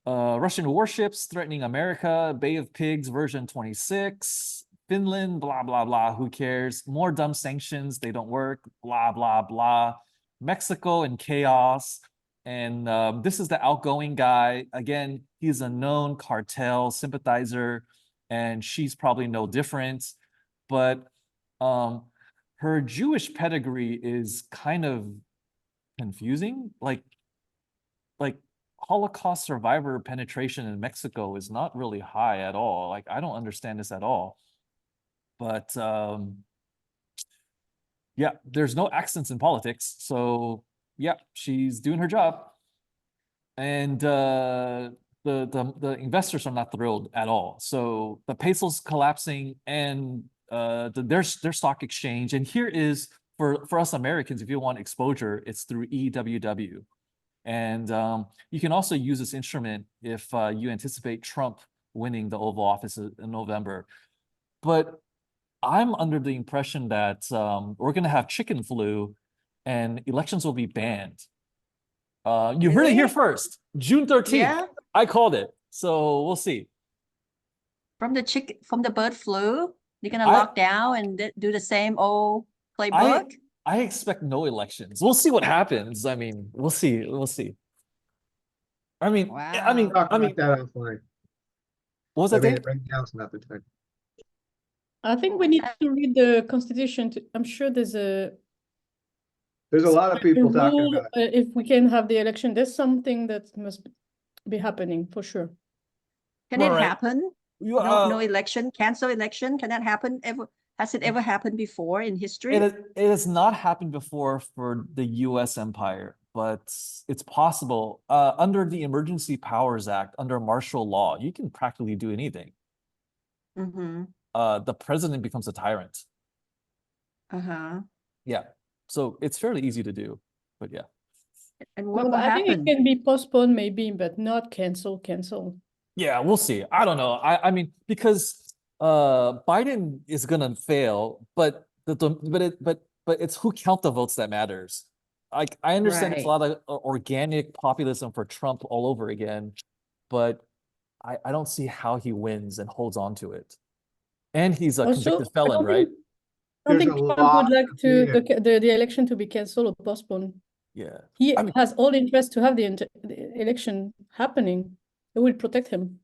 Russian warships threatening America, Bay of Pigs version 26, Finland, blah, blah, blah, who cares? More dumb sanctions, they don't work, blah, blah, blah. Mexico in chaos. And this is the outgoing guy. Again, he's a known cartel sympathizer, and she's probably no different. But her Jewish pedigree is kind of confusing. Like Holocaust survivor penetration in Mexico is not really high at all. Like, I don't understand this at all. But yeah, there's no accents in politics. So yeah, she's doing her job. And the investors are not thrilled at all. So the peso's collapsing and their stock exchange. And here is for us Americans, if you want exposure, it's through EWW. And you can also use this instrument if you anticipate Trump winning the Oval Office in November. But I'm under the impression that we're going to have chicken flu and elections will be banned. You heard it here Really? first. June 13th. Yeah, I called it. So we'll see. from the bird flu, they're gonna I- lock down and do the same old playbook. I expect no elections. We'll see what happens. I mean, we'll see. We'll see. I mean, Wow. Talk about that offline. what was I that mean, thing? right now it's not the time. I think we need to read the constitution. I'm sure there's a There's a lot of people talking rule, about if we can have the election. There's something that must be happening for sure. Can it Right. happen? You, No election, cancel election. Can that happen ever? Has it ever happened before in history? it has not happened before for the US empire, but it's possible. Under the Emergency Powers Act, under martial law, you can practically do anything. Mm-hmm. The president becomes a tyrant. Uh-huh. Yeah. So it's fairly easy to do, but yeah. And No, what but will I think happen? it can be postponed maybe, but not cancel. Yeah, we'll see. I don't know. I mean, because Biden is gonna fail, but it's who count the votes that matters. Like I understand it's a Right. lot of organic populism for Trump all over again, but I don't see how he wins and holds on to it. And he's a Also, convicted I felon, don't right? think, I don't There's think a Trump would lot like of to opinion. the election to be cancelled or postponed. Yeah. He I mean, has all interest to have the election happening. It will protect him.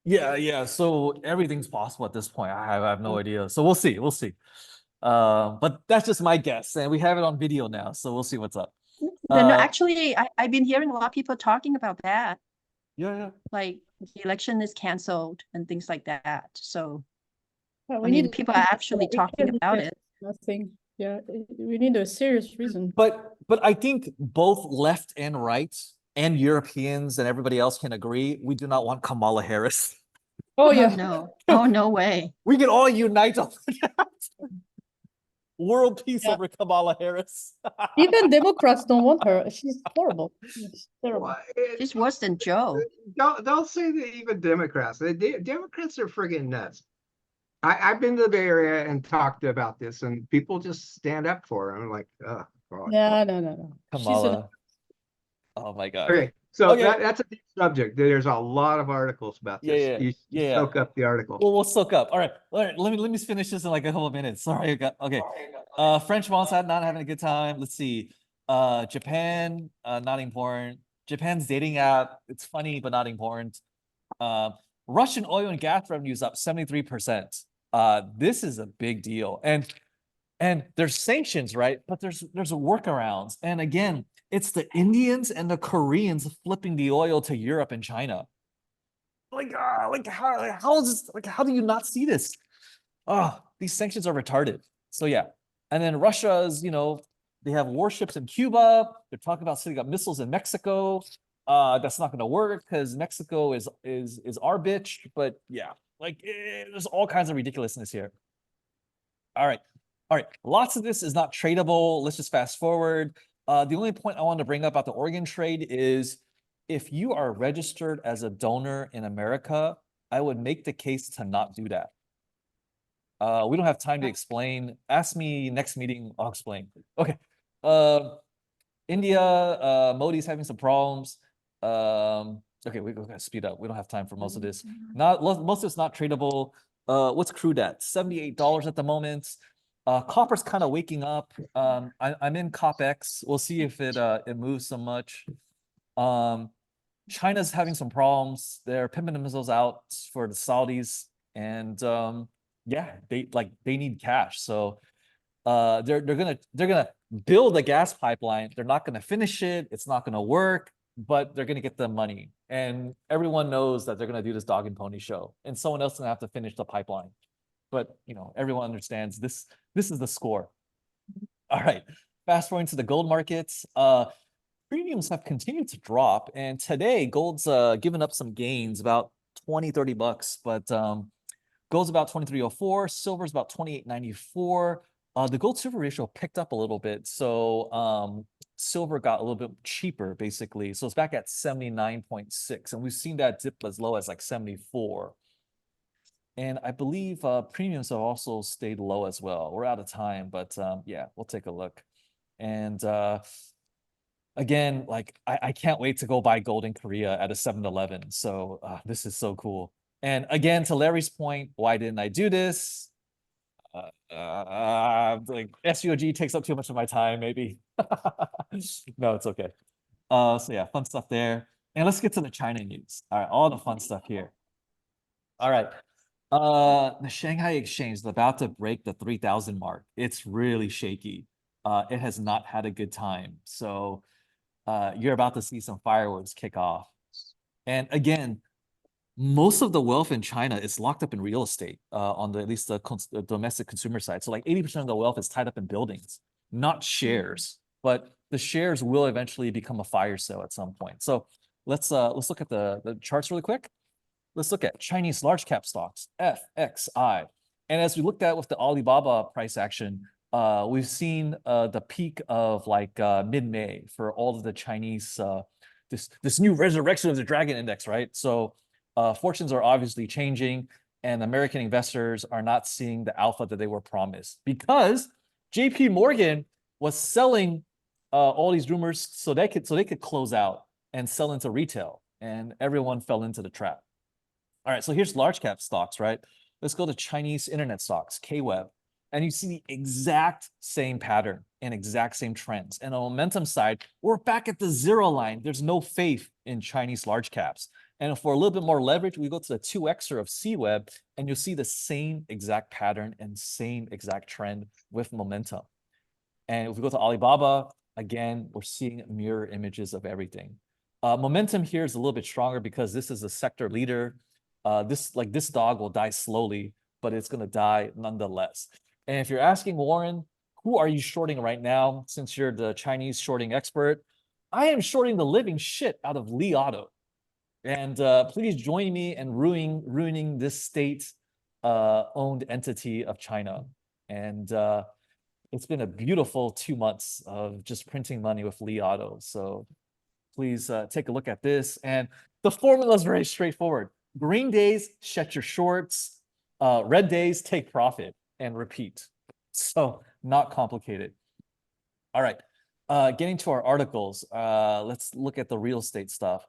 yeah. So everything's possible at this point. I have no idea. So we'll see. We'll see. But that's just my guess, and we have it on video now, so we'll see what's up. No, actually, I've been hearing a lot of people talking about that. Yeah. Like the election is canceled and things like that. So Well, I mean, people are actually talking about it. Nothing. Yeah, we need a serious reason. But I think both left and right and Europeans and everybody else can agree we do not want Kamala Harris. Oh Oh yeah. no. Oh no way. We can all unite on that. World peace Yeah. over Kamala Harris. Even Democrats don't want her. She's horrible. She's terrible. She's worse than Joe. Don't say that even Democrats. Democrats are friggin' nuts. I've been to the Bay Area and talked about this, and people just stand up for her. I'm like, oh God. Yeah, no. Kamala. Oh my God. Okay, so Okay. that's a deep subject. There's a lot of articles about this. You soak up the article. Well, we'll soak up. All right. Let me finish this in like a couple of minutes. Sorry. Okay. French Mossad not having a good time. Let's see. Japan, not important. Japan's dating app. It's funny, but not important. Russian oil and gas revenues up 73%. This is a big deal. And there's sanctions, right? But there's workarounds. And again, it's the Indians and the Koreans flipping the oil to Europe and China. How is this? How do you not see this? Oh, these sanctions are retarded. So yeah. And then Russia's, they have warships in Cuba. They're talking about setting up missiles in Mexico. That's not going to work because Mexico is our bitch. But yeah, there's all kinds of ridiculousness here. All right. Lots of this is not tradable. Let's just fast forward. The only point I want to bring up about the organ trade is if you are registered as a donor in America, I would make the case to not do that. We don't have time to explain. Ask me next meeting, I'll explain. Okay. India, Modi's having some problems. Okay, we're gonna speed up. We don't have time for most of this. Most of it's not tradable. What's crude at? $78 at the moment. Copper's kind of waking up. I'm in CopX. We'll see if it moves so much. China's having some problems. They're pimping the missiles out for the Saudis, and yeah, they need cash. So they're gonna build a gas pipeline. They're not gonna finish it. It's not gonna work, but they're gonna get the money. And everyone knows that they're gonna do this dog and pony show, and someone else is gonna have to finish the pipeline. But everyone understands this is the score. All right, fast forwarding to the gold markets. Premiums have continued to drop, and today gold's given up some gains, about 20-30 bucks, but gold's about 23.04, silver's about 28.94. The gold silver ratio picked up a little bit, so silver got a little bit cheaper basically, so it's back at 79.6, and we've seen that dip as low as like 74. And I believe premiums have also stayed low as well. We're out of time, but yeah, we'll take a look. And again, like I can't wait to go buy gold in Korea at a 7-Eleven. So this is so cool. And again, to Larry's point, why didn't I do this? Like SVOG takes up too much of my time, maybe. No, it's okay. So yeah, fun stuff there. And let's get to the China news. All right, all the fun stuff here. All right. The Shanghai Exchange is about to break the 3,000 mark. It's really shaky. It has not had a good time. So you're about to see some fireworks kick off. And again, most of the wealth in China is locked up in real estate on at least the domestic consumer side. So like 80% of the wealth is tied up in buildings, not shares, but the shares will eventually become a fire sale at some point. So let's look at the charts really quick. Let's look at Chinese large cap stocks, FXI. And as we looked at with the Alibaba price action, we've seen the peak of like mid-May for all of the Chinese, this new resurrection of the Dragon Index, right? So fortunes are obviously changing, and American investors are not seeing the alpha that they were promised because JP Morgan was selling all these rumors so they could close out and sell into retail, and everyone fell into the trap. All right, so here's large cap stocks, right? Let's go to Chinese internet stocks, KWEB, and you see the exact same pattern and exact same trends. And on the momentum side, we're back at the zero line. There's no faith in Chinese large caps. And for a little bit more leverage, we go to the 2xer of CWEB, and you'll see the same exact pattern and same exact trend with momentum. And if we go to Alibaba, again, we're seeing mirror images of everything. Momentum here is a little bit stronger because this is a sector leader. This dog will die slowly, but it's going to die nonetheless. And if you're asking Warren, who are you shorting right now? Since you're the Chinese shorting expert, I am shorting the living shit out of Li Auto. And please join me in ruining this state-owned entity of China. And it's been a beautiful 2 months of just printing money with Li Auto. So please take a look at this. And the formula is very straightforward. Green days, shut your shorts. Red days, take profit and repeat. So not complicated. All right, getting to our articles. Let's look at the real estate stuff.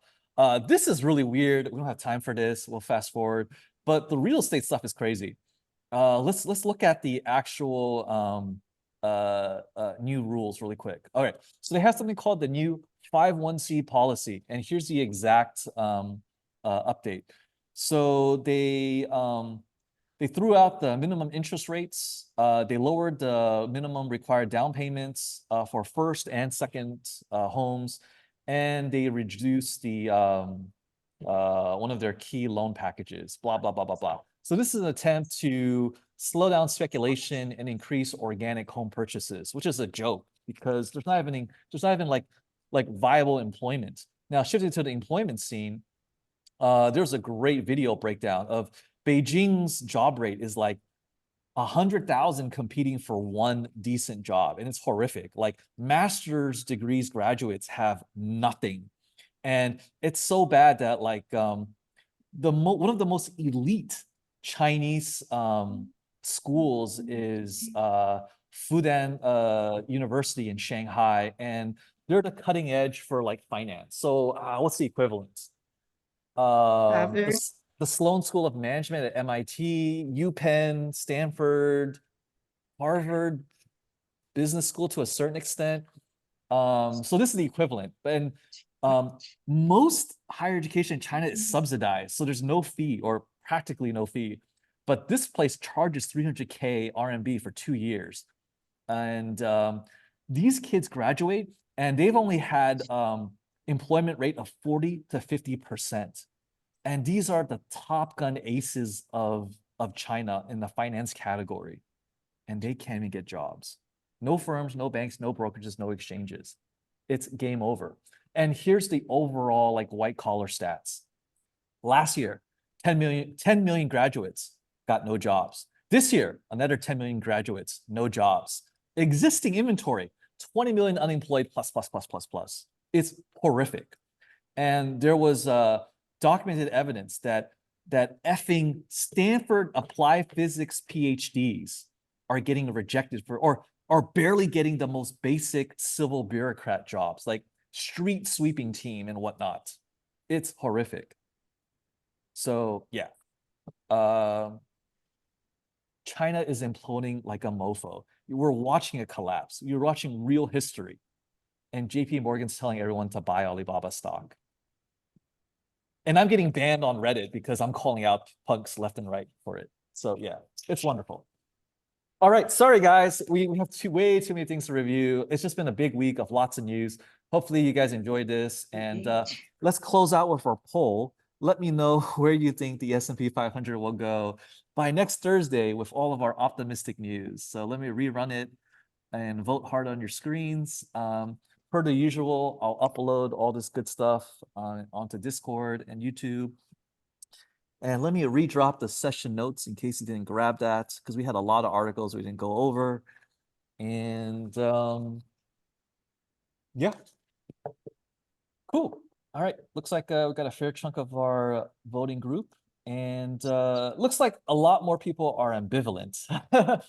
This is really weird. We don't have time for this. We'll fast forward. But the real estate stuff is crazy. Let's look at the actual new rules really quick. All right, so they have something called the new 5-1C policy, and here's the exact update. So they threw out the minimum interest rates. They lowered the minimum required down payments for first and second homes, and they reduced the one of their key loan packages. Blah blah blah blah blah. So this is an attempt to slow down speculation and increase organic home purchases, which is a joke because there's not even like viable employment. Now shifting to the employment scene. There's a great video breakdown of Beijing's job rate is like 100,000 competing for one decent job, and it's horrific. Like master's degrees graduates have nothing, and it's so bad that like one of the most elite Chinese schools is Fudan University in Shanghai, and they're the cutting edge for like finance. So what's the equivalent? The Sloan School of Management at MIT, UPenn, Stanford, Harvard Business School to a certain extent. So this is the equivalent. And most higher education in China is subsidized, so there's no fee or practically no fee. But this place charges 300K RMB for 2 years. And these kids graduate, and they've only had employment rate of 40 to 50%. And these are the top gun aces of China in the finance category. And they can't even get jobs. No firms, no banks, no brokerages, no exchanges. It's game over. And here's the overall like white collar stats. Last year, 10 million graduates got no jobs. This year, another 10 million graduates, no jobs. Existing inventory, 20 million unemployed plus. It's horrific. And there was documented evidence that effing Stanford applied physics PhDs are getting rejected for, or are barely getting the most basic civil bureaucrat jobs. Like street sweeping team and whatnot. It's horrific. So yeah, China is imploding like a mofo. We're watching it collapse. You're watching real history. And JP Morgan's telling everyone to buy Alibaba stock. And I'm getting banned on Reddit because I'm calling out punks left and right for it. So yeah, it's wonderful. All right, sorry guys, we have way too many things to review. It's just been a big week of lots of news. Hopefully you guys enjoyed this. And let's close out with our poll. Let me know where you think the S&P 500 will go by next Thursday with all of our optimistic news. So let me rerun it and vote hard on your screens. Per the usual, I'll upload all this good stuff onto Discord and YouTube. And let me redrop the session notes in case you didn't grab that, because we had a lot of articles we didn't go over. And yeah, cool. All right, looks like we got a fair chunk of our voting group. And looks like a lot more people are ambivalent.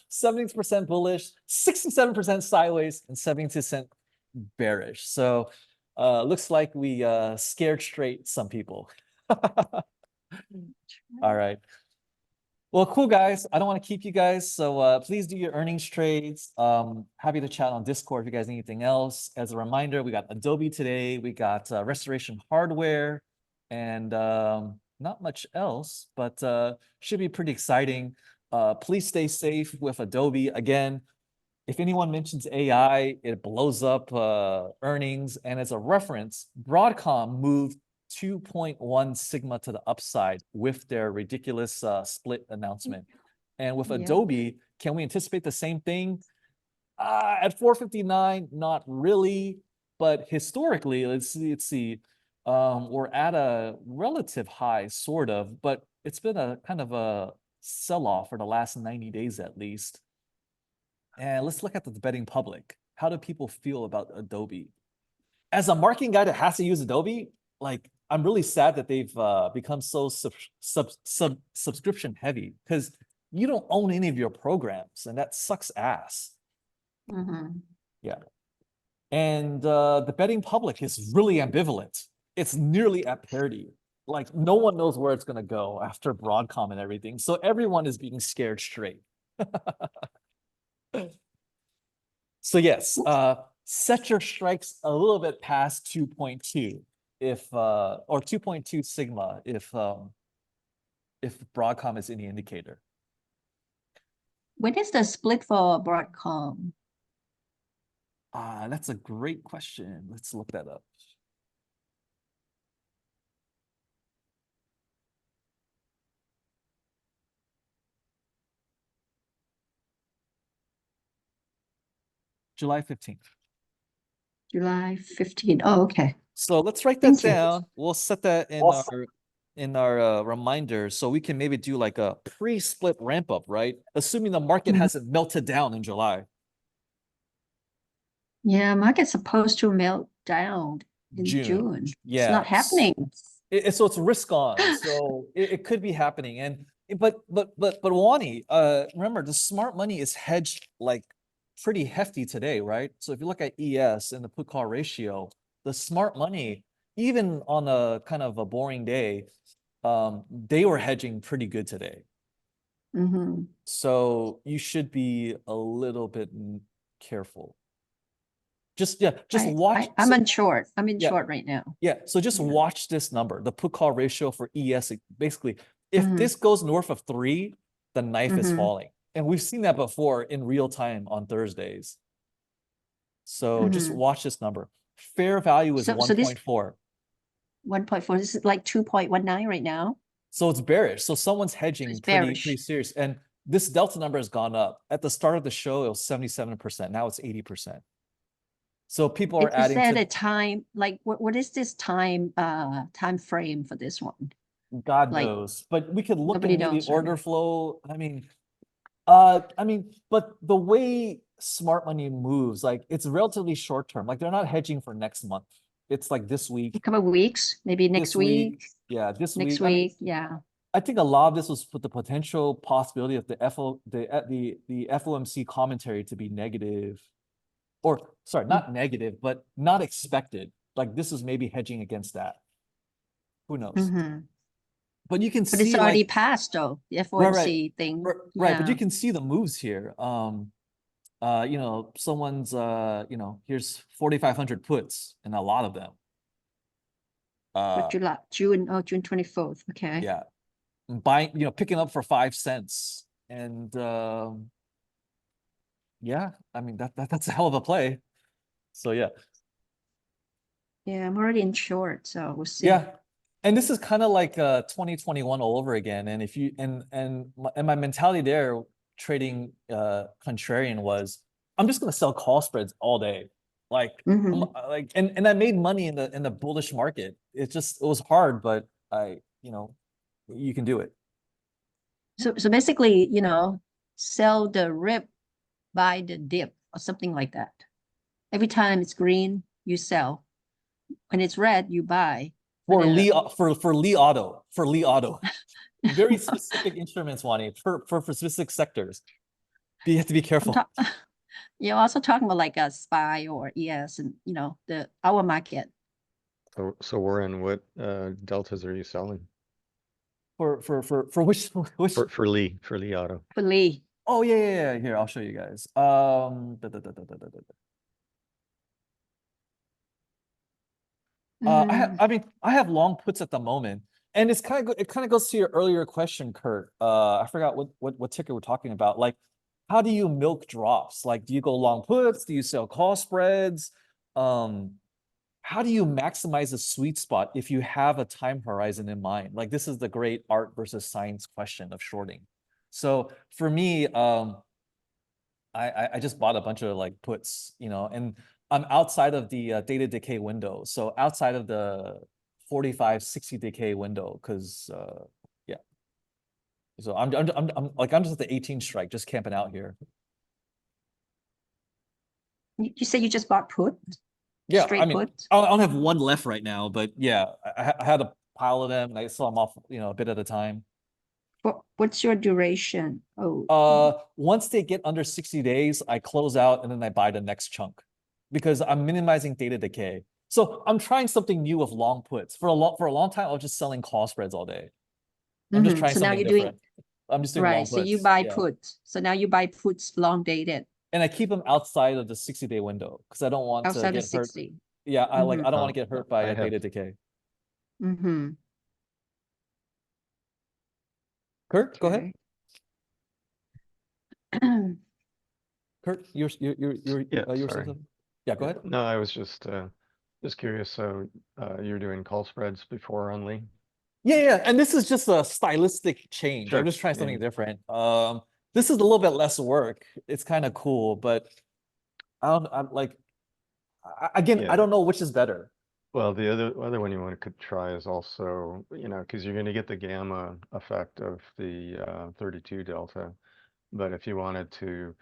70% bullish, 67% sideways, and 70% bearish. So looks like we scared straight some people. All right. Well, cool guys. I don't want to keep you guys, so please do your earnings trades. Happy to chat on Discord if you guys need anything else. As a reminder, we got Adobe today, we got Restoration Hardware, and not much else, but should be pretty exciting. Please stay safe with Adobe. Again, if anyone mentions AI, it blows up earnings. And as a reference, Broadcom moved 2.1 sigma to the upside with their ridiculous split announcement. And with Adobe, can we anticipate the same thing? At 459, not really. But historically, let's see. We're at a relative high, sort of, but it's been a kind of a sell-off for the last 90 days at least. And let's look at the betting public. How do people feel about Adobe? As a marketing guy that has to use Adobe, like I'm really sad that they've become so subscription heavy, because you don't own any of your programs, and that sucks ass. Yeah. And the betting public is really ambivalent. It's nearly at parity. Like no one knows where it's gonna go after Broadcom and everything. So everyone is being scared straight. So yes, set your strikes a little bit past 2.2 if or 2.2 sigma if Broadcom is any indicator. When is the split for Broadcom? That's a great question. Let's look that up. July 15th. July 15. Oh, okay. So let's write that down. We'll set that in our reminder, so we can maybe do like a pre-split ramp up, right? Assuming the market hasn't melted down in July. Yeah, market's supposed to melt down in June. Yeah, it's not happening. So it's risk on. So it could be happening. And but Wani, remember the smart money is hedged like pretty hefty today, right? So if you look at ES and the put call ratio, the smart money, even on a kind of a boring day, they were hedging pretty good today. So you should be a little bit careful. Just watch. I'm in short. I'm in short right now. Yeah, so just watch this number, the put call ratio for ES. Basically, if this goes north of 3, the knife is falling. And we've seen that before in real time on Thursdays. So just watch this number. Fair value is 1.4. 1.4. This is like 2.19 right now. So it's bearish. So someone's hedging pretty serious. And this delta number has gone up. At the start of the show, it was 77%. Now it's 80%. So people are adding to a time, like what is this time frame for this one? God knows. But we could look at the order flow. But the way smart money moves, like it's relatively short term. Like they're not hedging for next month. It's like this week. A couple of weeks, maybe next week. Yeah, this week. Next week, yeah. I think a lot of this was with the potential possibility of the FOMC commentary to be negative. Or sorry, not negative, but not expected. like this is maybe hedging against that. Who knows? Mhm. But you can But it's see already like passed though, the right, FOMC thing. right, but you Yeah. can see the moves here. You know, someone's you know, here's 4,500 puts and a lot of them. For July, June, oh, June 24th. Okay. Yeah, buying, you know, picking up for 5 cents, and yeah, I mean that's a hell of a play. So yeah, Yeah, I'm already in short, so we'll see. yeah, and this is kind of like 2021 all over again. And if you and my mentality there trading contrarian was, I'm just gonna sell call spreads all day, like Mhm. like and I made money in the bullish market. It was hard, but you know, you can do it. So basically, you know, sell the rip, buy the dip, or something like that. Every time it's green, you sell. When it's red, you buy. For the- Lee for Lee Auto. Very specific instruments, Wani, for specific sectors. You have to be careful. You're also talking about like a SPY or ES and, you know, our market. So Warren, what deltas are you selling For which for Lee Auto? For Lee. Oh yeah. Here, I'll show you guys. I have long puts at the moment, and it kind of goes to your earlier question, Kurt. I forgot what ticker we're talking about. Like, how do you milk drops? Like, do you go long puts? Do you sell call spreads? How do you maximize the sweet spot if you have a time horizon in mind? Like, this is the great art versus science question of shorting. So for me, I just bought a bunch of like puts, you know, and I'm outside of the data decay window. So outside of the 45, 60 decay window, because yeah. So I'm just at the 18 strike, just camping out here. You say you just bought put? Yeah, Straight I mean, put? I only have one left right now, but yeah, I had a pile of them and I saw them off, you know, a bit at a time. What's your duration? Oh, Once they get under 60 days, I close out and then I buy the next chunk because I'm minimizing data decay. So I'm trying something new with long puts. For a long time, I was just selling call spreads all day. I'm just trying so now something you're different. doing I'm just doing long right. puts. So you buy yeah. put. So now you buy puts long dated And I keep them outside of the 60-day window because I don't want to outside of get hurt. 60. Yeah, I Mhm. don't want to get hurt by I a data have- decay. Mm-hmm. Kurt, go ahead. Okay. Kurt, you're Yeah, saying sorry. something? Yeah, go ahead. No, I was just curious. So you're doing call spreads before on Lee? Yeah, and this is just a stylistic change. Sure, I'm just trying yeah. something different. This is a little bit less work. It's kind of cool, but I'm like, again, Yeah. I don't know which is better. Well, the other one you could try is also, you know, because you're going to get the gamma effect of the 32 delta. But if you wanted to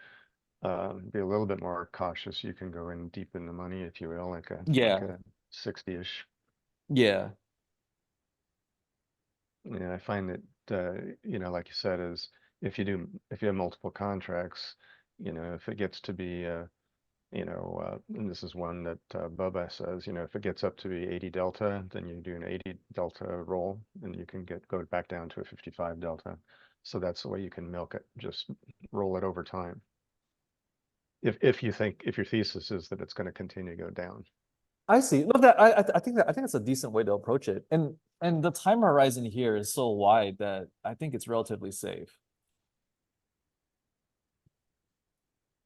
be a little bit more cautious, you can go in deep in the money, if you will, like a 60-ish. Yeah. Yeah, I find that you know, like you said, is if you have multiple contracts, you know, if it gets to be you know, and this is one that Bubba says, you know, if it gets up to be 80 delta, then you do an 80 delta roll, and you can go back down to a 55 delta. So that's the way you can milk it. Just roll it over time. If your thesis is that it's going to continue to go down. I see. No, I think it's a decent way to approach it. And the time horizon here is so wide that I think it's relatively safe.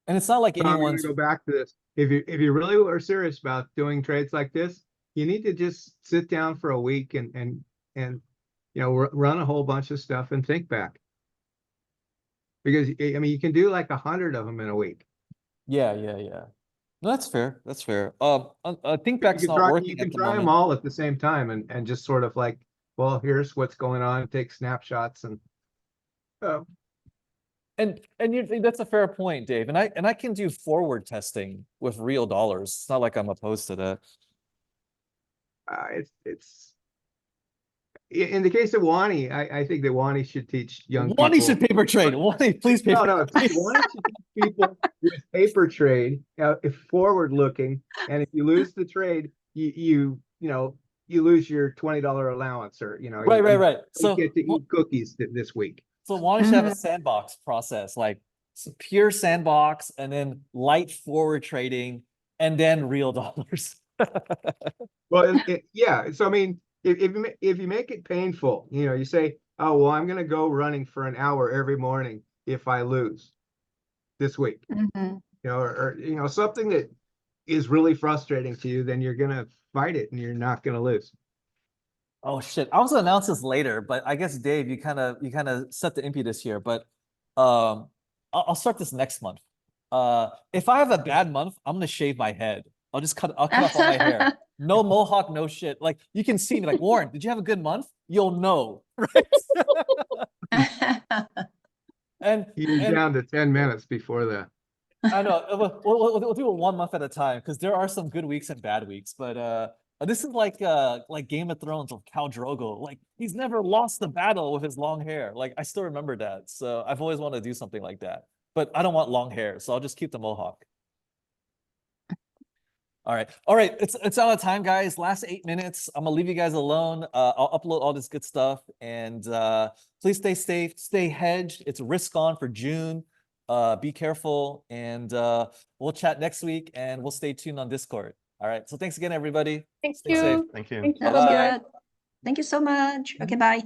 And it's not like I'm anyone's gonna go back to this. If you really are serious about doing trades like this, you need to just sit down for a week and you know, run a whole bunch of stuff and think back. Because I mean, you can do like 100 of them in a week. Yeah. No, that's fair. That's fair. I think back's not working You at can the try them moment. all at the same time and just sort of like, well, here's what's going on, take snapshots and And that's a fair point, Dave. And I can do forward testing with real dollars. It's not like I'm opposed to that. it's in the case of Wani, I think that Wani should teach young Wani people. should paper trade. Wani, please paper No, trade. Wani should teach people with paper trade if forward looking, and if you lose the trade, you know, you lose your $20 allowance, or Right, you right, right. don't So get to eat cookies this week. so Juan should have a Mhm. sandbox process, like pure sandbox, and then light forward trading, and then real dollars. Well, yeah. So I mean, if you make it painful, you say, oh well, I'm gonna go running for an hour every morning if I lose this week, Mhm. or something that is really frustrating to you, then you're gonna fight it and you're not gonna lose. Oh shit! I was gonna announce this later, but I guess Dave, you kind of set the impetus here. But I'll start this next month. If I have a bad month, I'm gonna shave my head. I'll cut off all my hair. No mohawk, no shit. Like you can see me, like Warren, did you have a good month? You'll know, right? And You're down to 10 minutes before that. I know we'll do it 1 month at a time because there are some good weeks and bad weeks. But this is like Game of Thrones with Khal Drogo. Like he's never lost the battle with his long hair. Like I still remember that. So I've always wanted to do something like that. But I don't want long hair, so I'll just keep the mohawk. All right. All right. It's out of time, guys. Last 8 minutes. I'm gonna leave you guys alone. I'll upload all this good stuff. And please stay safe, stay hedged. It's risk on for June. Be careful, and we'll chat next week, and we'll stay tuned on Discord. All right. So thanks again, everybody. Thank Stay safe. you. Thank you. Thank you. That was Bye-bye. good. Thank you so much. Okay, bye.